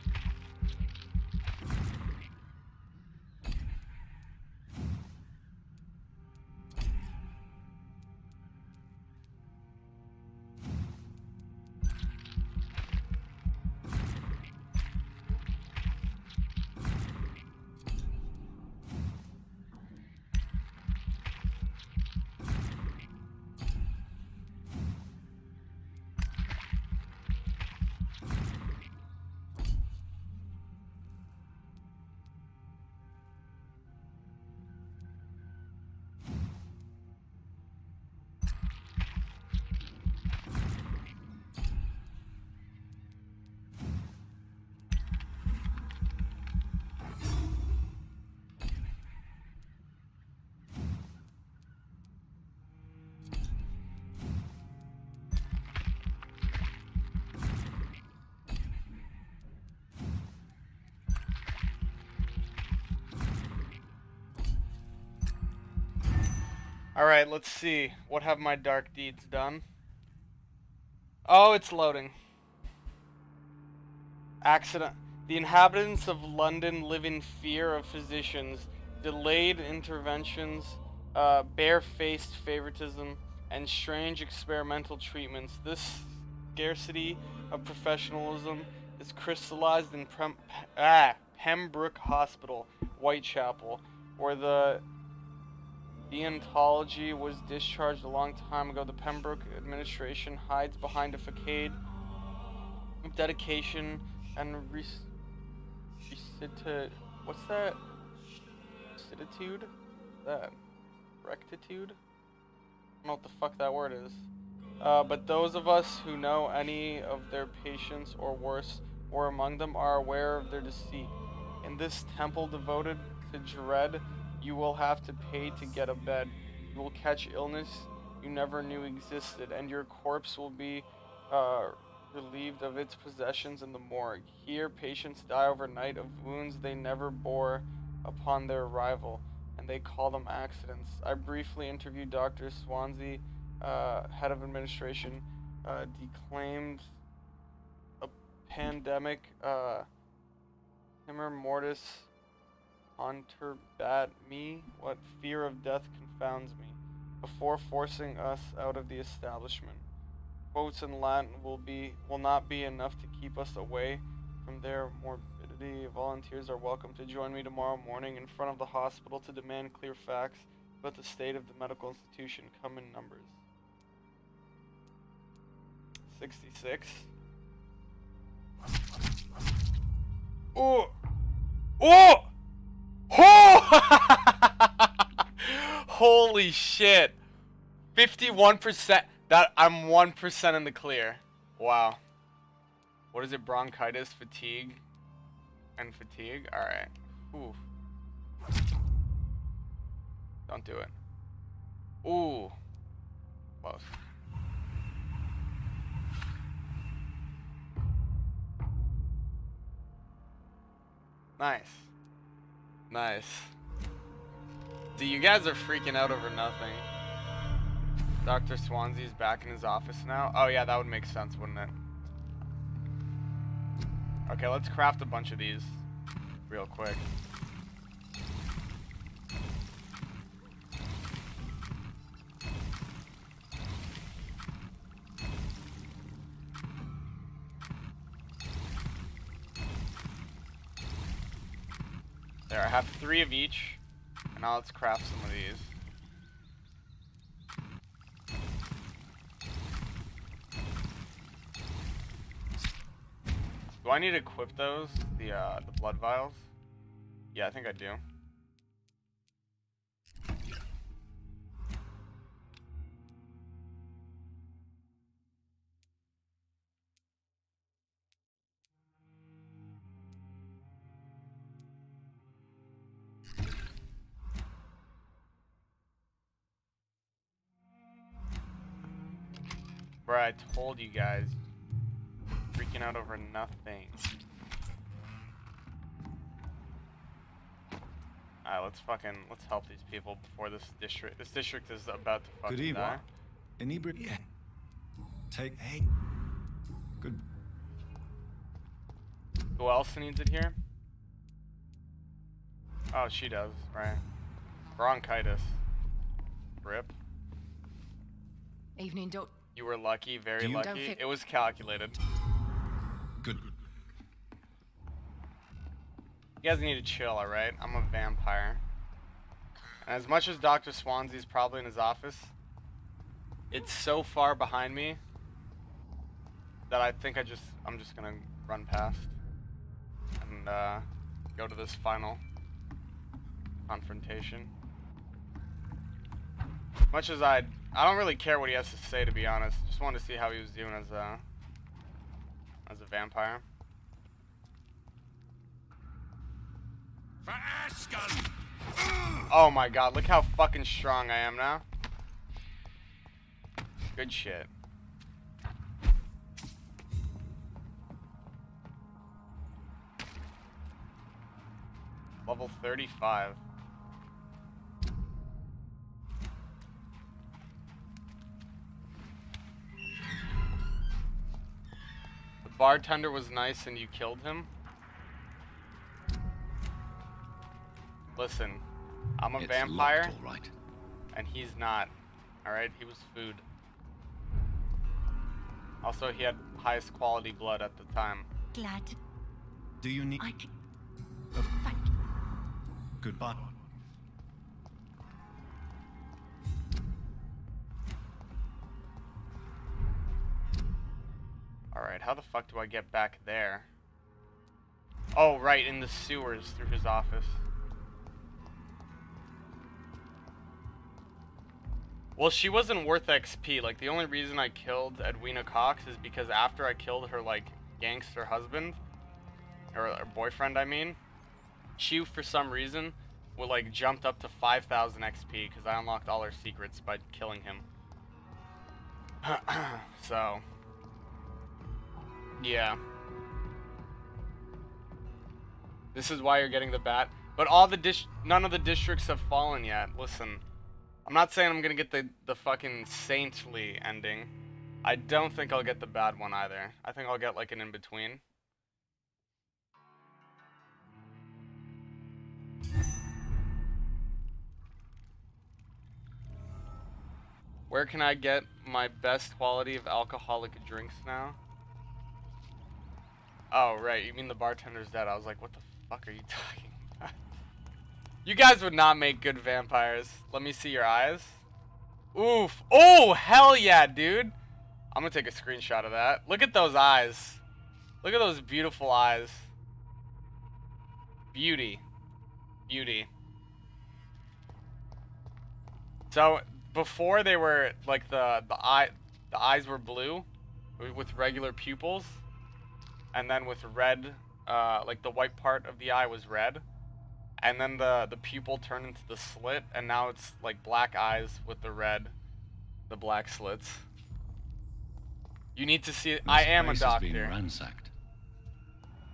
Alright, let's see. What have my dark deeds done? Oh, it's loading. Accident. The inhabitants of London live in fear of physicians, delayed interventions, barefaced favoritism, and strange experimental treatments. This scarcity of professionalism is crystallized in Pembroke Hospital, Whitechapel, where the deontology was discharged a long time ago. The Pembroke administration hides behind a facade of dedication and what's that? Rectitude? That? Rectitude? I don't know what the fuck that word is. But those of us who know any of their patients or worse, or among them, are aware of their deceit. In this temple devoted to dread, you will have to pay to get a bed. You will catch illness you never knew existed, and your corpse will be relieved of its possessions in the morgue. Here, patients die overnight of wounds they never bore upon their arrival. and they call them accidents. I briefly interviewed Dr. Swansea, head of administration, declaimed a pandemic, timor mortis conturbat me, what fear of death confounds me, before forcing us out of the establishment. Quotes in Latin will not be enough to keep us away from their morbidity. Volunteers are welcome to join me tomorrow morning in front of the hospital to demand clear facts about the state of the medical institution. Come in numbers. 66. Oh! Oh! Oh! Holy shit. 51%. That I'm 1% in the clear. Wow. What is it? Bronchitis, fatigue, and fatigue? Alright. Ooh. Don't do it. Ooh. Close. Nice. Nice. See, you guys are freaking out over nothing. Dr. Swansea's back in his office now. Oh yeah, that would make sense, wouldn't it? Okay, let's craft a bunch of these real quick. There, I have 3 of each. And now let's craft some of these. Do I need to equip those? The blood vials? Yeah, I think I do. Bro, I told you guys. Freaking out over nothing. Alright, let's help these people before this district is about to fucking Good die. Inebriate. Yeah. Take. Hey. Good. Who else needs it here? Oh, she does, right? Bronchitis. Rip. Evening, Doc. You were lucky, very lucky. It was calculated. Good. You guys need to chill, alright? I'm a vampire. And as much as Dr. Swansea's probably in his office, it's so far behind me that I think I'm just gonna run past and go to this final confrontation. Much as I don't really care what he has to say, to be honest. Just wanted to see how he was doing as a vampire. For Askel! Oh my god, look how fucking strong I am now. Good shit. Level 35. The bartender was nice and you killed him? Listen, I'm a vampire, locked, all right. And he's not. Alright, he was food. Also, he had highest quality blood at the time. Glad. Do you need... Thank you. Goodbye. Alright, how the fuck do I get back there? Oh, right, in the sewers through his office. Well, she wasn't worth XP. Like, the only reason I killed Edwina Cox is because after I killed her, like, gangster husband, or boyfriend, I mean, she, for some reason, would, like, jumped up to 5,000 XP because I unlocked all her secrets by killing him. So, yeah. This is why you're getting the bat. But none of the districts have fallen yet. Listen, I'm not saying I'm gonna get the fucking saintly ending. I don't think I'll get the bad one either. I think I'll get like an in-between. Where can I get my best quality of alcoholic drinks now? Oh, right. You mean the bartender's dead. I was like, what the fuck are you talking about? You guys would not make good vampires. Let me see your eyes. Oof. Oh, hell yeah, dude. I'm gonna take a screenshot of that. Look at those eyes. Look at those beautiful eyes. Beauty. Beauty. So, before they were, like, the eyes were blue with regular pupils. And then with red, like the white part of the eye was red. And then the pupil turned into the slit, and now it's like black eyes with the black slits. You need to see it. I am a doctor. Has been ransacked.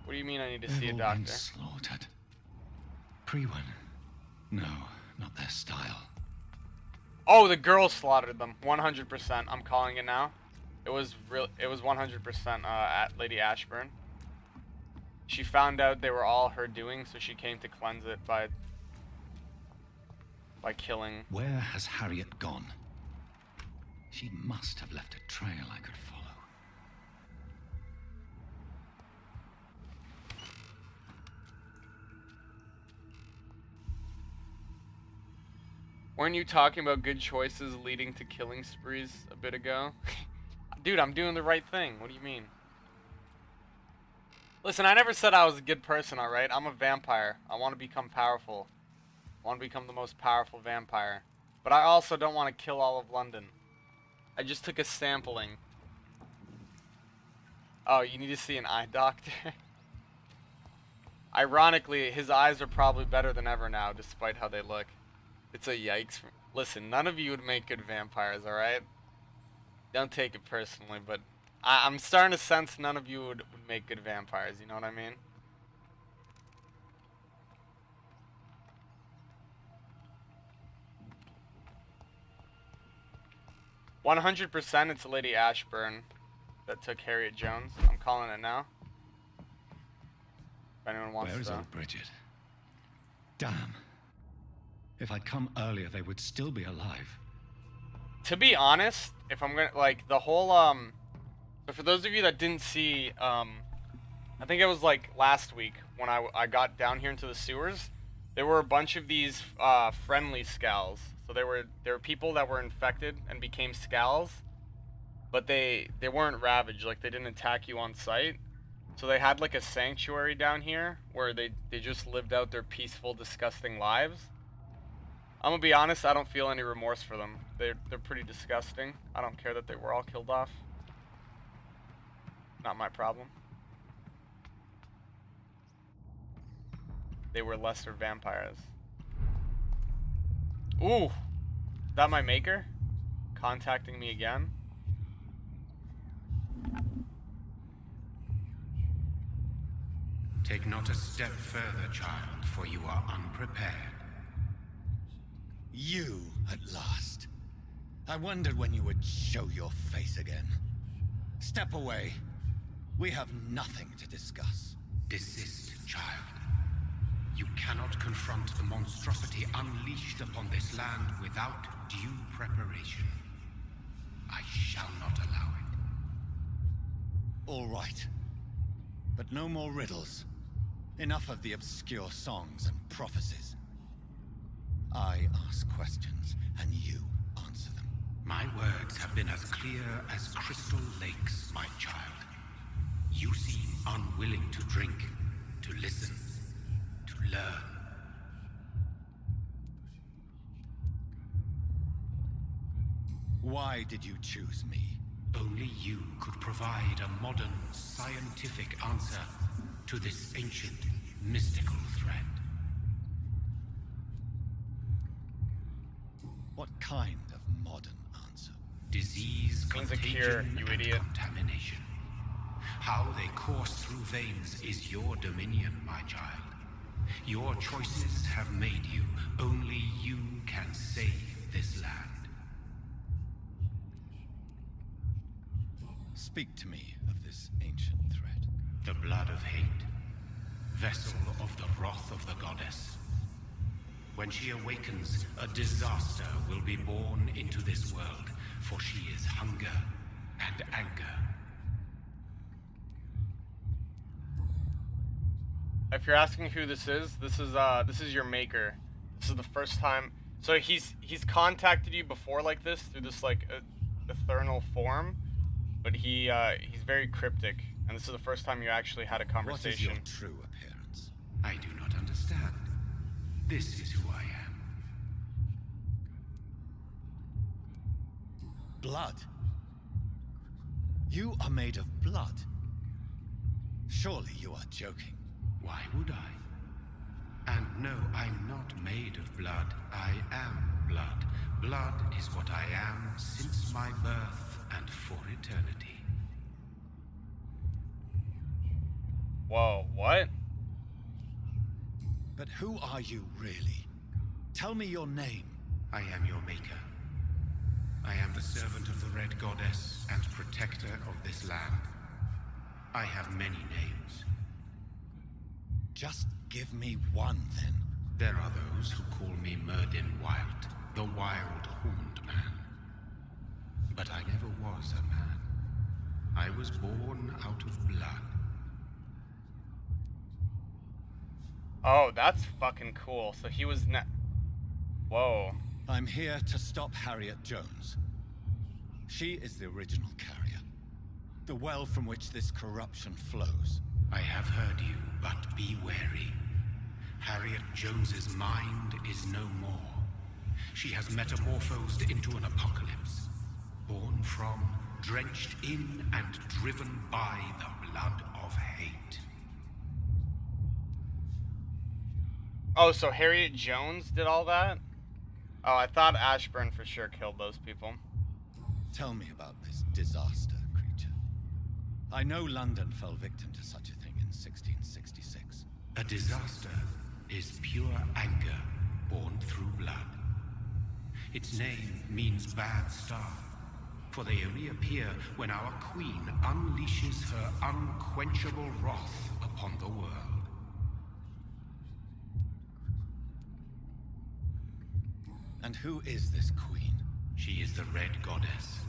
What do you mean I need to see a doctor? Slaughtered. Pre-one. No, not their style. Oh, the girls slaughtered them. 100%. I'm calling it now. It was 100% at Lady Ashburn. She found out they were all her doing, so she came to cleanse it by killing. Where has Harriet gone? She must have left a trail I could follow. Weren't you talking about good choices leading to killing sprees a bit ago? Dude, I'm doing the right thing. What do you mean? Listen, I never said I was a good person, alright? I'm a vampire. I want to become powerful. I want to become the most powerful vampire. But I also don't want to kill all of London. I just took a sampling. Oh, you need to see an eye doctor? Ironically, his eyes are probably better than ever now, despite how they look. It's a yikes. Listen, none of you would make good vampires, alright? Don't take it personally, but I'm starting to sense none of you would make good vampires, you know what I mean? "100% it's Lady Ashburn that took Harriet Jones." I'm calling it now. If anyone wants to. Where is old Bridget? Damn. If I'd come earlier, they would still be alive. To be honest, if I'm gonna, like, the whole, but for those of you that didn't see, I think it was, like, last week when I got down here into the sewers, there were a bunch of these, friendly scals. So there were people that were infected and became scals, but they weren't ravaged, like, they didn't attack you on sight. So they had, like, a sanctuary down here where they just lived out their peaceful, disgusting lives. I'm gonna be honest, I don't feel any remorse for them. They're pretty disgusting. I don't care that they were all killed off. Not my problem. They were lesser vampires. Ooh! Is that my maker? Contacting me again? Take not a step further, child, for you are unprepared. You, at last. I wondered when you would show your face again. Step away. We have nothing to discuss. Desist, child. You cannot confront the monstrosity unleashed upon this land without due preparation. I shall not allow it. All right. But no more riddles. Enough of the obscure songs and prophecies. I ask questions, and you answer them. My words have been as clear as crystal lakes, my child. You seem unwilling to drink, to listen, to learn. Why did you choose me? Only you could provide a modern, scientific answer to this ancient, mystical threat. What kind of modern answer? Disease, contagion, you and idiot. contamination. How they course through veins is your dominion, my child. Your choices have made you. Only you can save this land. Speak to me of this ancient threat. The blood of hate. Vessel of the wrath of the goddess. When she awakens, a disaster will be born into this world, for she is hunger and anger. If you're asking who this is your maker. This is the first time. So he's contacted you before like this through this like ethereal form, but he's very cryptic, and this is the first time you actually had a conversation. What is your true appearance? I do not understand. This is who I am. Blood? You are made of blood. Surely you are joking. Why would I? And no, I'm not made of blood. I am blood. Blood is what I am since my birth and for eternity. Whoa, what? But who are you really? Tell me your name. I am your maker. I am the servant of the Red Goddess and protector of this land. I have many names. Just give me one, then. There are those who call me Merdin Wild, the Wild Horned Man. But I never was a man. I was born out of blood. Oh, that's fucking cool. So he was Whoa. I'm here to stop Harriet Jones. She is the original carrier. The well from which this corruption flows. I have heard you, but be wary. Harriet Jones's mind is no more. She has metamorphosed into an apocalypse. Born from, drenched in, and driven by the blood of hate. Oh, so Harriet Jones did all that? Oh, I thought Ashburn for sure killed those people. Tell me about this disaster, creature. I know London fell victim to such a thing in 1666. A disaster is pure anger born through blood. Its name means bad star, for they only appear when our queen unleashes her unquenchable wrath upon the world. And who is this queen? She is the Red Goddess,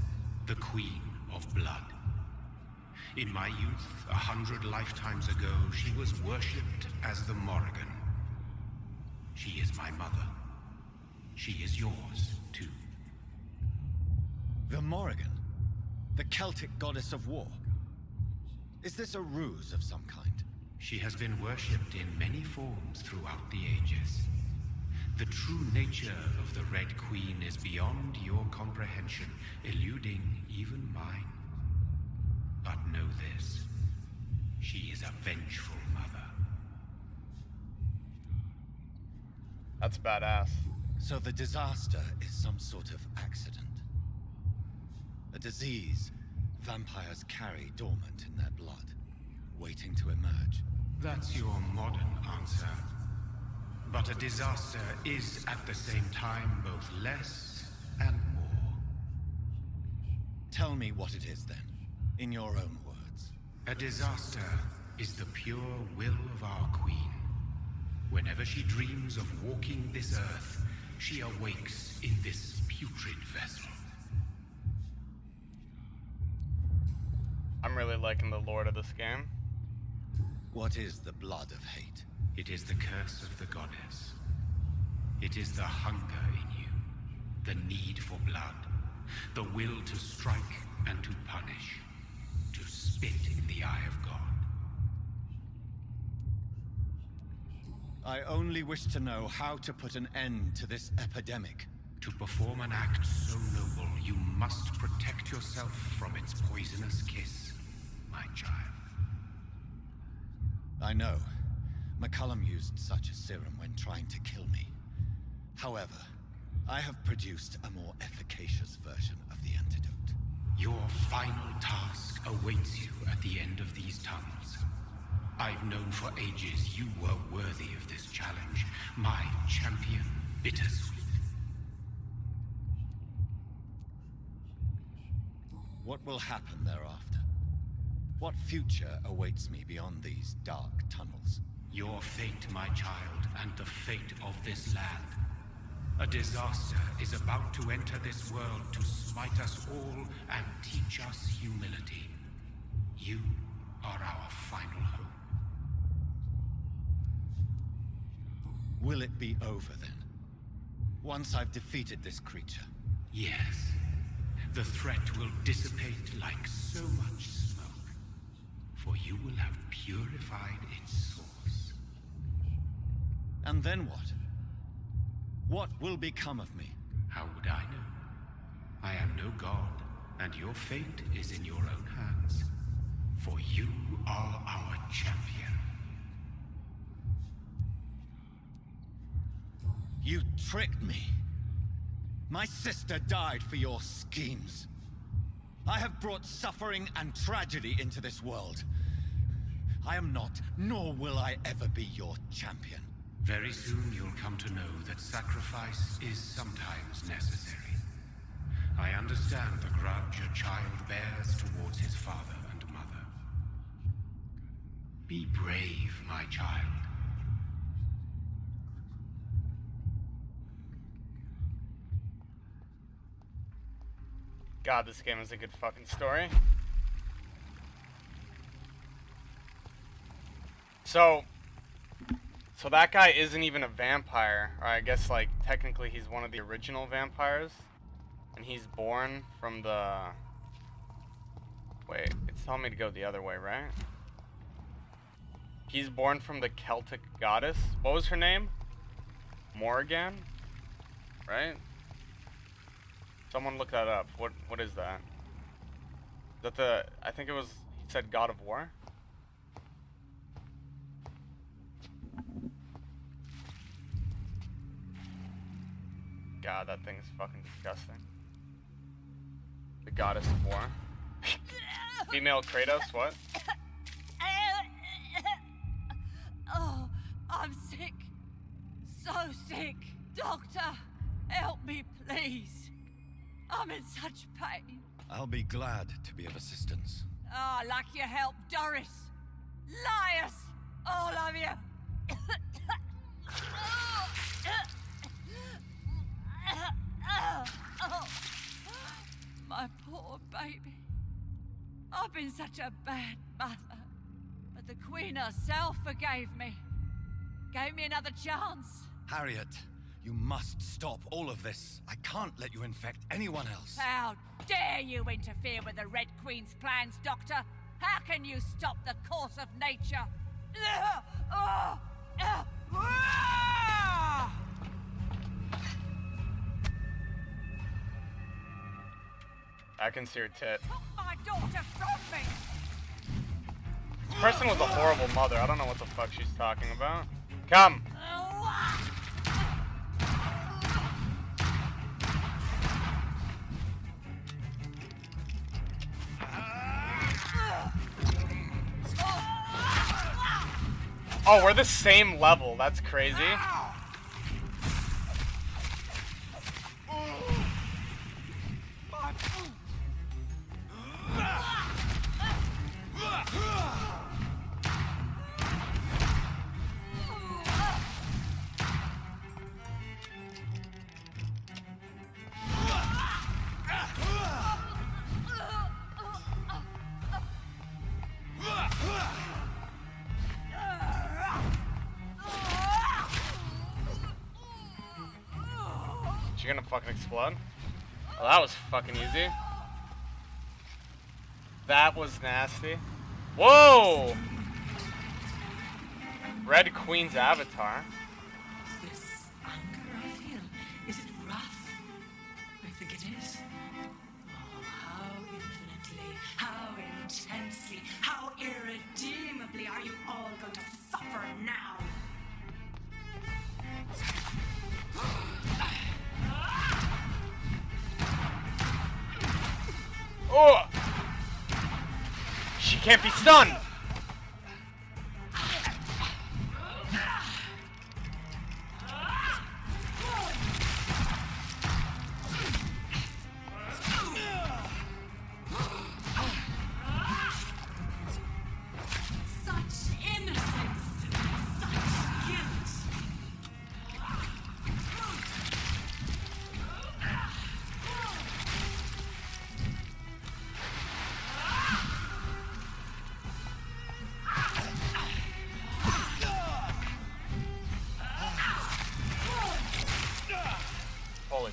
the Queen of Blood. In my youth, 100 lifetimes ago, she was worshipped as the Morrigan. She is my mother. She is yours, too. The Morrigan? The Celtic goddess of war? Is this a ruse of some kind? She has been worshipped in many forms throughout the ages. The true nature of the Red Queen is beyond your comprehension, eluding even mine. But know this, she is a vengeful mother. That's badass. So the disaster is some sort of accident. A disease vampires carry dormant in their blood, waiting to emerge. That's your modern answer. But a disaster is at the same time both less and more. Tell me what it is then, in your own words. A disaster is the pure will of our queen. Whenever she dreams of walking this earth, she awakes in this putrid vessel. I'm really liking the lore of this game. What is the blood of hate? It is the curse of the goddess. It is the hunger in you, the need for blood, the will to strike and to punish, to spit in the eye of God. I only wish to know how to put an end to this epidemic. To perform an act so noble, you must protect yourself from its poisonous kiss, my child. I know. McCullum used such a serum when trying to kill me. However, I have produced a more efficacious version of the antidote. Your final task awaits you at the end of these tunnels. I've known for ages you were worthy of this challenge. My champion, Bittersweet. What will happen thereafter? What future awaits me beyond these dark tunnels? Your fate, my child, and the fate of this land. A disaster is about to enter this world to smite us all and teach us humility. You are our final hope. Will it be over then? Once I've defeated this creature? Yes. The threat will dissipate like so much smoke, for you will have purified its source. And then what? What will become of me? How would I know? I am no god, and your fate is in your own hands. For you are our champion. You tricked me. My sister died for your schemes. I have brought suffering and tragedy into this world. I am not, nor will I ever be your champion. Very soon you'll come to know that sacrifice is sometimes necessary. I understand the grudge a child bears towards his father and mother. Be brave, my child. God, this game is a good fucking story. So that guy isn't even a vampire, or I guess, like, technically he's one of the original vampires. And he's born from the... Wait, it's telling me to go the other way, right? He's born from the Celtic goddess. What was her name? Morrigan? Right? Someone look that up. What is that? Is that the... I think it was... He said God of War? God, that thing is fucking disgusting. The goddess of war. Female Kratos, what? Oh, I'm sick. So sick. Doctor, help me, please. I'm in such pain. I'll be glad to be of assistance. Oh, like your help, Doris. Liars, all of you. My poor baby. I've been such a bad mother. But the Queen herself forgave me. Gave me another chance. Harriet, you must stop all of this. I can't let you infect anyone else. How dare you interfere with the Red Queen's plans, Doctor? How can you stop the course of nature? I can see her tit. Took my daughter from me. This person was a horrible mother. I don't know what the fuck she's talking about. Come. Oh, we're the same level. That's crazy. She gonna fucking explode? Well, that was fucking easy. That was nasty. Whoa! Red Queen's avatar. This anger I feel, is it wrath? I think it is. Oh, how infinitely, how intensely, how irredeemably are you all going to suffer now? Oh! She can't be stunned!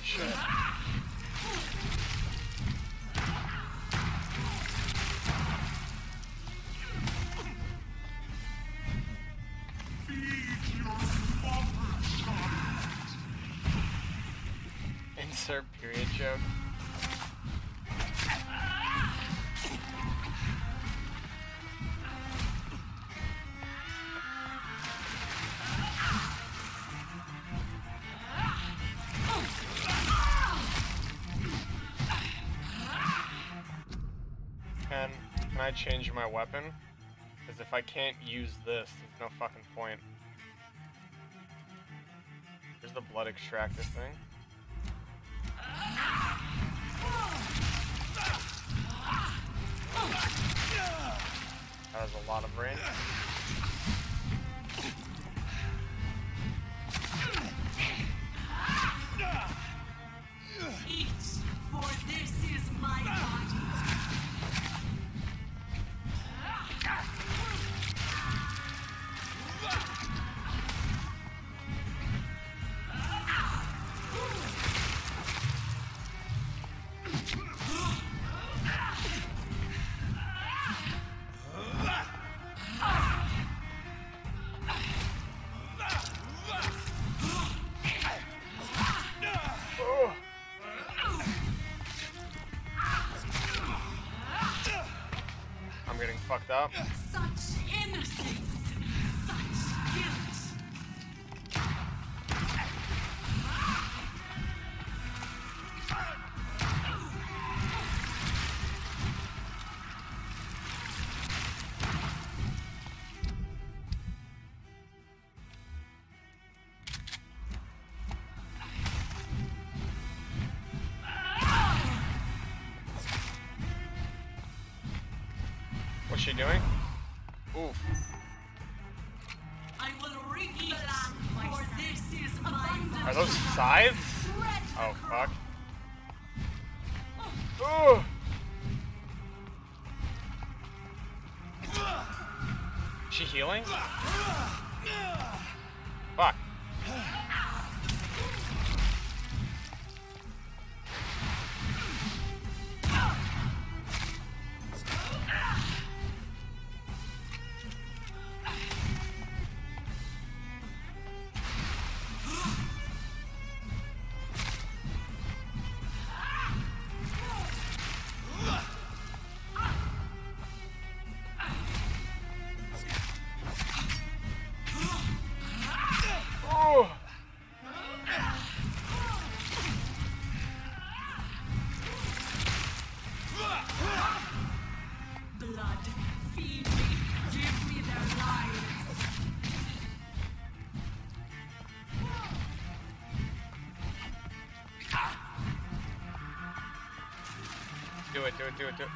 shit. Insert period joke. Can I change my weapon? Because if I can't use this, there's no fucking point. Here's the blood extractor thing. That has a lot of range. Eat, for this is my body. I'm getting fucked up. Such innocence, such guilt. What's she doing? Oof. I will regain for this is my Are those scythes? Oh, fuck. Ooh. Is she healing? Fuck. Oh. blood. Feed me. Give me their lives. Do it, do it, do it, do it.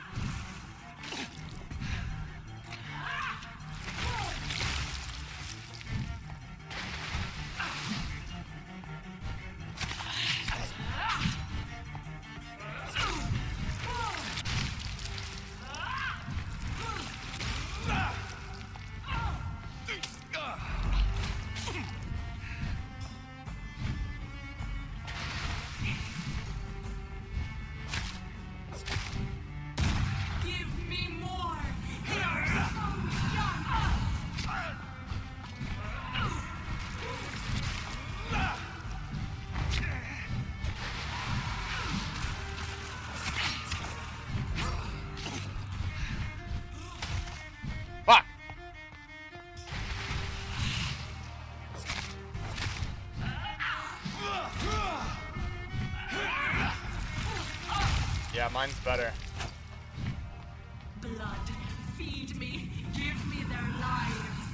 Give me more. Fuck! Yeah, mine's better. Blood. Feed me. Give me their lives.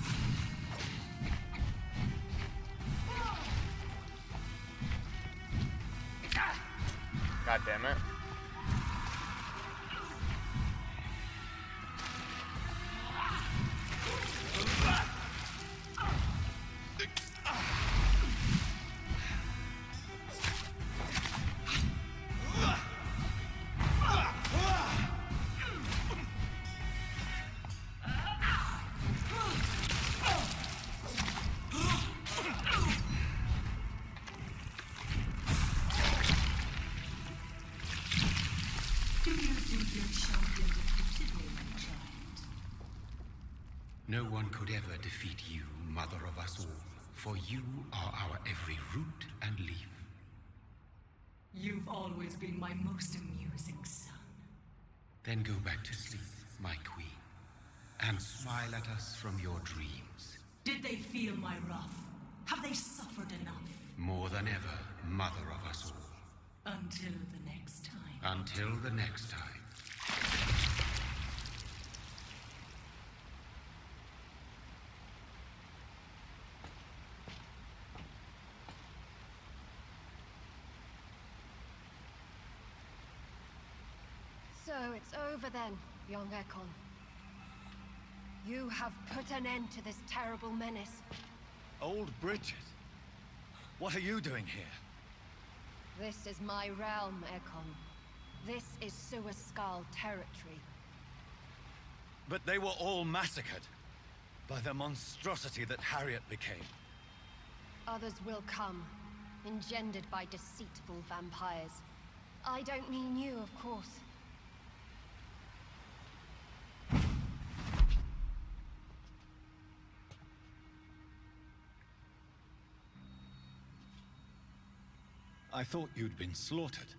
God damn it. No one could ever defeat you, mother of us all, for you are our every root and leaf. You've always been my most amusing son. Then go back to sleep, my queen, and smile at us from your dreams. Did they feel my wrath? Have they suffered enough? More than ever, mother of us all. Until the next time. Until the next time. So it's over then, young Ekon. You have put an end to this terrible menace. Old Bridget? What are you doing here? This is my realm, Ekon. This is Suascal territory. But they were all massacred by the monstrosity that Harriet became. Others will come, engendered by deceitful vampires. I don't mean you, of course. I thought you'd been slaughtered,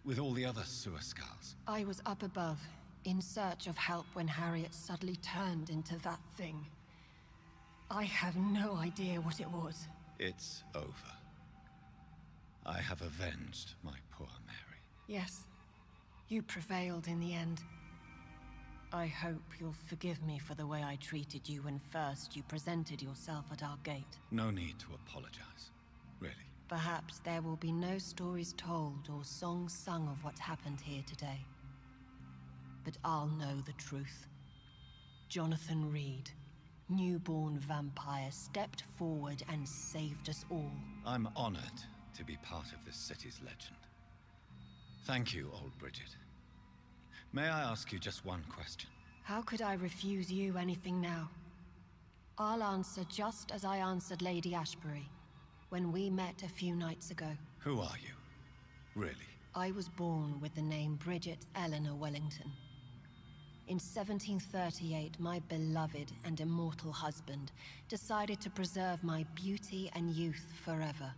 with all the other Suascals. I was up above, in search of help when Harriet suddenly turned into that thing. I have no idea what it was. It's over. I have avenged my poor Mary. Yes, you prevailed in the end. I hope you'll forgive me for the way I treated you when first you presented yourself at our gate. No need to apologize, really. Perhaps there will be no stories told or songs sung of what happened here today. But I'll know the truth. Jonathan Reed, newborn vampire, stepped forward and saved us all. I'm honored to be part of this city's legend. Thank you, old Bridget. May I ask you just one question? How could I refuse you anything now? I'll answer just as I answered Lady Ashbury when we met a few nights ago. Who are you? Really? I was born with the name Bridget Eleanor Wellington. In 1738, my beloved and immortal husband decided to preserve my beauty and youth forever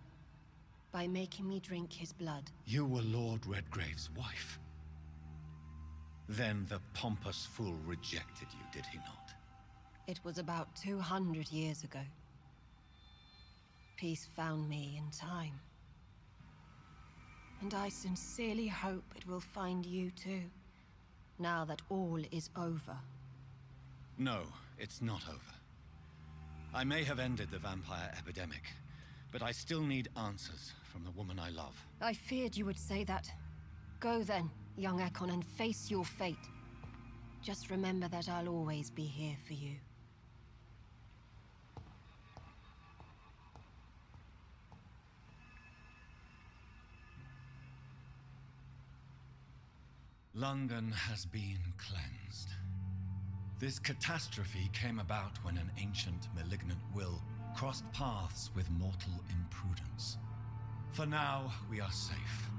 by making me drink his blood. You were Lord Redgrave's wife. Then the pompous fool rejected you, did he not? It was about 200 years ago. Peace found me in time. And I sincerely hope it will find you too, now that all is over. No, it's not over. I may have ended the vampire epidemic, but I still need answers from the woman I love. I feared you would say that. Go then, young Ekon, and face your fate. Just remember that I'll always be here for you. London has been cleansed. This catastrophe came about when an ancient malignant will crossed paths with mortal imprudence. For now, we are safe.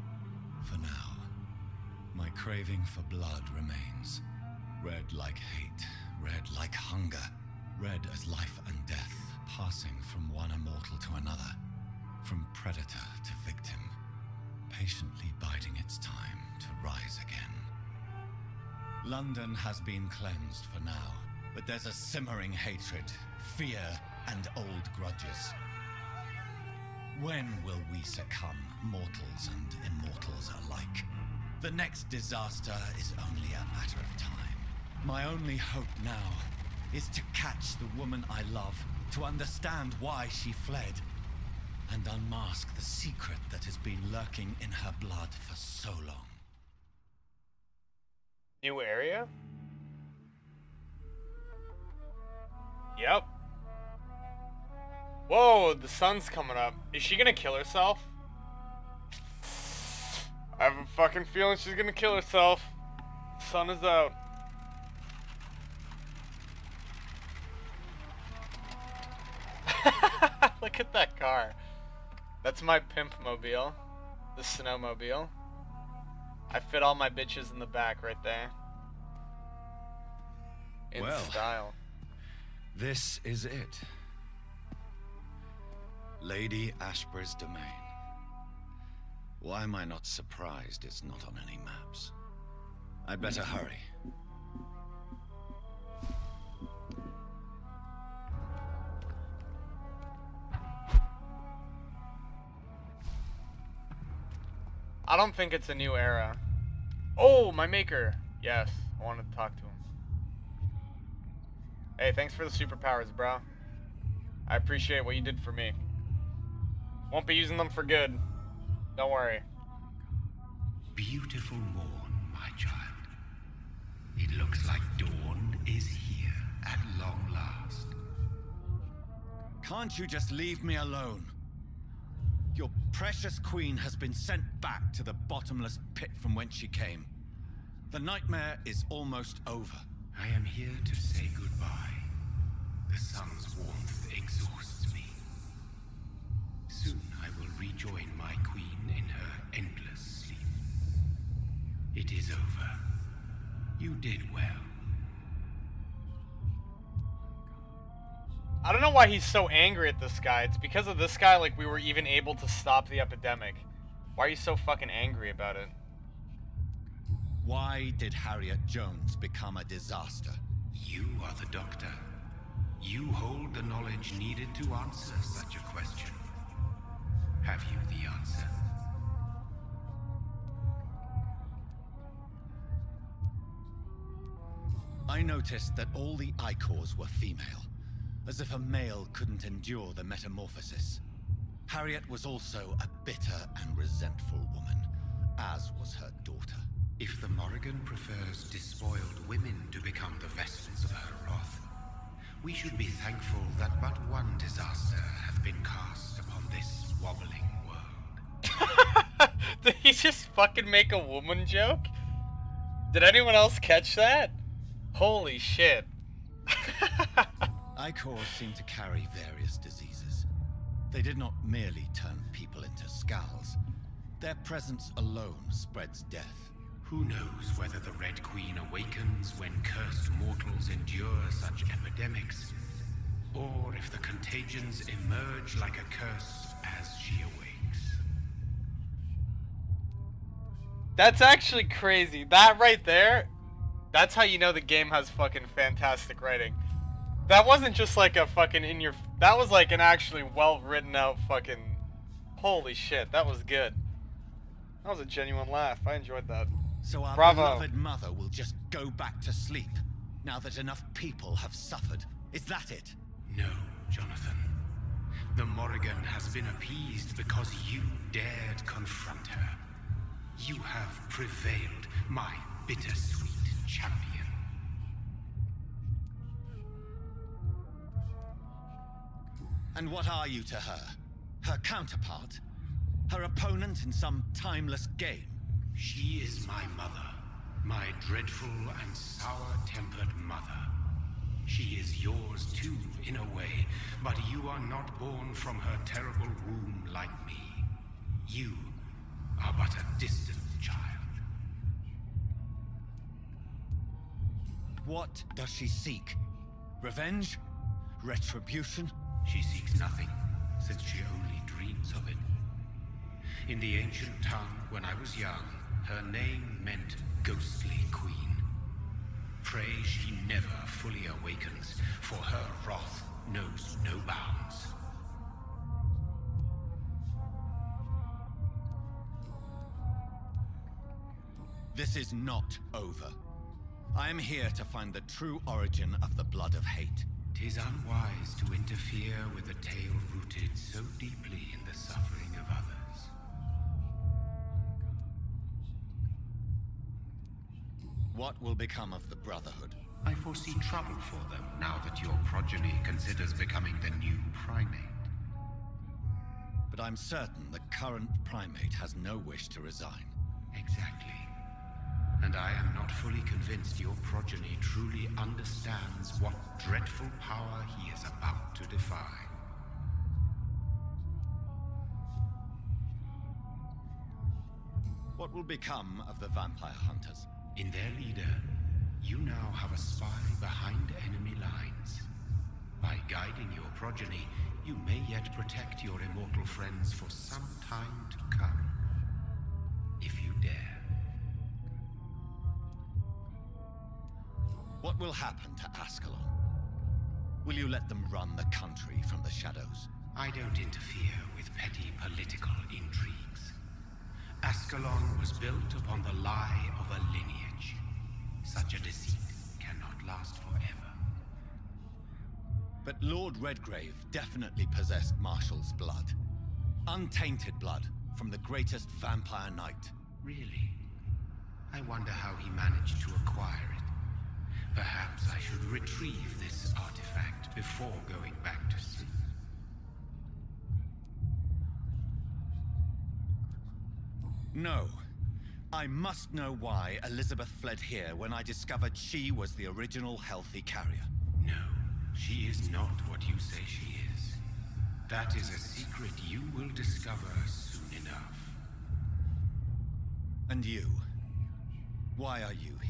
For now. My craving for blood remains. Red like hate, red like hunger, red as life and death, passing from one immortal to another, from predator to victim, patiently biding its time to rise again. London has been cleansed for now, but there's a simmering hatred, fear, and old grudges. When will we succumb, mortals and immortals alike? The next disaster is only a matter of time. My only hope now is to catch the woman I love, to understand why she fled, and unmask the secret that has been lurking in her blood for so long. New area? Yep. Whoa, the sun's coming up. Is she gonna kill herself? I have a fucking feeling she's gonna kill herself. The sun is out. Look at that car. That's my pimp mobile. The snowmobile. I fit all my bitches in the back right there. In well, style. This is it. Lady Ashbur's domain. Why am I not surprised it's not on any maps? I'd better hurry. I don't think it's a new era. Oh, my maker. Yes, I wanted to talk to him. Hey, thanks for the superpowers, bro. I appreciate what you did for me. Won't be using them for good. Don't worry. Beautiful morn, my child. It looks like dawn is here at long last. Can't you just leave me alone? Your precious queen has been sent back to the bottomless pit from whence she came. The nightmare is almost over. I am here to say goodbye. The sun's warmth exhausts me. Soon I will rejoin my queen in her endless sleep. It is over. You did well. I don't know why he's so angry at this guy. It's because of this guy, like, we were even able to stop the epidemic. Why are you so fucking angry about it? Why did Harriet Jones become a disaster? You are the doctor. You hold the knowledge needed to answer such a question. Have you the answer? I noticed that all the Icors were female, as if a male couldn't endure the metamorphosis. Harriet was also a bitter and resentful woman, as was her daughter. If the Morrigan prefers despoiled women to become the vessels of her wrath, we should be thankful that but one disaster hath been cast upon this wobbling world. Did he just fucking make a woman joke? Did anyone else catch that? Holy shit. Icors seem to carry various diseases. They did not merely turn people into skulls. Their presence alone spreads death. Who knows whether the Red Queen awakens when cursed mortals endure such epidemics, or if the contagions emerge like a curse as she awakes. That's actually crazy. That right there, that's how you know the game has fucking fantastic writing. That wasn't just like a fucking in your... That was like an actually well written out fucking... Holy shit, that was good. That was a genuine laugh. I enjoyed that. So our Bravo. beloved mother will just go back to sleep, now that enough people have suffered. Is that it? No, Jonathan. The Morrigan has been appeased because you dared confront her. You have prevailed, my bittersweet champion. And what are you to her? Her counterpart? Her opponent in some timeless game? She is my mother, my dreadful and sour-tempered mother. She is yours too, in a way, but you are not born from her terrible womb like me. You are but a distant child. What does she seek? Revenge? Retribution? She seeks nothing, since she only dreams of it. In the ancient tongue, when I was young, her name meant Ghostly Queen. Pray she never fully awakens, for her wrath knows no bounds. This is not over. I am here to find the true origin of the blood of hate. 'Tis unwise to interfere with a tale rooted so deeply in the suffering of others. What will become of the Brotherhood? I foresee trouble for them now that your progeny considers becoming the new primate. But I'm certain the current primate has no wish to resign. Exactly. And I am not fully convinced your progeny truly understands what dreadful power he is about to defy. What will become of the vampire hunters? In their leader, you now have a spy behind enemy lines. guiding your progeny, you may yet protect your immortal friends for some time to come. If you dare. What will happen to Ascalon? Will you let them run the country from the shadows? I don't interfere with petty political intrigues. Ascalon was built upon the lie of a lineage. Such a deceit cannot last forever. But Lord Redgrave definitely possessed Marshall's blood. Untainted blood from the greatest vampire knight. Really? I wonder how he managed to acquire it. Perhaps I should retrieve this artifact before going back to sleep. No. I must know why Elizabeth fled here when I discovered she was the original healthy carrier. No, she is not what you say she is. That is a secret you will discover soon enough. And you? Why are you here?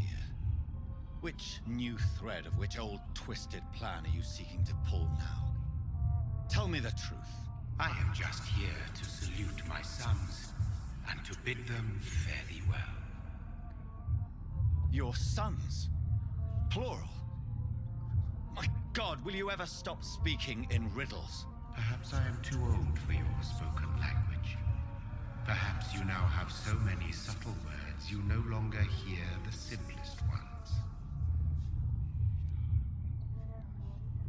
Which new thread of which old twisted plan are you seeking to pull now? Tell me the truth. I am just here to salute my sons, and to bid them fare thee well. Your sons? Plural? My God, will you ever stop speaking in riddles? Perhaps I am too old for your spoken language. Perhaps you now have so many subtle words you no longer hear the simplest ones.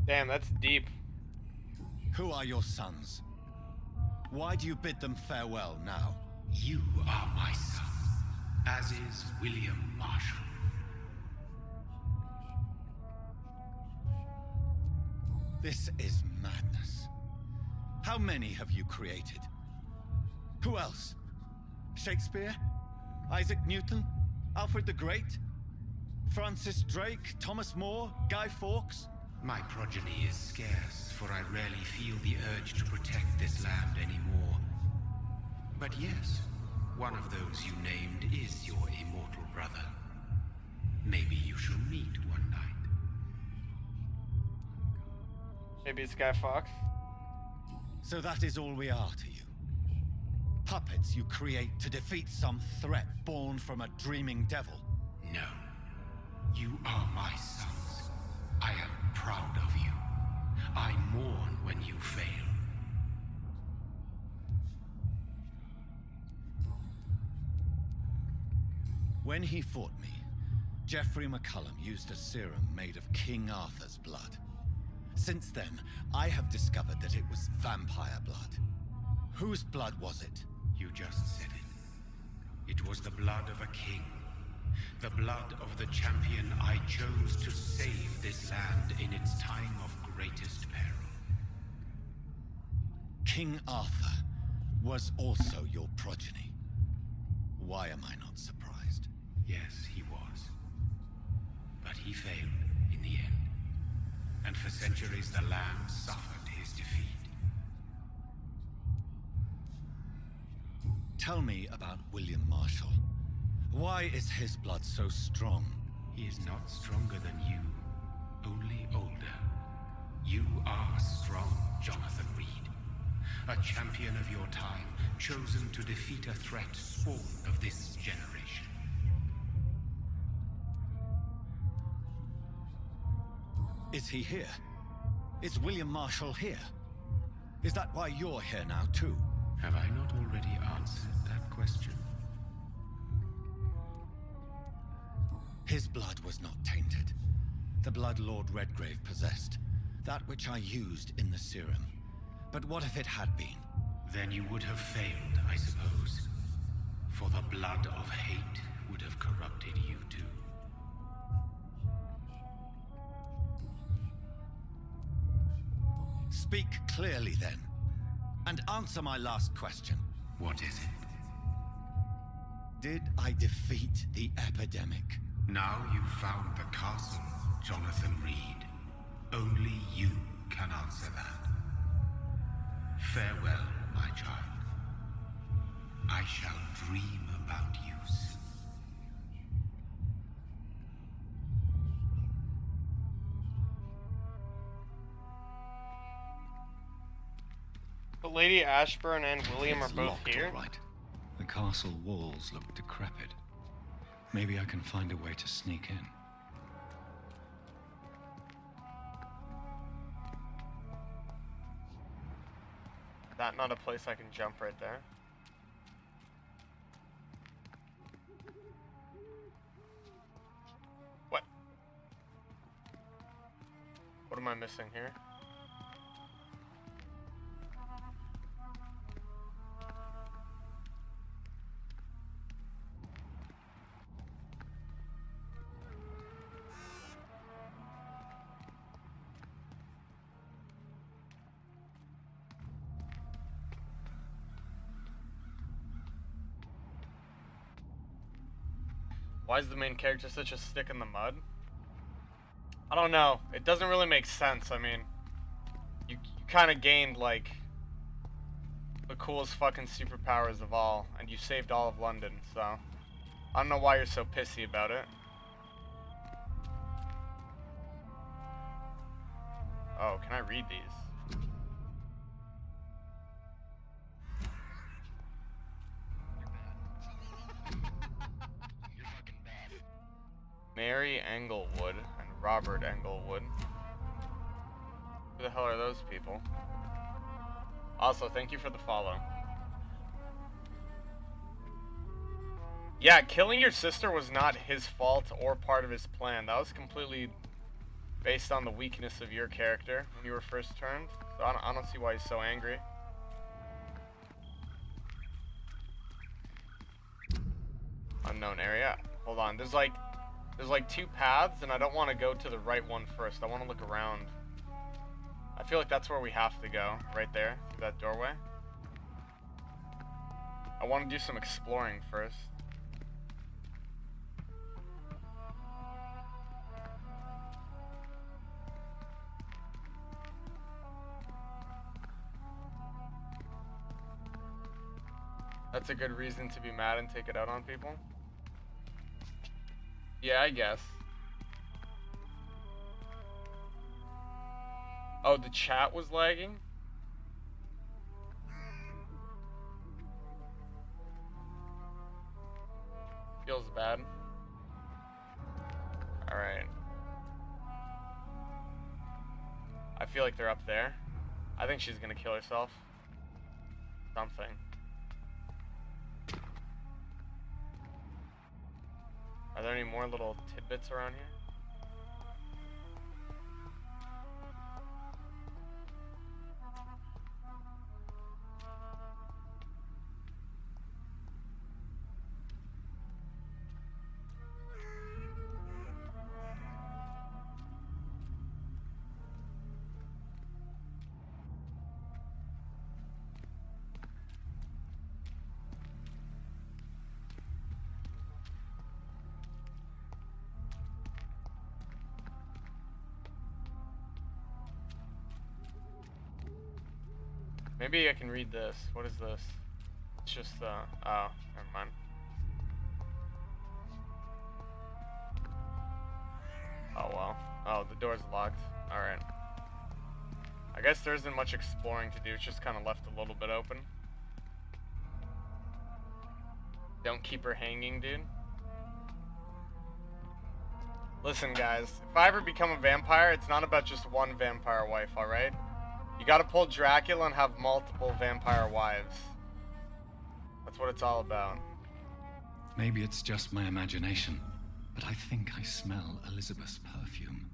Damn, that's deep. Who are your sons? Why do you bid them farewell now? You are my son, as is William Marshall. This is madness. How many have you created? Who else? Shakespeare? Isaac Newton? Alfred the Great? Francis Drake? Thomas More? Guy Fawkes? My progeny is scarce, for I rarely feel the urge to protect this land anymore. But yes, one of those you named is your immortal brother. Maybe you shall meet one night. Maybe it's Guy Fawkes. So that is all we are to you? Puppets you create to defeat some threat born from a dreaming devil? No. You are my sons. I am proud of you. I mourn when you fail. When he fought me, Geoffrey McCullum used a serum made of King Arthur's blood. Since then, I have discovered that it was vampire blood. Whose blood was it? You just said it. It was the blood of a king. The blood of the champion I chose to save this land in its time of greatest peril. King Arthur was also your progeny. Why am I not surprised? Yes, he was. But he failed in the end. And for centuries the land suffered his defeat. Tell me about William Marshall. Why is his blood so strong? He is not stronger than you, only older. You are strong, Jonathan Reed. A champion of your time, chosen to defeat a threat spawned of this generation. Is he here? Is William Marshall here? Is that why you're here now, too? Have I not already answered that question? His blood was not tainted. The blood Lord Redgrave possessed. That which I used in the serum. But what if it had been? Then you would have failed, I suppose. For the blood of hate would have corrupted you too. Speak clearly then. And answer my last question. What is it? Did I defeat the epidemic? Now you've found the castle, Jonathan Reed. Only you can answer that. Farewell, my child. I shall dream about you soon. But Lady Ashburn and William It's are both locked, here? all right. The castle walls look decrepit. Maybe I can find a way to sneak in. That not a place I can jump right there? What? What am I missing here? Why is the main character such a stick in the mud? I don't know. It doesn't really make sense. I mean, you kind of gained, like, the coolest fucking superpowers of all, and you saved all of London, so I don't know why you're so pissy about it. Oh, can I read these? Mary Englewood and Robert Englewood. Who the hell are those people? Also, thank you for the follow. Yeah, killing your sister was not his fault or part of his plan. That was completely based on the weakness of your character when you were first turned. So I don't see why he's so angry. Unknown area. Hold on, there's like two paths, and I don't want to go to the right one first. I want to look around. I feel like that's where we have to go, right there, through that doorway. I want to do some exploring first. That's a good reason to be mad and take it out on people. Yeah, I guess. Oh, the chat was lagging? Feels bad. Alright. I feel like they're up there. I think she's gonna kill herself. Something. Are there any more little tidbits around here? Maybe I can read this. What is this? It's just, oh, never mind. Oh, well. Oh, the door's locked. Alright. I guess there isn't much exploring to do. It's just kind of left a little bit open. Don't keep her hanging, dude. Listen, guys. If I ever become a vampire, it's not about just one vampire wife, alright? You gotta pull Dracula and have multiple vampire wives. That's what it's all about. Maybe it's just my imagination, but I think I smell Elizabeth's perfume.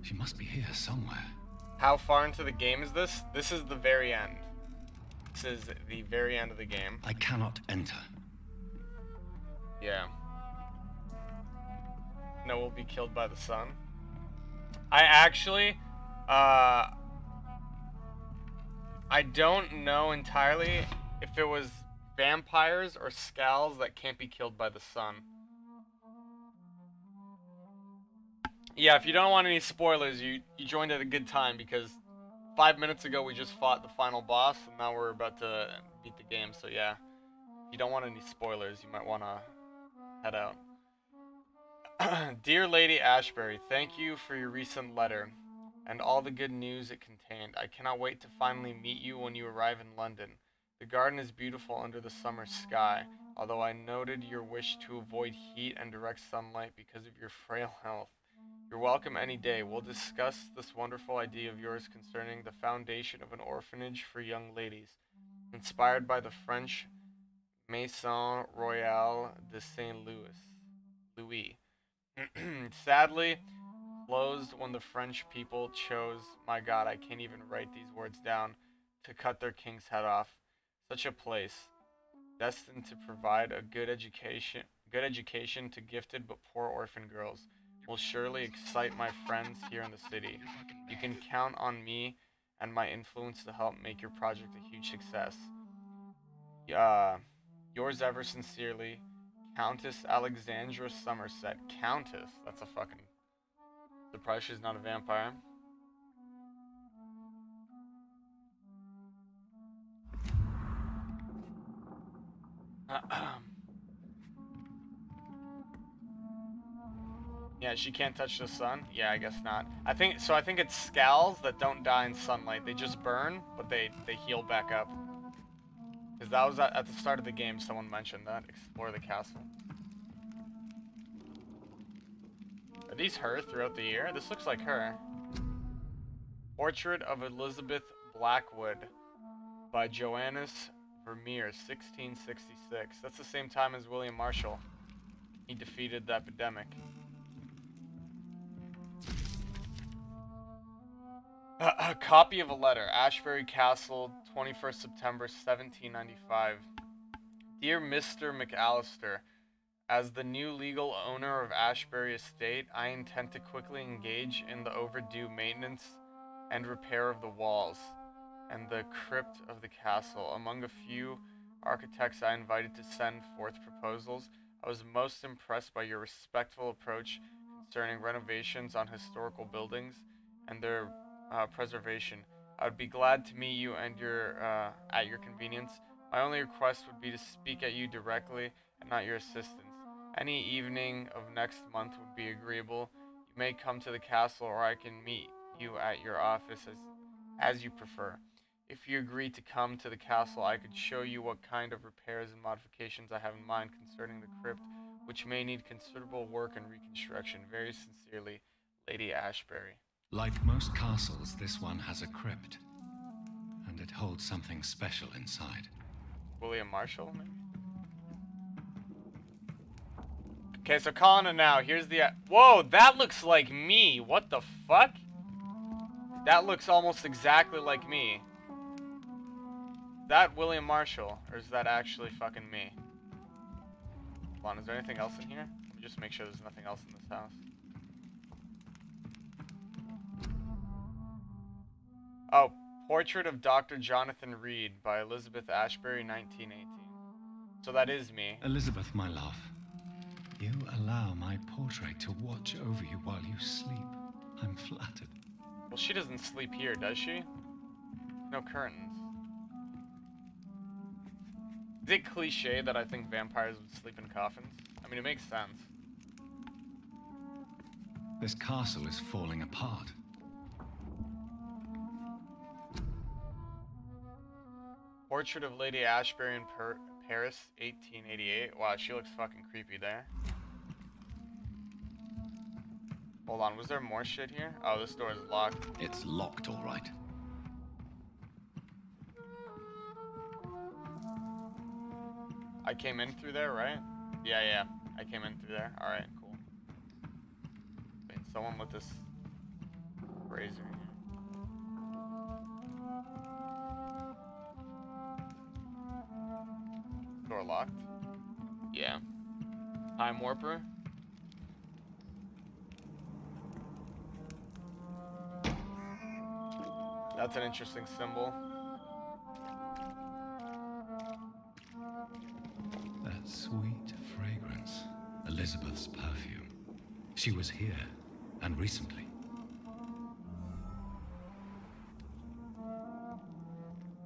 She must be here somewhere. How far into the game is this? This is the very end. This is the very end of the game. I cannot enter. Yeah. No, we'll be killed by the sun. I actually, I don't know entirely if it was vampires or scals that can't be killed by the sun. Yeah, if you don't want any spoilers, you joined at a good time, because 5 minutes ago we just fought the final boss, and now we're about to beat the game, so yeah. If you don't want any spoilers, you might want to head out. Dear Lady Ashbury, thank you for your recent letter. and all the good news it contained. I cannot wait to finally meet you when you arrive in London. The garden is beautiful under the summer sky, although I noted your wish to avoid heat and direct sunlight because of your frail health. You're welcome any day. We'll discuss this wonderful idea of yours concerning the foundation of an orphanage for young ladies, inspired by the French Maison Royale de Saint Louis. Sadly, closed when the French people chose, my god, I can't even write these words down, to cut their king's head off. Such a place, destined to provide a good education to gifted but poor orphan girls, will surely excite my friends here in the city. You can count on me and my influence to help make your project a huge success. Yours ever sincerely, Countess Alexandra Somerset. Countess? That's a fucking... Surprised she's not a vampire. Yeah, she can't touch the sun? Yeah, I guess not. I think it's scals that don't die in sunlight. They just burn, but they heal back up. Because that was at the start of the game, someone mentioned that. Explore the castle. Are these her throughout the year? This looks like her. Portrait of Elizabeth Blackwood by Johannes Vermeer, 1666. That's the same time as William Marshall. He defeated the epidemic. A copy of a letter, Ashbury Castle, 21st September 1795. Dear Mr. McAllister, as the new legal owner of Ashbury Estate, I intend to quickly engage in the overdue maintenance and repair of the walls and the crypt of the castle. Among a few architects I invited to send forth proposals, I was most impressed by your respectful approach concerning renovations on historical buildings and their preservation. I would be glad to meet you and at your convenience. My only request would be to speak at you directly and not your assistants. Any evening of next month would be agreeable. You may come to the castle, or I can meet you at your office as you prefer. If you agree to come to the castle, I could show you what kind of repairs and modifications I have in mind concerning the crypt, which may need considerable work and reconstruction. Very sincerely, Lady Ashbury. Like most castles, this one has a crypt, and it holds something special inside. William Marshall, maybe? Okay, so calling it now. Here's the... Whoa, that looks like me. What the fuck? That looks almost exactly like me. Is that William Marshall, or is that actually fucking me? Hold on, is there anything else in here? Let me just make sure there's nothing else in this house. Oh, Portrait of Dr. Jonathan Reed by Elizabeth Ashbury, 1918. So that is me. Elizabeth, my love, you allow my portrait to watch over you while you sleep. I'm flattered. Well, she doesn't sleep here, does she? No curtains. Is it cliche that I think vampires would sleep in coffins? I mean, it makes sense. This castle is falling apart. Portrait of Lady Ashbury in Paris, 1888. Wow, she looks fucking creepy there. Hold on, was there more shit here? Oh, this door is locked. It's locked, all right. I came in through there, right? Yeah, I came in through there. Alright, cool. Wait, someone lit this razor here. Door locked? Yeah. Time warper? That's an interesting symbol. That sweet fragrance. Elizabeth's perfume. She was here, and recently.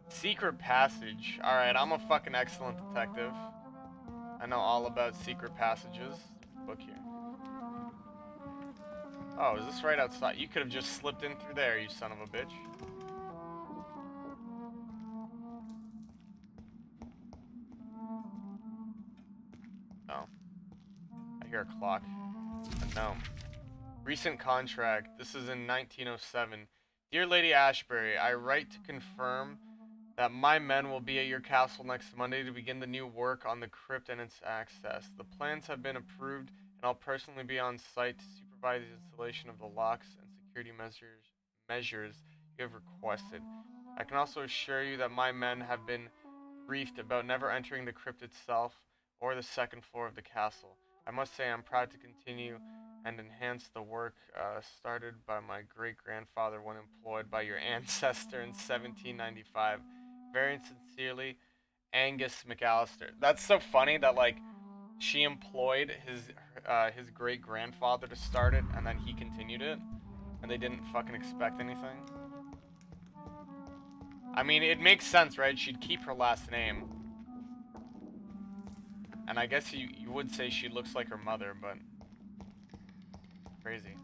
Secret passage. Alright, I'm a fucking excellent detective. I know all about secret passages. Book here. Oh, is this right outside? You could have just slipped in through there, you son of a bitch. Oh. I hear a clock. A gnome. Recent contract. This is in 1907. Dear Lady Ashbury, I write to confirm that my men will be at your castle next Monday to begin the new work on the crypt and its access. The plans have been approved, and I'll personally be on site to supervise the installation of the locks and security measures you have requested. I can also assure you that my men have been briefed about never entering the crypt itself or the second floor of the castle. I must say I'm proud to continue and enhance the work started by my great-grandfather when employed by your ancestor in 1795. Very sincerely, Angus McAllister. That's so funny that, like, she employed his great-grandfather to start it, and then he continued it, and they didn't fucking expect anything. I mean, it makes sense, right? She'd keep her last name. And I guess you would say she looks like her mother, but... crazy.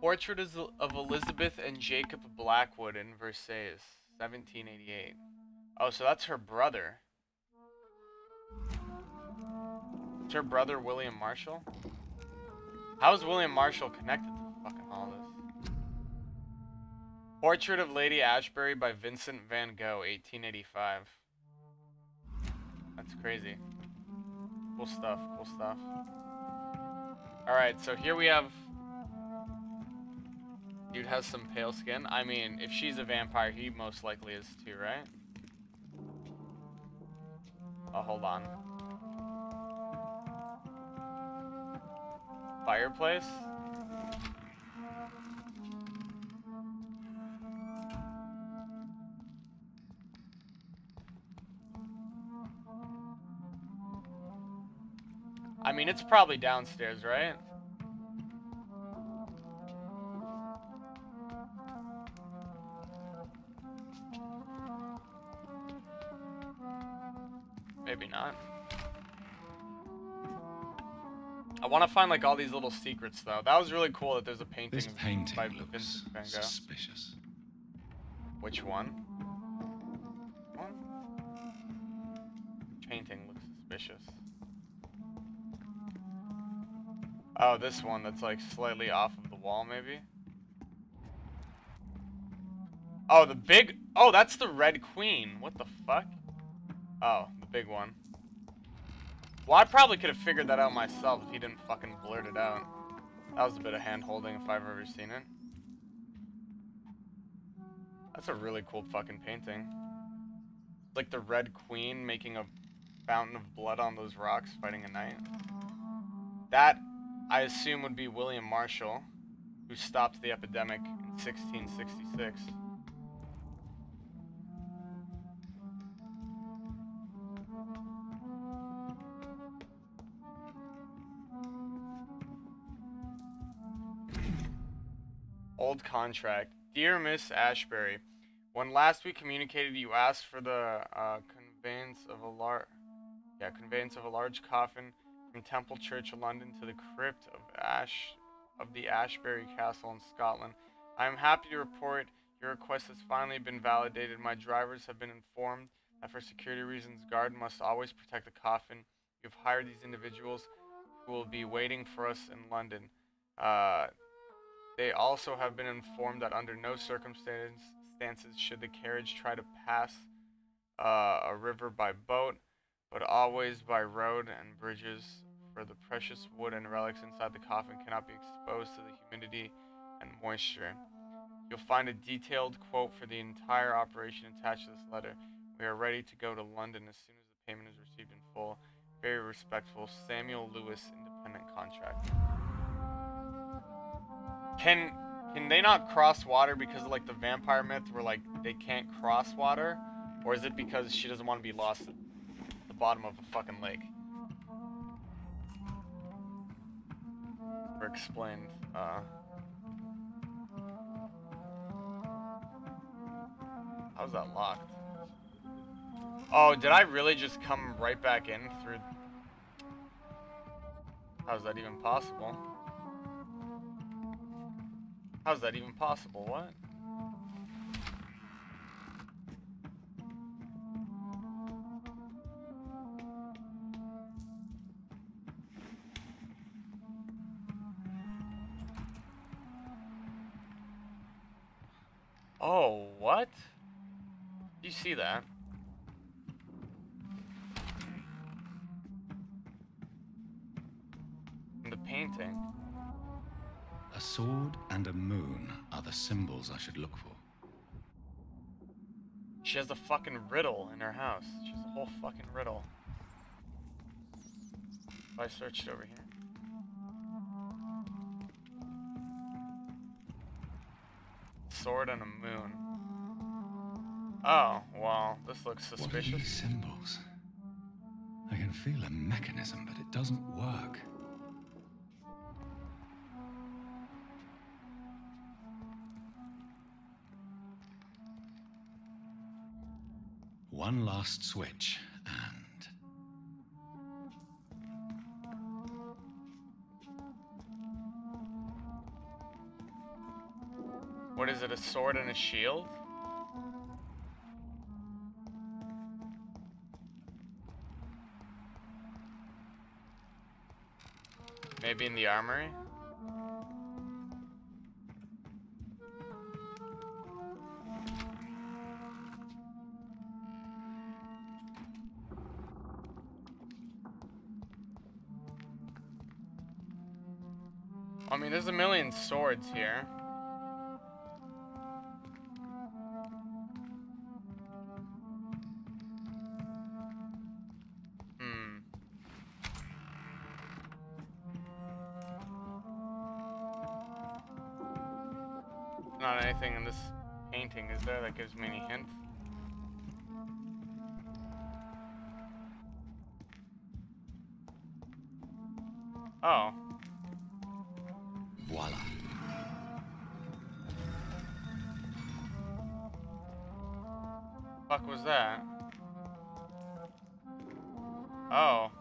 Portrait of Elizabeth and Jacob Blackwood in Versailles, 1788. Oh, so that's her brother. It's her brother, William Marshall? How is William Marshall connected to fucking all this? Portrait of Lady Ashbury by Vincent van Gogh, 1885. That's crazy. Cool stuff, cool stuff. Alright, so here we have... Dude has some pale skin. I mean, if she's a vampire, he most likely is too, right? Oh, hold on. Fireplace? I mean, it's probably downstairs, right? Maybe not. I want to find like all these little secrets though. That was really cool that there's a painting. This painting by looks Vincent van Gogh. suspicious. Which one? What? Painting looks suspicious. Oh, this one that's like slightly off of the wall, maybe? Oh, the big... Oh, that's the Red Queen. What the fuck? Oh, the big one. Well, I probably could have figured that out myself if he didn't fucking blurt it out. That was a bit of hand-holding if I've ever seen it. That's a really cool fucking painting. It's like the Red Queen making a fountain of blood on those rocks fighting a knight. That, I assume, would be William Marshall, who stopped the epidemic in 1666. Old contract. Dear Miss Ashbury, when last we communicated, you asked for the conveyance of a large coffin from Temple Church, London, to the crypt of the Ashbury Castle in Scotland. I am happy to report your request has finally been validated. My drivers have been informed that for security reasons, guard must always protect the coffin. You've hired these individuals who will be waiting for us in London. They also have been informed that under no circumstances should the carriage try to pass a river by boat, but always by road and bridges, for the precious wood and relics inside the coffin cannot be exposed to the humidity and moisture. You'll find a detailed quote for the entire operation attached to this letter. We are ready to go to London as soon as the payment is received in full. Very respectful, Samuel Lewis, independent contractor. Can they not cross water because of like the vampire myth where like they can't cross water? Or is it because she doesn't want to be lost at the bottom of a fucking lake? Or explained, How's that locked? Oh, did I really just come right back in through... How's that even possible? How's that even possible? What? Oh, what? You see that? In the painting. A sword and a moon are the symbols I should look for. She has a fucking riddle in her house. She has a whole fucking riddle. If I searched over here. Sword and a moon. Oh, well, this looks suspicious. What are these symbols? I can feel a mechanism, but it doesn't work. One last switch, and... What is it, a sword and a shield? Maybe in the armory? I mean, there's a million swords here. Not anything in this painting, is there, that gives me any hint? Oh. Voila. Fuck was that? Oh.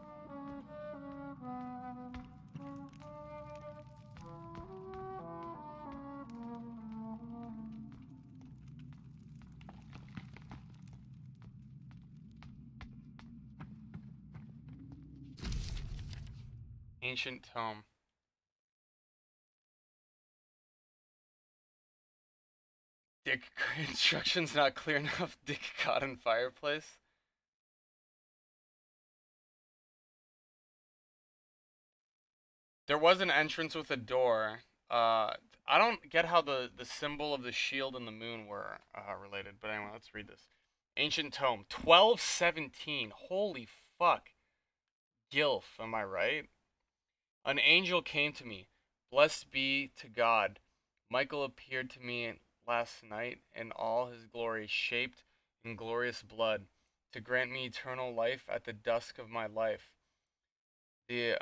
Ancient tome. Dick instructions not clear enough. Dick cotton fireplace. There was an entrance with a door. I don't get how the symbol of the shield and the moon were related, but anyway, let's read this. Ancient tome, 1217. Holy fuck. Gilf, am I right? An angel came to me. Blessed be to God. Michael appeared to me last night in all his glory, shaped in glorious blood, to grant me eternal life at the dusk of my life. The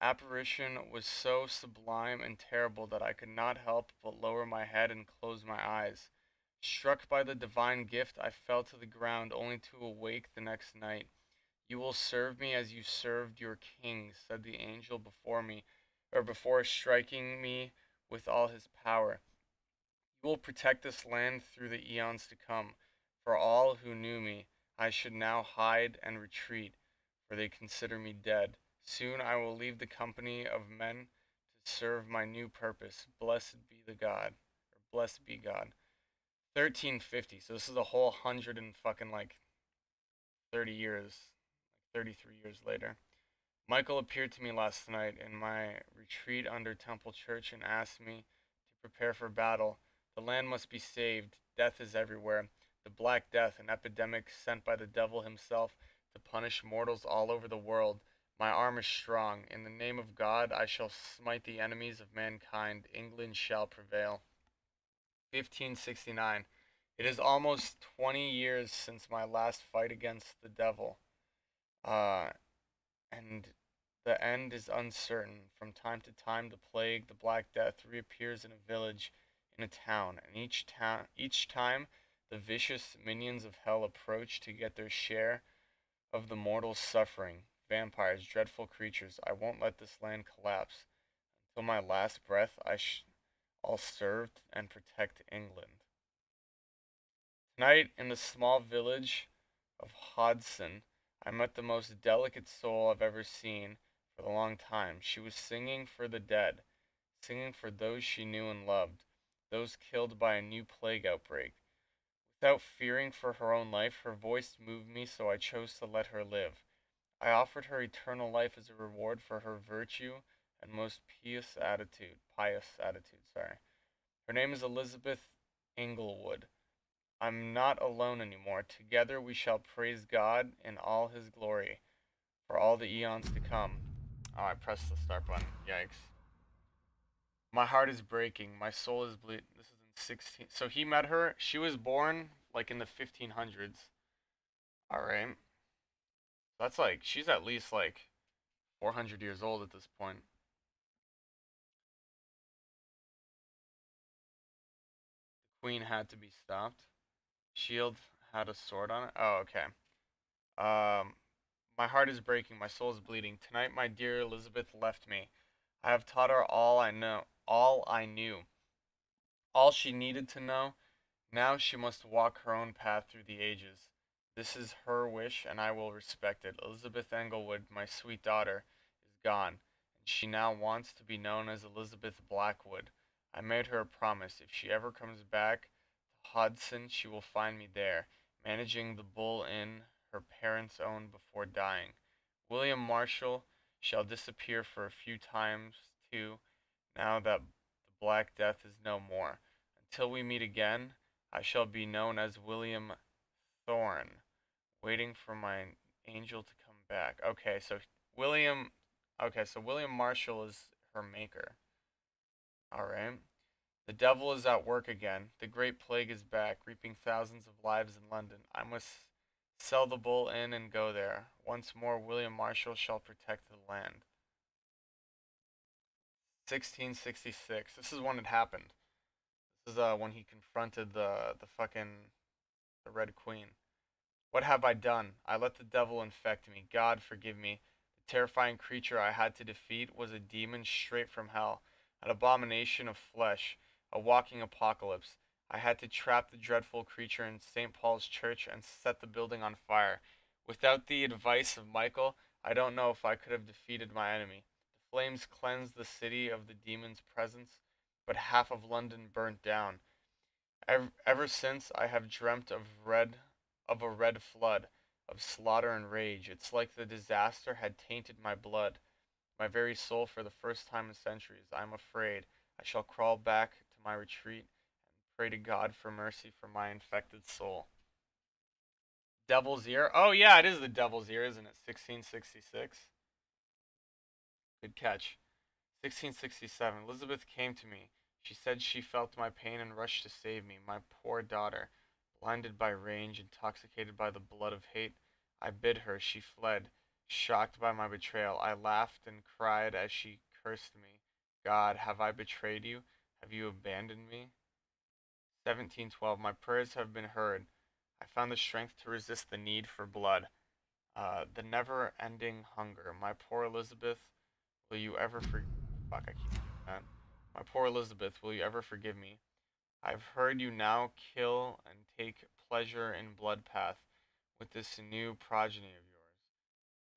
apparition was so sublime and terrible that I could not help but lower my head and close my eyes. Struck by the divine gift, I fell to the ground, only to awake the next night. You will serve me as you served your king, said the angel before me, or before striking me with all his power. You will protect this land through the eons to come. For all who knew me, I should now hide and retreat, for they consider me dead. Soon I will leave the company of men to serve my new purpose. Blessed be the God, or blessed be God. 1350. So this is a whole 100 and fucking like 30 years, 33 years later. Michael appeared to me last night in my retreat under Temple Church and asked me to prepare for battle. The land must be saved. Death is everywhere. The Black Death, an epidemic sent by the devil himself to punish mortals all over the world. My arm is strong. In the name of God, I shall smite the enemies of mankind. England shall prevail. 1569. It is almost 20 years since my last fight against the devil. And the end is uncertain. From time to time, the plague, the Black Death, reappears in a village, in a town, and each time the vicious minions of hell approach to get their share of the mortal suffering. Vampires, dreadful creatures, I won't let this land collapse. Till my last breath, I'll serve and protect England. Tonight, in the small village of Hodson, I met the most delicate soul I've ever seen for a long time. She was singing for the dead, singing for those she knew and loved, those killed by a new plague outbreak. Without fearing for her own life, her voice moved me, so I chose to let her live. I offered her eternal life as a reward for her virtue and most pious attitude. Her name is Elizabeth Inglewood. I'm not alone anymore. Together we shall praise God in all his glory for all the eons to come. Oh, I pressed the start button. Yikes. My heart is breaking. My soul is bleeding. This is in 16. So he met her. She was born like in the 1500s. Alright. That's like, she's at least like 400 years old at this point. The queen had to be stopped. Shield had a sword on it. Oh, okay. My heart is breaking, my soul is bleeding. Tonight my dear Elizabeth left me. I have taught her all I know, all I knew. All she needed to know. Now she must walk her own path through the ages. This is her wish, and I will respect it. Elizabeth Englewood, my sweet daughter, is gone, and she now wants to be known as Elizabeth Blackwood. I made her a promise. If she ever comes back to Hodson, she will find me there, managing the Bull Inn her parents owned before dying. William Marshall shall disappear for a few times, too, now that the Black Death is no more. Until we meet again, I shall be known as William Thorne, waiting for my angel to come back. Okay, so William Marshall is her maker. Alright. The devil is at work again. The great plague is back, reaping thousands of lives in London. I must sell the Bull Inn and go there. Once more, William Marshall shall protect the land. 1666. This is when it happened. This is when he confronted the Red Queen. What have I done? I let the devil infect me. God forgive me. The terrifying creature I had to defeat was a demon straight from hell, an abomination of flesh, a walking apocalypse. I had to trap the dreadful creature in St. Paul's Church and set the building on fire. Without the advice of Michael, I don't know if I could have defeated my enemy. The flames cleansed the city of the demon's presence, but half of London burnt down. Ever since, I have dreamt of a red flood, of slaughter and rage. It's like the disaster had tainted my blood, my very soul for the first time in centuries. I am afraid. I shall crawl back to my retreat and pray to God for mercy for my infected soul. Devil's Ear? Oh yeah, it is the Devil's Ear, isn't it? 1666. Good catch. 1667. Elizabeth came to me. She said she felt my pain and rushed to save me. My poor daughter, blinded by rage, intoxicated by the blood of hate. I bid her. She fled, shocked by my betrayal. I laughed and cried as she cursed me. God, have I betrayed you? Have you abandoned me? 1712. My prayers have been heard. I found the strength to resist the need for blood. The never-ending hunger. My poor Elizabeth, will you ever Fuck, I keep doing that. My poor Elizabeth, will you ever forgive me? I've heard you now kill and take pleasure in Bloodpath with this new progeny of yours.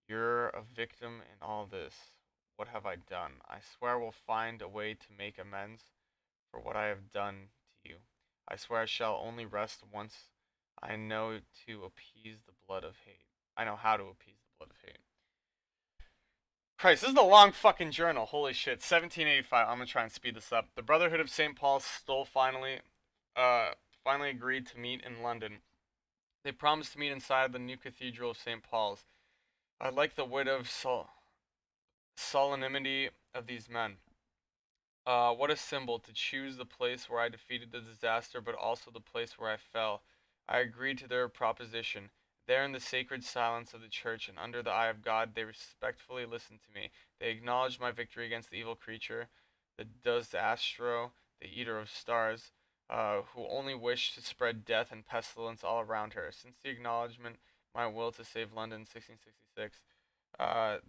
You're a victim in all this. What have I done? I swear we'll find a way to make amends for what I have done to you. I swear I shall only rest once I know to appease the blood of hate. I know how to appease the blood of hate. Christ, this is a long fucking journal. Holy shit. 1785. I'm gonna try and speed this up. The Brotherhood of St. Paul's finally agreed to meet in London. They promised to meet inside the new Cathedral of St. Paul's. I like the wit of solemnity of these men. What a symbol to choose the place where I defeated the disaster, but also the place where I fell. I agreed to their proposition. There in the sacred silence of the church and under the eye of God, they respectfully listened to me. They acknowledged my victory against the evil creature, the Dusastro, the eater of stars. who only wished to spread death and pestilence all around her. Since the acknowledgement my will to save London in 1666,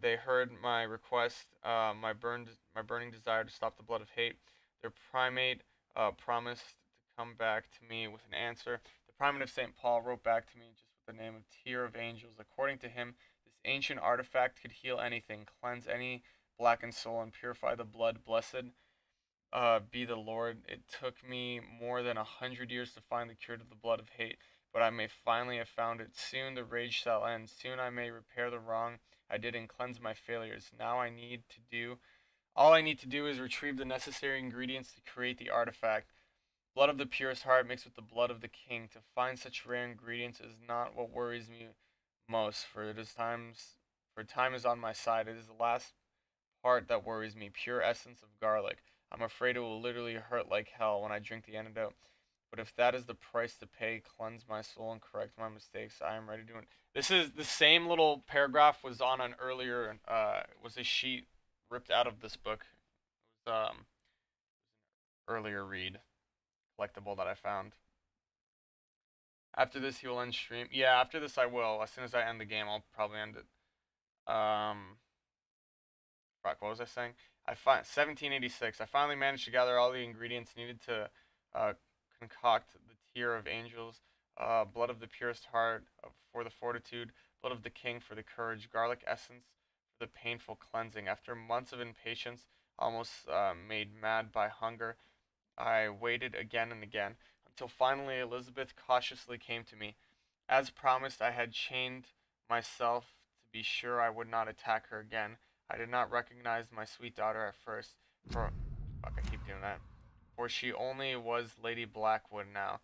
they heard my request, my burning desire to stop the blood of hate. Their primate promised to come back to me with an answer. The primate of St. Paul wrote back to me just with the name of Tear of Angels. According to him, this ancient artifact could heal anything, cleanse any blackened soul, and purify the blood. Blessed be the Lord. It took me more than 100 years to find the cure to the blood of hate, but I may finally have found it. Soon the rage shall end. Soon I may repair the wrong I did and cleanse my failures. All I need to do is retrieve the necessary ingredients to create the artifact. Blood of the purest heart mixed with the blood of the king. To find such rare ingredients is not what worries me most, for time is on my side. It is the last part that worries me. Pure essence of garlic. I'm afraid it will literally hurt like hell when I drink the antidote. But if that is the price to pay, cleanse my soul and correct my mistakes, I am ready to do it. This is the same little paragraph was on an earlier, was a sheet ripped out of this book. It was earlier read, collectible that I found. After this, he will end stream. Yeah, after this I will. As soon as I end the game, I'll probably end it. Fuck, what was I saying? 1786. I finally managed to gather all the ingredients needed to concoct the Tear of Angels, blood of the purest heart for the fortitude, blood of the king for the courage, garlic essence for the painful cleansing. After months of impatience, almost made mad by hunger, I waited again and again, until finally Elizabeth cautiously came to me. As promised, I had chained myself to be sure I would not attack her again. I did not recognize my sweet daughter at first, for fuck, I keep doing that. For she only was Lady Blackwood now,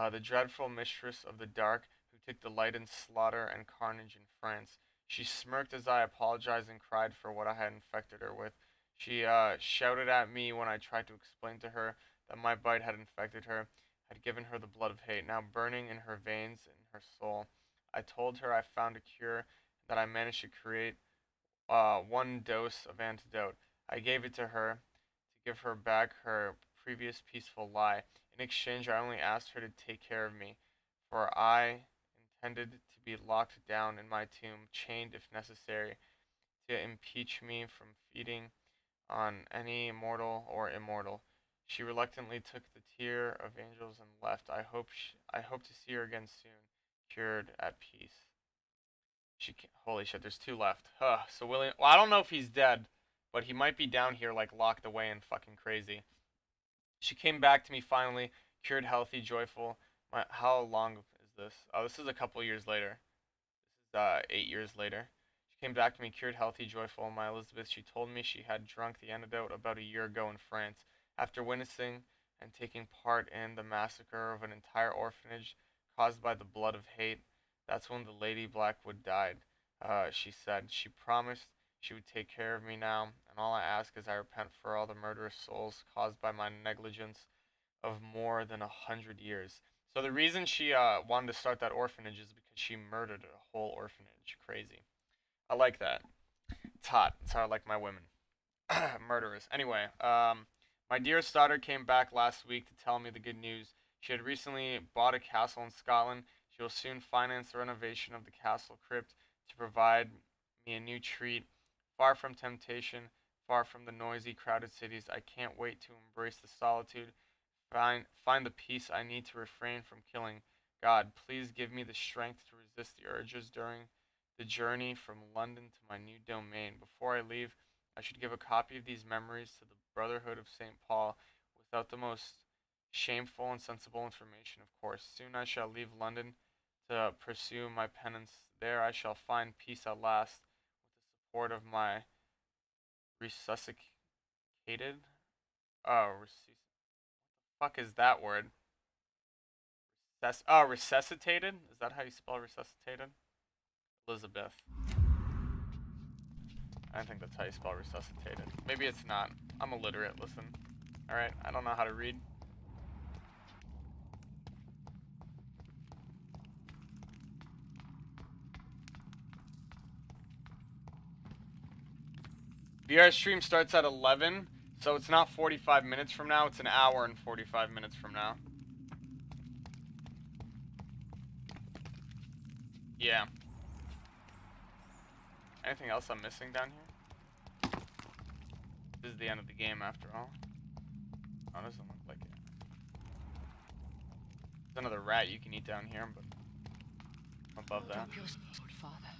the dreadful mistress of the dark, who took delight in slaughter and carnage in France. She smirked as I apologized and cried for what I had infected her with. She shouted at me when I tried to explain to her that my bite had infected her, had given her the blood of hate, now burning in her veins and her soul. I told her I found a cure, that I managed to create one dose of antidote. I gave it to her to give her back her previous peaceful lie. In exchange, I only asked her to take care of me, for I intended to be locked down in my tomb, chained if necessary, to impeach me from feeding on any mortal or immortal. She reluctantly took the Tear of Angels and left. I hope to see her again soon, cured at peace. Holy shit, there's 2 left. Huh. So William, well, I don't know if he's dead, but he might be down here like locked away and fucking crazy. She came back to me finally, cured, healthy, joyful. How long is this? Oh, this is a couple years later. This is 8 years later. She came back to me, cured, healthy, joyful. My Elizabeth, she told me she had drunk the antidote about a year ago in France. After witnessing and taking part in the massacre of an entire orphanage caused by the blood of hate, that's when the Lady Blackwood died, she said. She promised she would take care of me now, and all I ask is I repent for all the murderous souls caused by my negligence of more than 100 years. So the reason she wanted to start that orphanage is because she murdered a whole orphanage. Crazy. I like that. It's hot. It's how I like my women. Murderers. Anyway, my dearest daughter came back last week to tell me the good news. She had recently bought a castle in Scotland. She will soon finance the renovation of the castle crypt to provide me a new treat. Far from temptation, far from the noisy, crowded cities, I can't wait to embrace the solitude, find the peace I need to refrain from killing. God, please give me the strength to resist the urges during the journey from London to my new domain. Before I leave, I should give a copy of these memories to the Brotherhood of St. Paul, without the most shameful and sensible information, of course. Soon I shall leave London to pursue my penance. There I shall find peace at last, with the support of my resuscitated. What the fuck is that word? Resuscitated? Is that how you spell resuscitated? Elizabeth. I don't think that's how you spell resuscitated. Maybe it's not. I'm illiterate, listen. Alright, I don't know how to read. VR stream starts at 11, so it's not 45 minutes from now, it's an hour and 45 minutes from now. Yeah. Anything else I'm missing down here? This is the end of the game after all. Oh, doesn't look like it. There's another rat you can eat down here, but above that. Drop your sword, Father.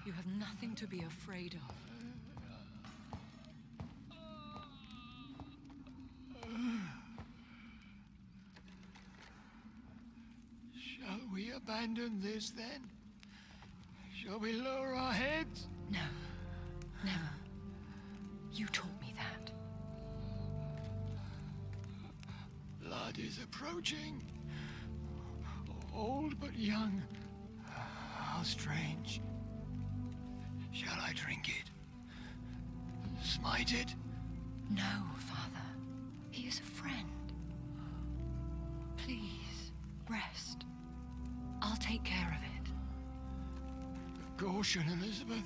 You have nothing to be afraid of. Shall we abandon this then? Shall we lower our heads? No. Never. You taught me that. Blood is approaching. Old but young. How strange. Shall I drink it? Smite it? No, Father. He is a friend. Please, rest. I'll take care of it. Caution, Elizabeth.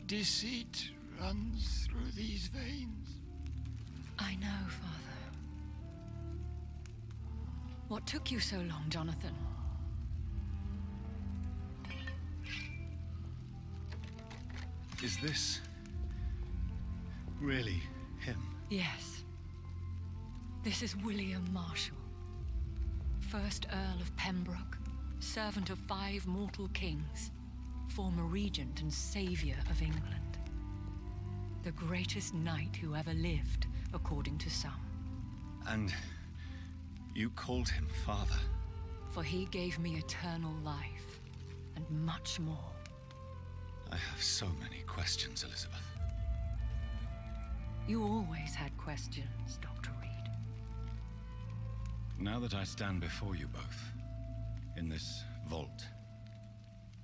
Deceit runs through these veins. I know, Father. What took you so long, Jonathan? Is this really him? Yes. This is William Marshall, 1st Earl of Pembroke, servant of 5 mortal kings, former regent and savior of England. The greatest knight who ever lived, according to some. And you called him father? For he gave me eternal life, and much more. I have so many questions, Elizabeth. You always had questions, Dr. Reed. Now that I stand before you both, in this vault,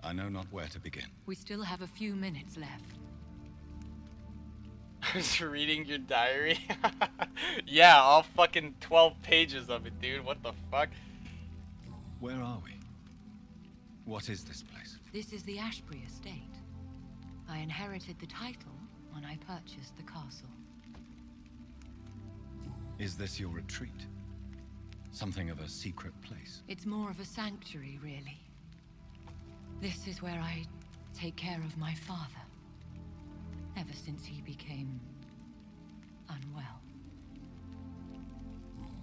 I know not where to begin. We still have a few minutes left. I was reading your diary. Yeah, all fucking 12 pages of it, dude. What the fuck? Where are we? What is this place? This is the Ashbury estate. I inherited the title when I purchased the castle. Is this your retreat? Something of a secret place? It's more of a sanctuary, really. This is where I take care of my father. Ever since he became unwell.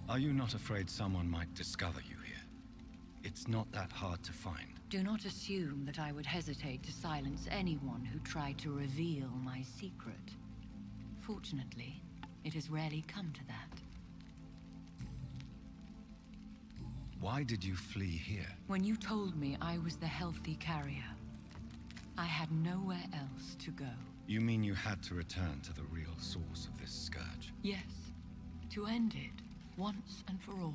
Are you not afraid someone might discover you here? It's not that hard to find. Do not assume that I would hesitate to silence anyone who tried to reveal my secret. Fortunately, it has rarely come to that. Why did you flee here? When you told me I was the healthy carrier, I had nowhere else to go. You mean you had to return to the real source of this scourge? Yes, to end it, once and for all.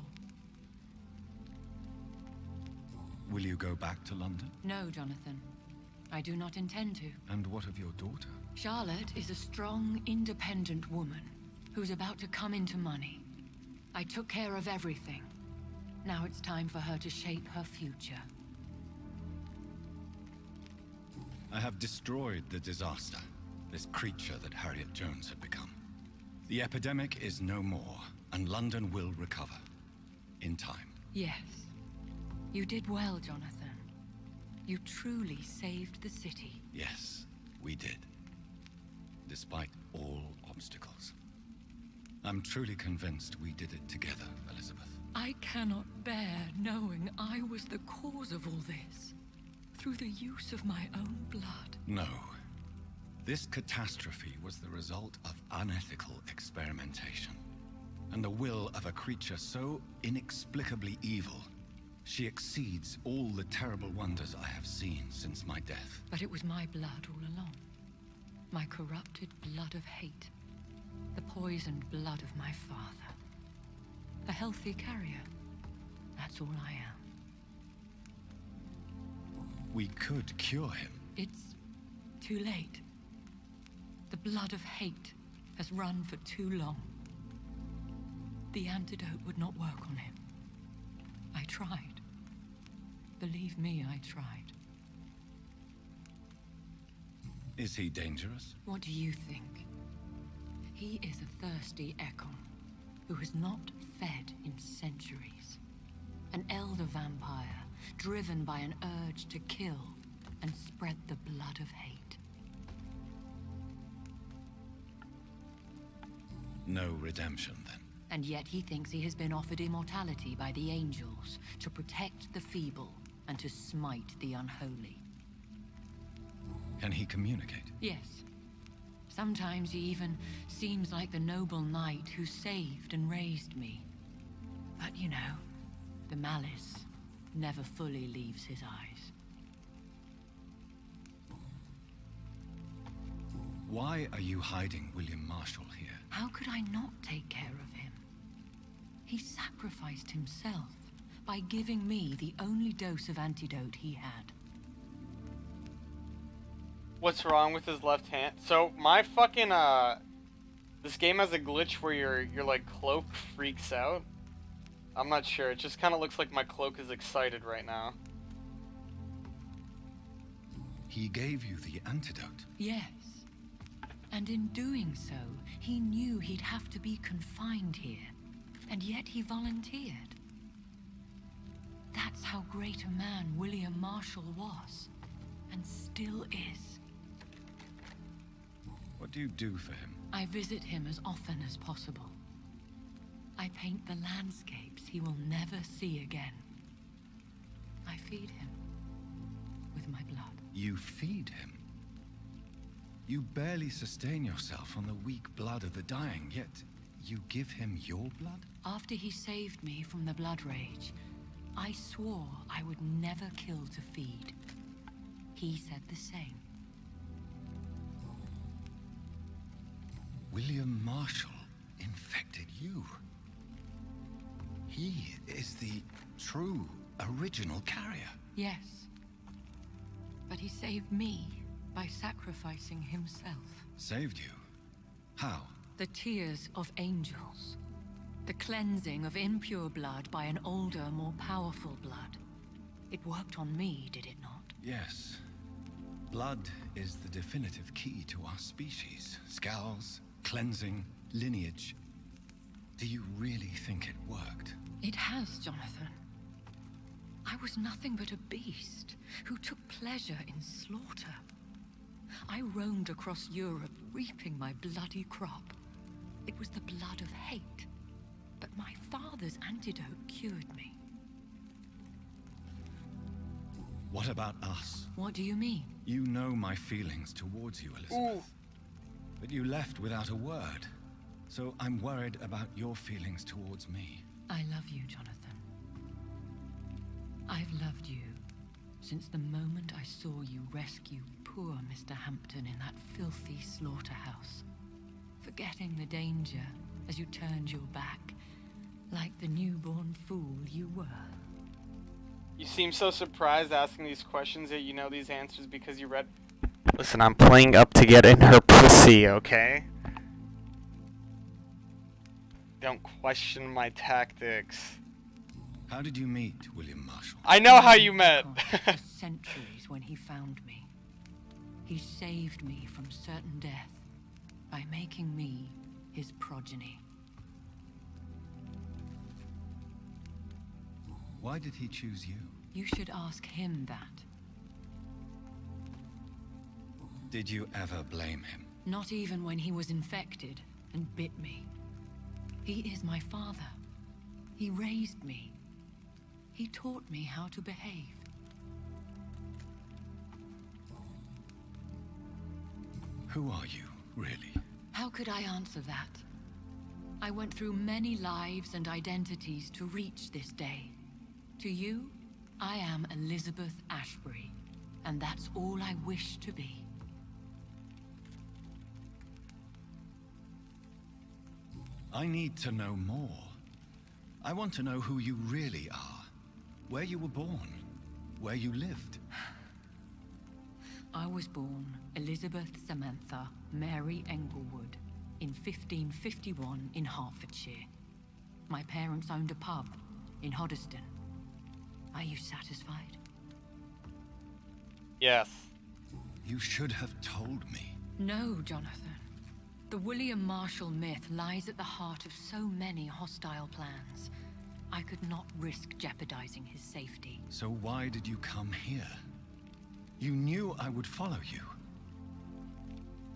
Will you go back to London? No, Jonathan. I do not intend to. And what of your daughter? Charlotte is a strong, independent woman who's about to come into money. I took care of everything. Now it's time for her to shape her future. I have destroyed the disaster, this creature that Harriet Jones had become. The epidemic is no more, and London will recover. In time. Yes. You did well, Jonathan. You truly saved the city. Yes, we did. Despite all obstacles. I'm truly convinced we did it together, Elizabeth. I cannot bear knowing I was the cause of all this. Through the use of my own blood. No. This catastrophe was the result of unethical experimentation. And the will of a creature so inexplicably evil, she exceeds all the terrible wonders I have seen since my death. But it was my blood all along. My corrupted blood of hate. The poisoned blood of my father. A healthy carrier. That's all I am. We could cure him. It's too late. The blood of hate has run for too long. The antidote would not work on him. I tried. Believe me, I tried. Is he dangerous? What do you think? He is a thirsty Ekon who has not fed in centuries. An elder vampire driven by an urge to kill and spread the blood of hate. No redemption, then. And yet he thinks he has been offered immortality by the angels to protect the feeble and to smite the unholy. Can he communicate? Yes. Sometimes he even seems like the noble knight who saved and raised me. But you know, the malice never fully leaves his eyes. Why are you hiding William Marshall here? How could I not take care of him? He sacrificed himself by giving me the only dose of antidote he had. What's wrong with his left hand? So my fucking this game has a glitch where your like cloak freaks out. I'm not sure. It just kind of looks like my cloak is excited right now. He gave you the antidote. Yes. And in doing so, he knew he'd have to be confined here. And yet he volunteered. That's how great a man William Marshall was. And still is. What do you do for him? I visit him as often as possible. I paint the landscapes he will never see again. I feed him with my blood. You feed him? You barely sustain yourself on the weak blood of the dying, yet you give him your blood? After he saved me from the blood rage, I swore I would never kill to feed. He said the same. William Marshall infected you. He is the true, original carrier. Yes. But he saved me by sacrificing himself. Saved you? How? The tears of angels. The cleansing of impure blood by an older, more powerful blood. It worked on me, did it not? Yes. Blood is the definitive key to our species. Scowls, cleansing, lineage. Do you really think it worked? It has, Jonathan. I was nothing but a beast who took pleasure in slaughter. I roamed across Europe, reaping my bloody crop. It was the blood of hate. But my father's antidote cured me. What about us? What do you mean? You know my feelings towards you, Elizabeth. Ooh. But you left without a word. So I'm worried about your feelings towards me. I love you, Jonathan. I've loved you since the moment I saw you rescue poor Mr. Hampton in that filthy slaughterhouse. Forgetting the danger as you turned your back, like the newborn fool you were. You seem so surprised asking these questions, yet you know these answers because you read... Listen, I'm playing up to get in her pussy, okay? Don't question my tactics. How did you meet William Marshall? I know how you met. For centuries when he found me. He saved me from certain death by making me his progeny. Why did he choose you? You should ask him that. Did you ever blame him? Not even when he was infected and bit me. He is my father. He raised me. He taught me how to behave. Who are you, really? How could I answer that? I went through many lives and identities to reach this day. To you, I am Elizabeth Ashbury, and that's all I wish to be. I need to know more. I want to know who you really are. Where you were born. Where you lived. I was born Elizabeth Samantha Mary Englewood in 1551 in Hertfordshire. My parents owned a pub in Hoddesdon. Are you satisfied? Yes. You should have told me. No, Jonathan. The William Marshall myth lies at the heart of so many hostile plans. I could not risk jeopardizing his safety. So why did you come here? You knew I would follow you.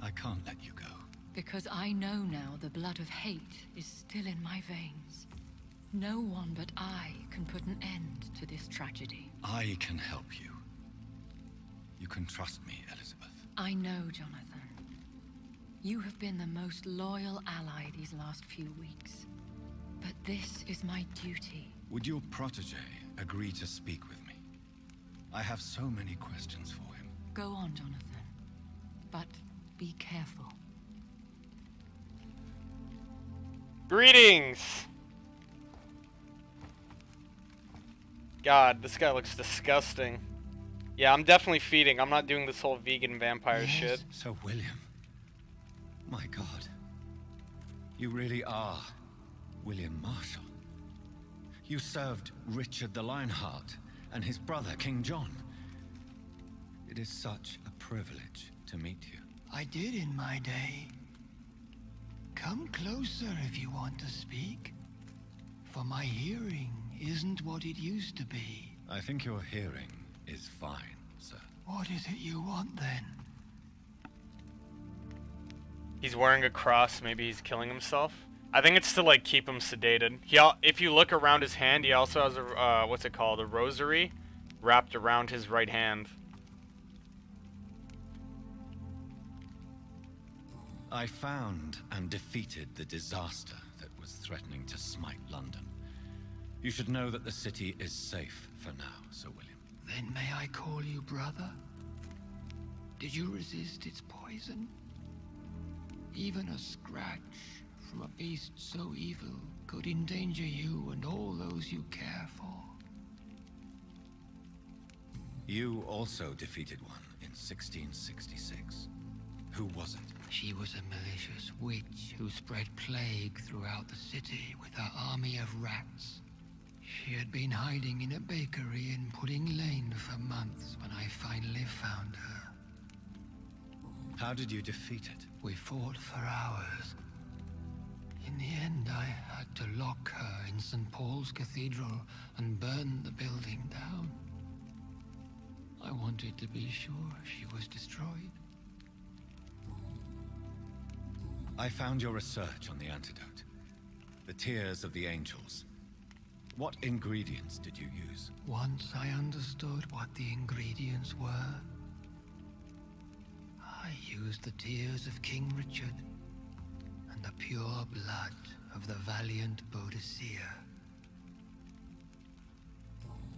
I can't let you go. Because I know now the blood of hate is still in my veins. No one but I can put an end to this tragedy. I can help you. You can trust me, Elizabeth. I know, Jonathan. You have been the most loyal ally these last few weeks. But this is my duty. Would your protege agree to speak with me? I have so many questions for him. Go on, Jonathan. But be careful. Greetings! God, this guy looks disgusting. Yeah, I'm definitely feeding. I'm not doing this whole vegan vampire shit. So, William. My God. You really are William Marshall. You served Richard the Lionheart and his brother, King John. It is such a privilege to meet you. I did in my day. Come closer if you want to speak. For my hearing isn't what it used to be. I think your hearing is fine, sir. What is it you want then? He's wearing a cross. Maybe he's killing himself. I think it's to like keep him sedated. If you look around his hand, he also has a what's it called? A rosary wrapped around his right hand. I found and defeated the disaster that was threatening to smite London. You should know that the city is safe for now, Sir William. Then may I call you brother? Did you resist its poison? Even a scratch from a beast so evil could endanger you and all those you care for. You also defeated one in 1666. Who was it? She was a malicious witch who spread plague throughout the city with her army of rats. She had been hiding in a bakery in Pudding Lane for months when I finally found her. How did you defeat it? We fought for hours. In the end, I had to lock her in St. Paul's Cathedral and burn the building down. I wanted to be sure she was destroyed. I found your research on the antidote. The tears of the angels. What ingredients did you use? Once I understood what the ingredients were, I used the tears of King Richard and the pure blood of the valiant Boadicea.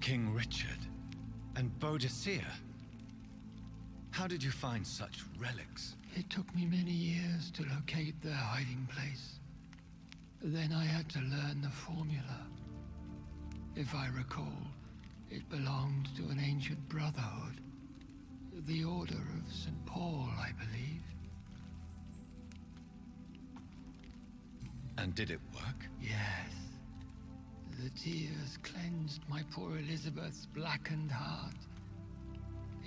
King Richard and Boadicea? How did you find such relics? It took me many years to locate their hiding place. Then I had to learn the formula. If I recall, it belonged to an ancient brotherhood. The Order of St. Paul, I believe. And did it work? Yes. The tears cleansed my poor Elizabeth's blackened heart.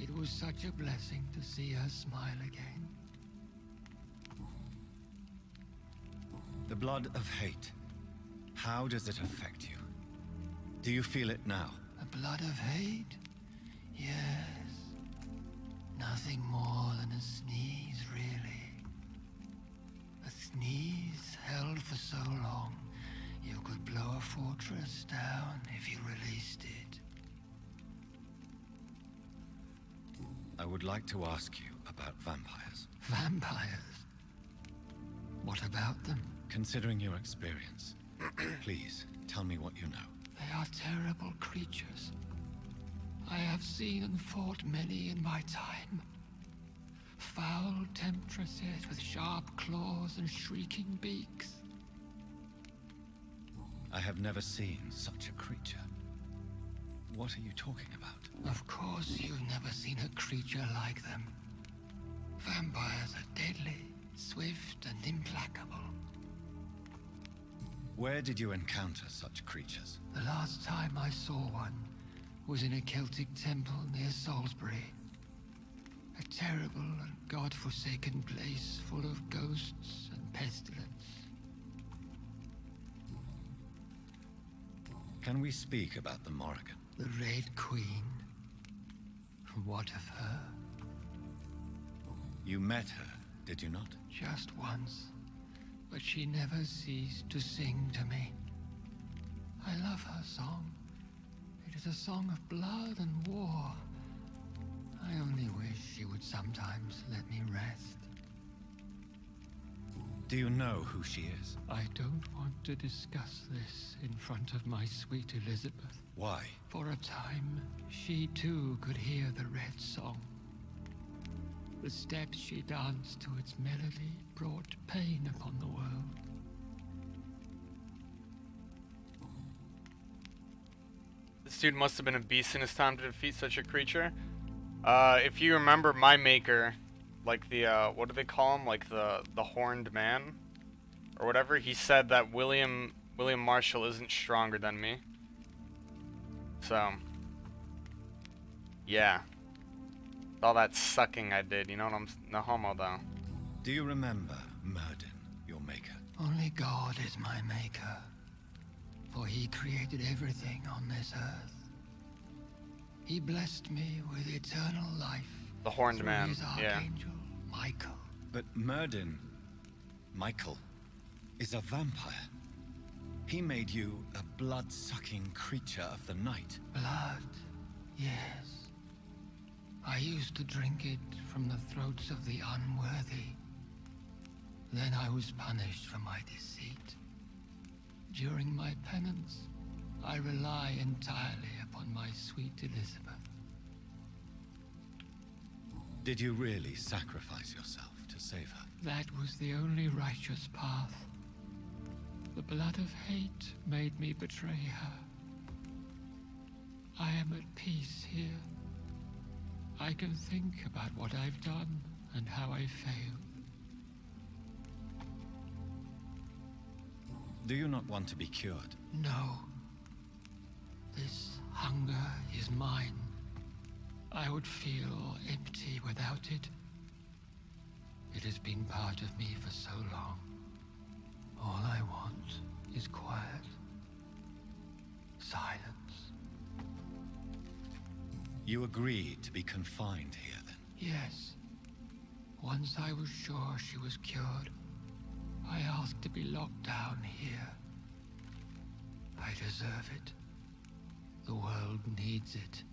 It was such a blessing to see her smile again. The blood of hate. How does it affect you? Do you feel it now? The blood of hate? Yes. Nothing more than a sneeze, really. A sneeze held for so long, you could blow a fortress down if you released it. I would like to ask you about vampires. Vampires? What about them? Considering your experience, please tell me what you know. They are terrible creatures. I have seen and fought many in my time. Foul temptresses with sharp claws and shrieking beaks. I have never seen such a creature. What are you talking about? Of course you've never seen a creature like them. Vampires are deadly, swift and implacable. Where did you encounter such creatures? The last time I saw one was in a Celtic temple near Salisbury. A terrible and god-forsaken place full of ghosts and pestilence. Can we speak about the Morrigan? The Red Queen? What of her? You met her, did you not? Just once. But she never ceased to sing to me. I love her song. It is a song of blood and war. I only wish she would sometimes let me rest. Do you know who she is? I don't want to discuss this in front of my sweet Elizabeth. Why? For a time, she too could hear the Red Song. The steps she danced to its melody brought pain upon the world. This dude must have been a beast in his time to defeat such a creature. If you remember my maker, like the, what do they call him? Like the horned man? Or whatever, he said that William Marshall isn't stronger than me. So, yeah. All that sucking I did, you know what I'm... No homo, though. Do you remember Myrddin, your maker? Only God is my maker. For he created everything on this earth. He blessed me with eternal life. The horned man, his archangel, yeah. Michael. But Myrddin, Michael, is a vampire. He made you a blood-sucking creature of the night. Blood, yes. I used to drink it from the throats of the unworthy. Then I was punished for my deceit. During my penance, I rely entirely upon my sweet Elizabeth. Did you really sacrifice yourself to save her? That was the only righteous path. The blood of hate made me betray her. I am at peace here. I can think about what I've done and how I failed. Do you not want to be cured? No. This hunger is mine. I would feel empty without it. It has been part of me for so long. All I want is quiet. Silence. You agreed to be confined here, then? Yes. Once I was sure she was cured, I asked to be locked down here. I deserve it. The world needs it.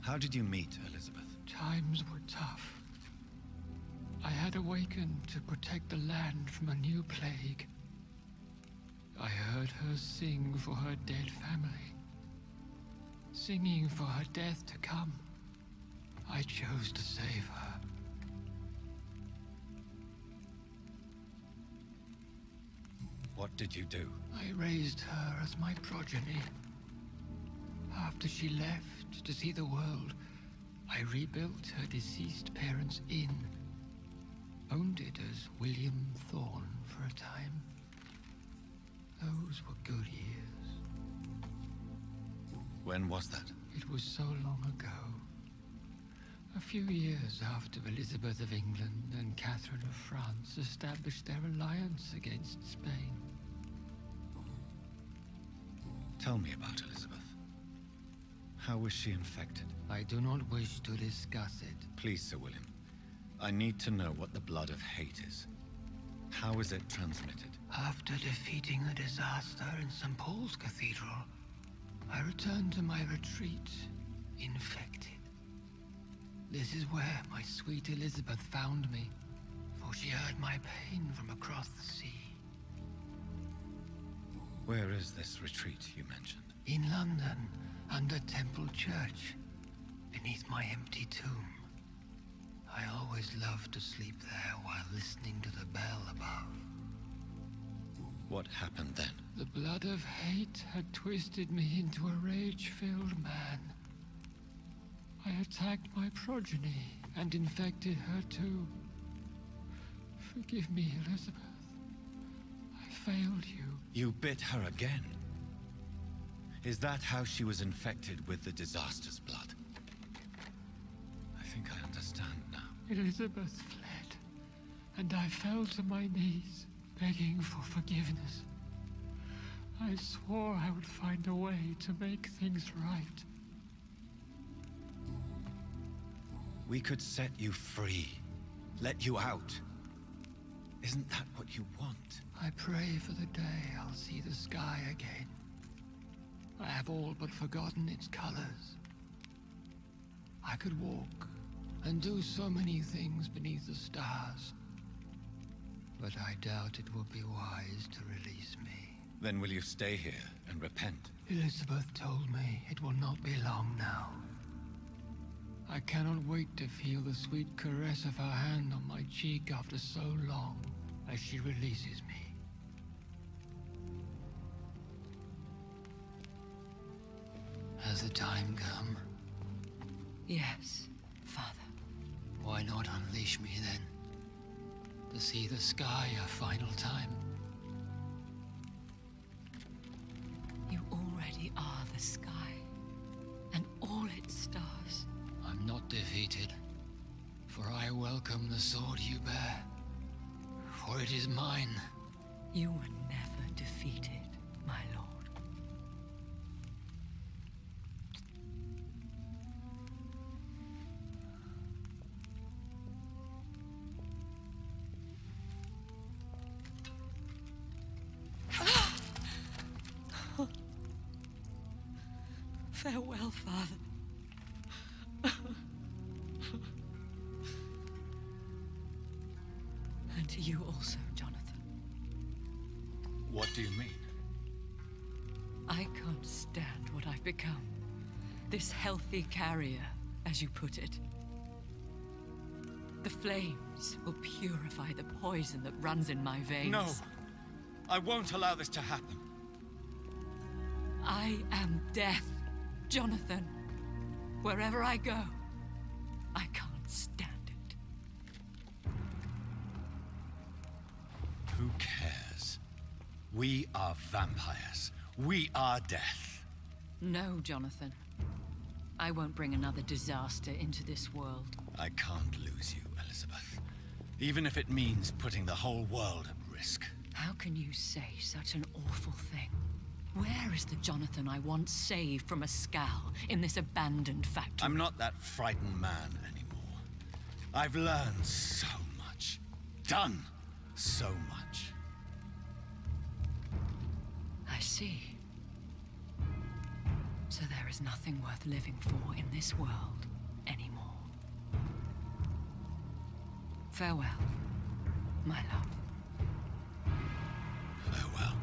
How did you meet Elizabeth? Times were tough. I had awakened to protect the land from a new plague. I heard her sing for her dead family. Singing for her death to come. I chose to save her. What did you do? I raised her as my progeny. After she left to see the world, I rebuilt her deceased parents' inn. Owned it as William Thorne for a time. Those were good years. When was that? It was so long ago. A few years after Elizabeth of England and Catherine of France established their alliance against Spain. Tell me about Elizabeth. How was she infected? I do not wish to discuss it. Please, Sir William. I need to know what the blood of hate is. How is it transmitted? After defeating the disaster in St. Paul's Cathedral, I returned to my retreat, infected. This is where my sweet Elizabeth found me, for she heard my pain from across the sea. Where is this retreat you mentioned? In London, under Temple Church, beneath my empty tomb. I always loved to sleep there while listening to the bell above. What happened then? The blood of hate had twisted me into a rage-filled man. I attacked my progeny and infected her too. Forgive me, Elizabeth. I failed you. You bit her again? Is that how she was infected with the disaster's blood? I think I understand now. Elizabeth fled, and I fell to my knees, begging for forgiveness. I swore I would find a way to make things right. We could set you free. Let you out. Isn't that what you want? I pray for the day I'll see the sky again. I have all but forgotten its colors. I could walk and do so many things beneath the stars. But I doubt it will be wise to release me. Then will you stay here and repent? Elizabeth told me it will not be long now. I cannot wait to feel the sweet caress of her hand on my cheek after so long as she releases me. Has the time come? Yes, Father. Why not unleash me then? To see the sky a final time? You already are the sky, and all its stars. I'm not defeated, for I welcome the sword you bear, for it is mine. You were never defeated, my lord. Farewell, Father. And to you also, Jonathan. What do you mean? I can't stand what I've become. This healthy carrier, as you put it. The flames will purify the poison that runs in my veins. No! I won't allow this to happen. I am death, Jonathan. Wherever I go, I can't stand it. Who cares? We are vampires. We are death. No, Jonathan. I won't bring another disaster into this world. I can't lose you, Elizabeth. Even if it means putting the whole world at risk. How can you say such an awful thing? Where is the Jonathan I once saved from a scowl in this abandoned factory? I'm not that frightened man anymore. I've learned so much. Done so much. I see. So there is nothing worth living for in this world anymore. Farewell, my love. Farewell.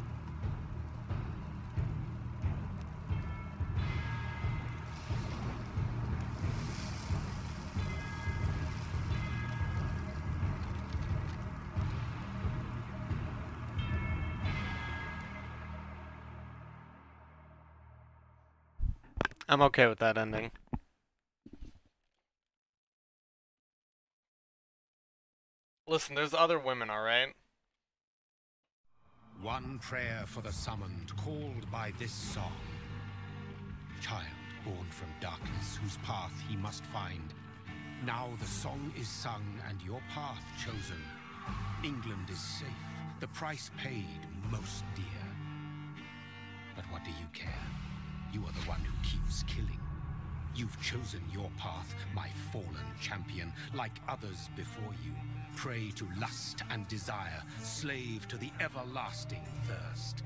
I'm okay with that ending. Listen, there's other women, alright? One prayer for the summoned, called by this song. Child born from darkness, whose path he must find. Now the song is sung and your path chosen. England is safe, the price paid most dear. But what do you care? You are the one who keeps killing. You've chosen your path, my fallen champion, like others before you. Prey to lust and desire, slave to the everlasting thirst.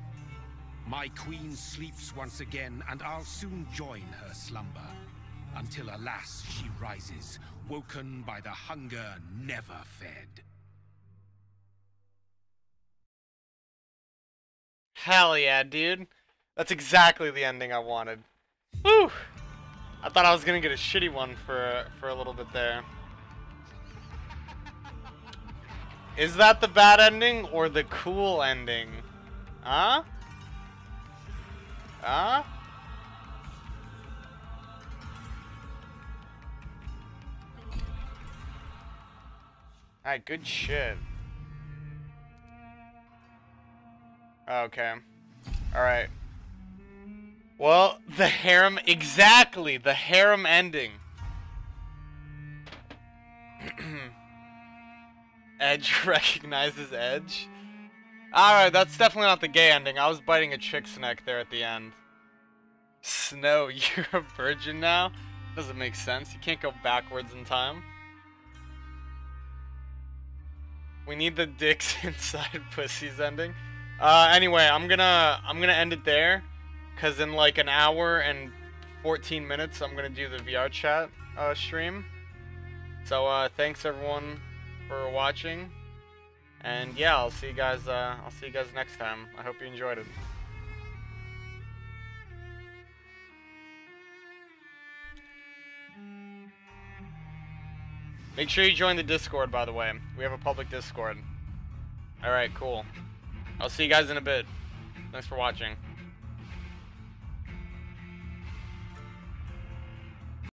My queen sleeps once again, and I'll soon join her slumber. Until alas, she rises, woken by the hunger never fed. Hell yeah, dude. That's exactly the ending I wanted. Woo! I thought I was gonna get a shitty one for a little bit there. Is that the bad ending or the cool ending? Huh? Huh? Alright, good shit. Okay. Alright. Well, the harem, exactly, the harem ending. Edge recognizes Edge. Alright, that's definitely not the gay ending. I was biting a chick's neck there at the end. Snow, you're a virgin now? Doesn't make sense. You can't go backwards in time. We need the dicks inside pussies ending. Anyway, I'm gonna end it there, cause in like an hour and 14 minutes I'm gonna do the VR chat stream. So thanks everyone for watching, and yeah, I'll see you guys next time. I hope you enjoyed it. Make sure you join the Discord, by the way. We have a public Discord. Alright, cool. I'll see you guys in a bit. Thanks for watching.